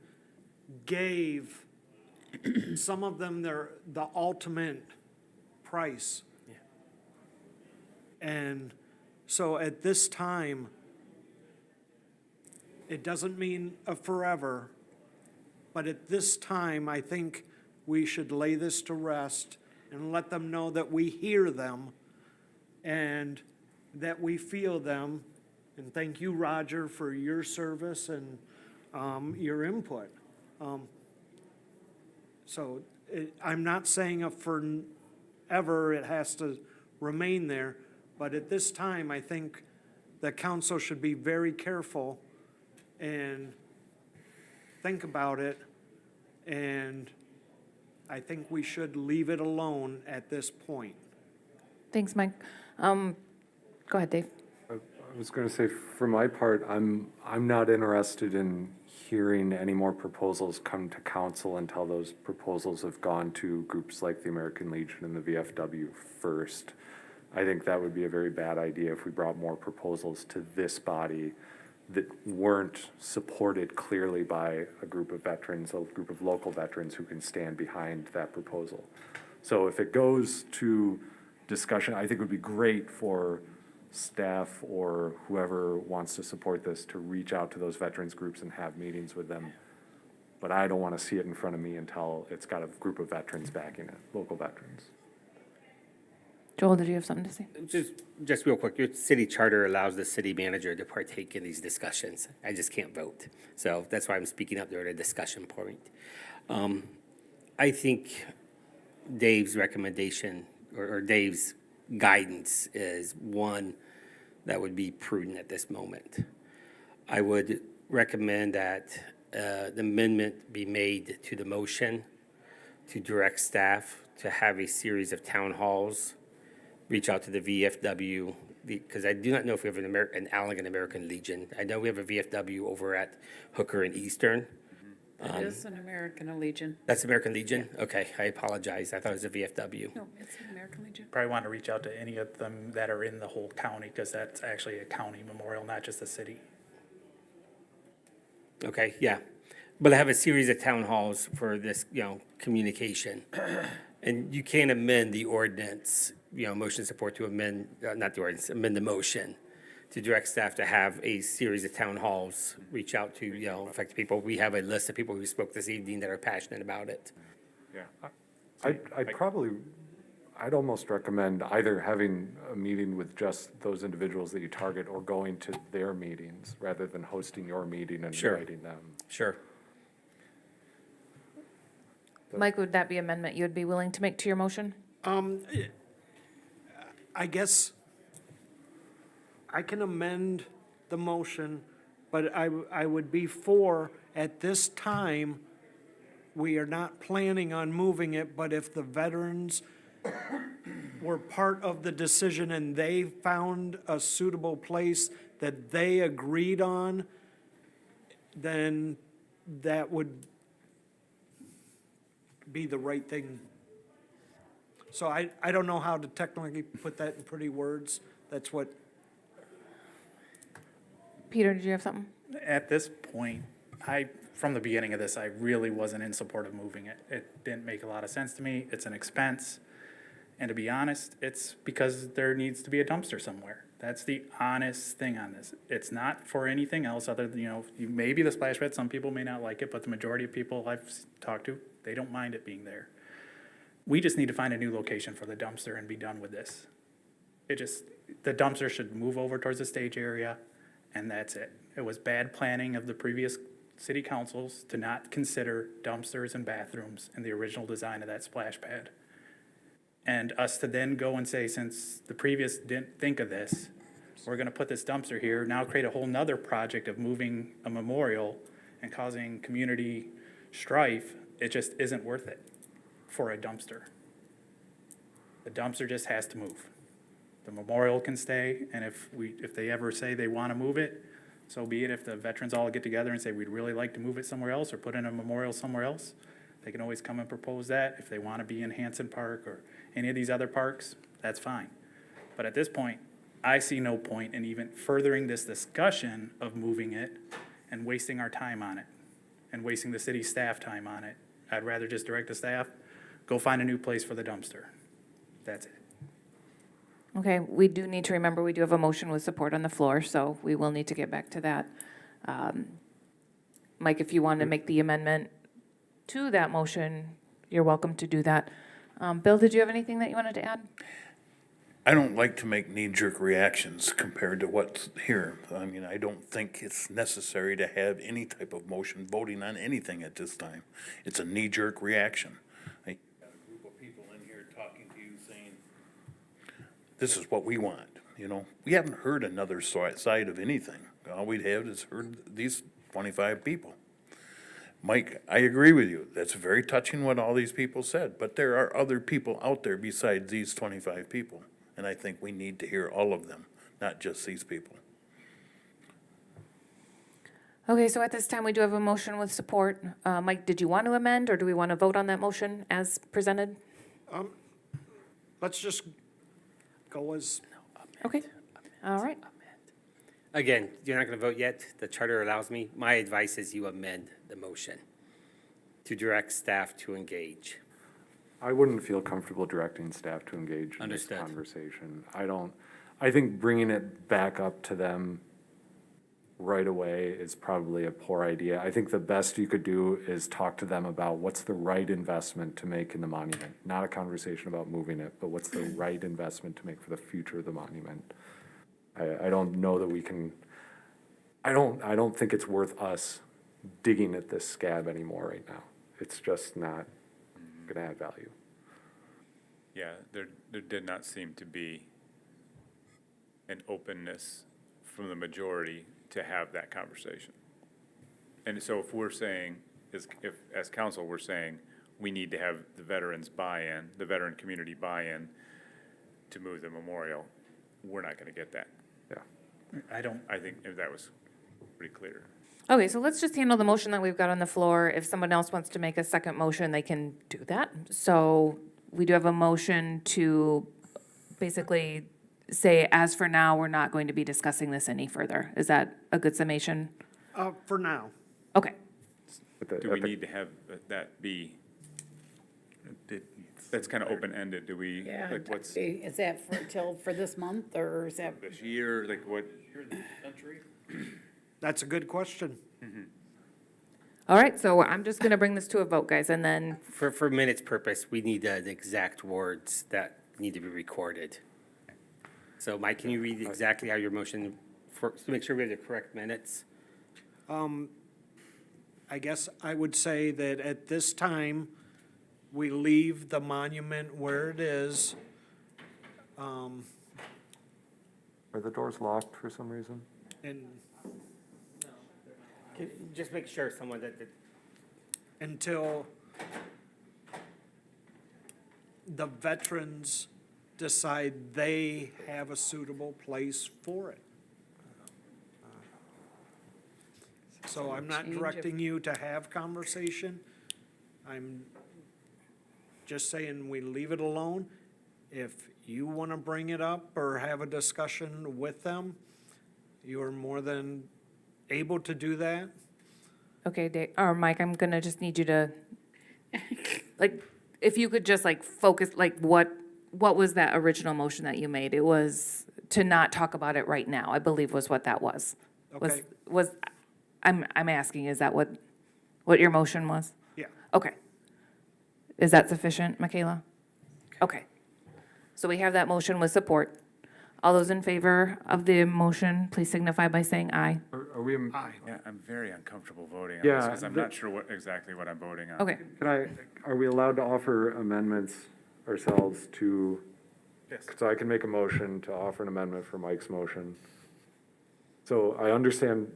gave, some of them the ultimate price. And so at this time, it doesn't mean a forever, but at this time, I think we should lay this to rest and let them know that we hear them and that we feel them. And thank you, Roger, for your service and your input. I'm not saying forever it has to remain there, but at this time, I think the council should be very careful and think about it, and I think we should leave it alone at this point. Thanks, Mike. Go ahead, Dave. I was going to say, for my part, I'm not interested in hearing any more proposals come to council until those proposals have gone to groups like the American Legion and the VFW first. I think that would be a very bad idea if we brought more proposals to this body that weren't supported clearly by a group of veterans, a group of local veterans who can stand behind that proposal. So if it goes to discussion, I think it would be great for staff or whoever wants to support this to reach out to those veterans groups and have meetings with them. But I don't want to see it in front of me until it's got a group of veterans backing it, local veterans. Joel, did you have something to say? Just real quick, your city charter allows the city manager to partake in these discussions. I just can't vote. So that's why I'm speaking up during a discussion point. I think Dave's recommendation or Dave's guidance is one that would be prudent at this moment. I would recommend that the amendment be made to the motion to direct staff to have a series of town halls reach out to the VFW, because I do not know if we have an Allegan American Legion. I know we have a VFW over at Hooker and Eastern. It is an American Legion. That's American Legion? Okay, I apologize. I thought it was a VFW. No, it's an American Legion. Probably want to reach out to any of them that are in the whole county, because that's actually a county memorial, not just a city. Okay, yeah. But I have a series of town halls for this, communication. And you can't amend the ordinance, motion support to amend, not the ordinance, amend the motion to direct staff to have a series of town halls, reach out to, affected people. We have a list of people who spoke this evening that are passionate about it. Yeah. I'd almost recommend either having a meeting with just those individuals that you target or going to their meetings rather than hosting your meeting and Sure. inviting them. Sure. Mike, would that be amendment you would be willing to make to your motion? I guess I can amend the motion, but I would be for, at this time, we are not planning on moving it, but if the veterans were part of the decision and they found a suitable place that they agreed on, then that would be the right thing. So I don't know how to technically put that in pretty words. That's what, Peter, did you have something? At this point, from the beginning of this, I really wasn't in support of moving it. It didn't make a lot of sense to me. It's an expense. And to be honest, it's because there needs to be a dumpster somewhere. That's the honest thing on this. It's not for anything else other than, maybe the splash pad, some people may not like it, but the majority of people I've talked to, they don't mind it being there. We just need to find a new location for the dumpster and be done with this. The dumpster should move over towards the stage area, and that's it. It was bad planning of the previous city councils to not consider dumpsters and bathrooms in the original design of that splash pad. And us to then go and say, since the previous didn't think of this, we're gonna put this dumpster here, now create a whole nother project of moving a memorial and causing community strife, it just isn't worth it for a dumpster. The dumpster just has to move. The memorial can stay, and if they ever say they wanna move it, so be it. If the veterans all get together and say, we'd really like to move it somewhere else or put in a memorial somewhere else, they can always come and propose that. If they want to be in Hanson Park or any of these other parks, that's fine. But at this point, I see no point in even furthering this discussion of moving it and wasting our time on it and wasting the city staff time on it. I'd rather just direct the staff, go find a new place for the dumpster. That's it. Okay, we do need to remember, we do have a motion with support on the floor, so we will need to get back to that. Mike, if you want to make the amendment to that motion, you're welcome to do that. Bill, did you have anything that you wanted to add? I don't like to make knee-jerk reactions compared to what's here. I mean, I don't think it's necessary to have any type of motion voting on anything at this time. It's a knee-jerk reaction. I got a group of people in here talking to you saying, this is what we want, We haven't heard another side of anything. All we have is heard these 25 people. Mike, I agree with you. That's very touching what all these people said, but there are other people out there besides these 25 people. And I think we need to hear all of them, not just these people. Okay, so at this time, we do have a motion with support. Mike, did you want to amend, or do we want to vote on that motion as presented? let's just go as, Okay, all right. Again, you're not going to vote yet. The charter allows me. My advice is you amend the motion to direct staff to engage. I wouldn't feel comfortable directing staff to engage in this Understood. conversation. I think bringing it back up to them right away is probably a poor idea. I think the best you could do is talk to them about what's the right investment to make in the monument. Not a conversation about moving it, but what's the right investment to make for the future of the monument. I don't know that we can, I don't think it's worth us digging at this scab anymore right now. It's just not gonna add value. Yeah, there did not seem to be an openness from the majority to have that conversation. And so if we're saying, if as council, we're saying we need to have the veterans buy-in, the veteran community buy-in, to move the memorial, we're not gonna get that. Yeah. I think if that was pretty clear. Okay, so let's just handle the motion that we've got on the floor. If someone else wants to make a second motion, they can do that. So we do have a motion to basically say, as for now, we're not going to be discussing this any further. Is that a good summation? For now. Okay. Do we need to have that be, that's kind of open-ended, do we, Yeah, like, what's is that for this month, or is that? this year, like, what? That's a good question. All right, so I'm just gonna bring this to a vote, guys, and then, For minutes purpose, we need the exact words that need to be recorded. So Mike, can you read exactly how your motion, to make sure we have the correct minutes? I guess I would say that at this time, we leave the monument where it is. Are the doors locked for some reason? And Just make sure someone that until the veterans decide they have a suitable place for it. So I'm not Change of- directing you to have conversation. I'm just saying we leave it alone. If you want to bring it up or have a discussion with them, you are more than able to do that. okay, Dave, or Mike, I'm gonna just need you to, like, if you could just like focus, like, what was that original motion that you made? It was to not talk about it right now, I believe was what that was. Okay. I'm asking, is that what your motion was? Yeah. Okay. Is that sufficient, Michaela? Okay. So we have that motion with support. All those in favor of the motion, please signify by saying aye. Are we, Aye. Yeah, I'm very uncomfortable voting on Yeah, this, because I'm the- not sure exactly what I'm voting on. Okay. are we allowed to offer amendments ourselves to? Yes. So I can make a motion to offer an amendment for Mike's motion. So I understand,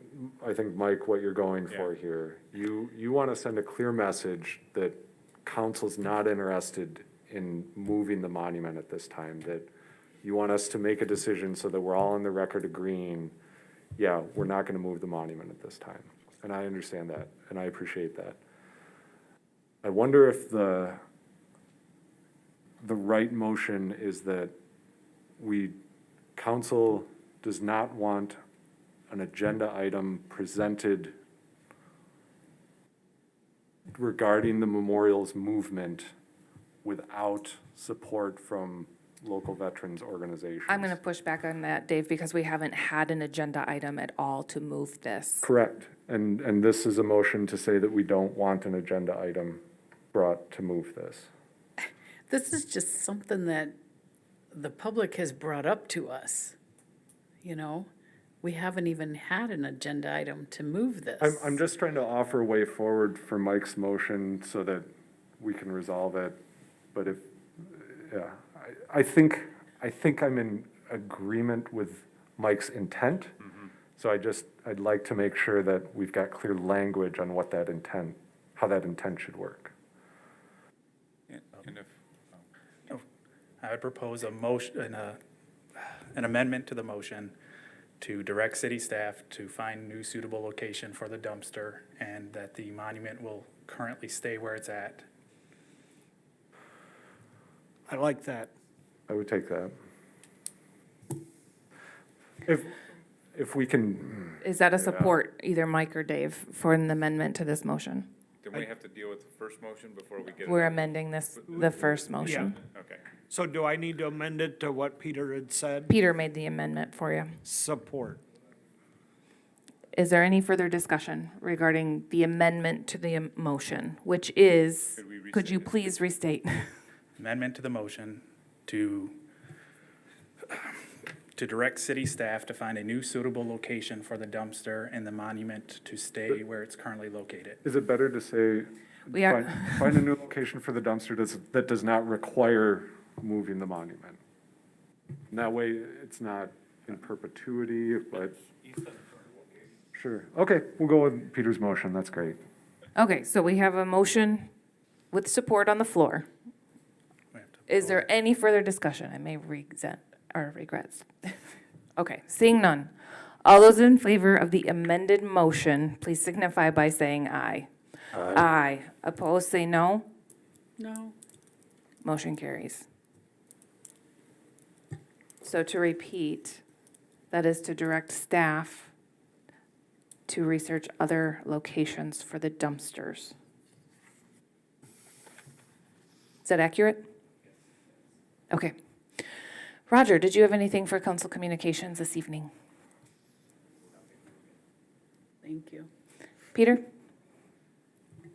I think, Mike, what you're going for here. You want to send a clear message that council's not interested in moving the monument at this time, that you want us to make a decision so that we're all on the record agreeing, yeah, we're not going to move the monument at this time. And I understand that, and I appreciate that. I wonder if the right motion is that council does not want an agenda item presented regarding the memorials movement without support from local veterans organizations. I'm gonna push back on that, Dave, because we haven't had an agenda item at all to move this. Correct, and this is a motion to say that we don't want an agenda item brought to move this. This is just something that the public has brought up to us, you know? We haven't even had an agenda item to move this. I'm just trying to offer a way forward for Mike's motion so that we can resolve it. But I think I'm in agreement with Mike's intent. So I'd like to make sure that we've got clear language on what that intent, how that intent should work. And if, I would propose a motion, an amendment to the motion to direct city staff to find new suitable location for the dumpster, and that the monument will currently stay where it's at. I like that. I would take that. If we can. Is that a support, either Mike or Dave, for an amendment to this motion? do we have to deal with the first motion before we get? We're amending the first motion. Okay. So do I need to amend it to what Peter had said? Peter made the amendment for you. Support. Is there any further discussion regarding the amendment to the motion, which is, could you please restate? Amendment to the motion to direct city staff to find a new suitable location for the dumpster and the monument to stay where it's currently located. Is it better to say, We are- find a new location for the dumpster that does not require moving the monument? And that way, it's not in perpetuity, but. Sure, okay, we'll go with Peter's motion, that's great. Okay, so we have a motion with support on the floor. We have to Is there any further discussion? I may resent or regrets. Okay, seeing none. All those in favor of the amended motion, please signify by saying aye. Aye. Opposed, say no. No. Motion carries. So to repeat, that is to direct staff to research other locations for the dumpsters. Is that accurate? Okay. Roger, did you have anything for council communications this evening? Thank you. Peter?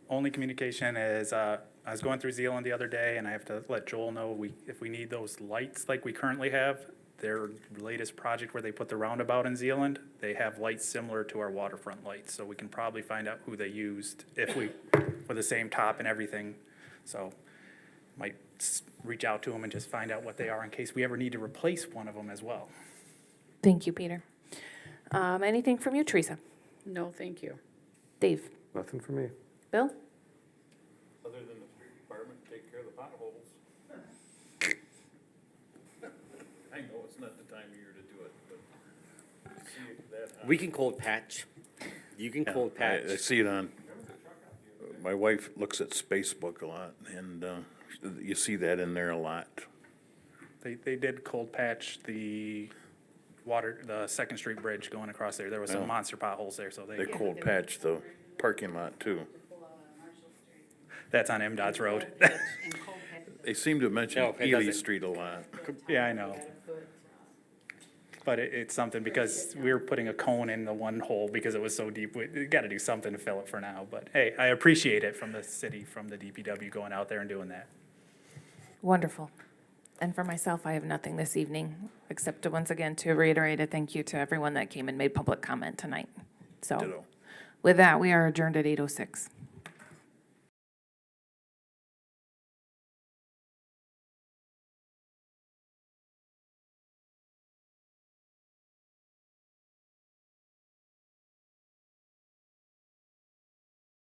Only communication is, I was going through Zealand the other day, and I have to let Joel know if we need those lights like we currently have, their latest project where they put the roundabout in Zealand, they have lights similar to our waterfront lights, so we can probably find out who they used with the same top and everything. So might reach out to them and just find out what they are in case we ever need to replace one of them as well. Thank you, Peter. Anything from you, Teresa? No, thank you. Dave? Nothing for me. Bill? Other than the street department, take care of the potholes. I know it's not the time of year to do it, but you see it that high. We can cold patch. You can cold patch. I see it on, my wife looks at Facebook a lot, and you see that in there a lot. They did cold patch the Second Street Bridge going across there. There was some Yeah. monster potholes there, so They cold patch the parking lot too. that's on MDOT's road. They seem to mention No, it Ely doesn't. Street a lot. Yeah, I know. But it's something because we were putting a cone in the one hole because it was so deep. We got to do something to fill it for now. But hey, I appreciate it from the city, from the DPW going out there and doing that. Wonderful. And for myself, I have nothing this evening, except to once again to reiterate a thank you to everyone that came and made public comment tonight. So Ditto. with that, we are adjourned at 8:06.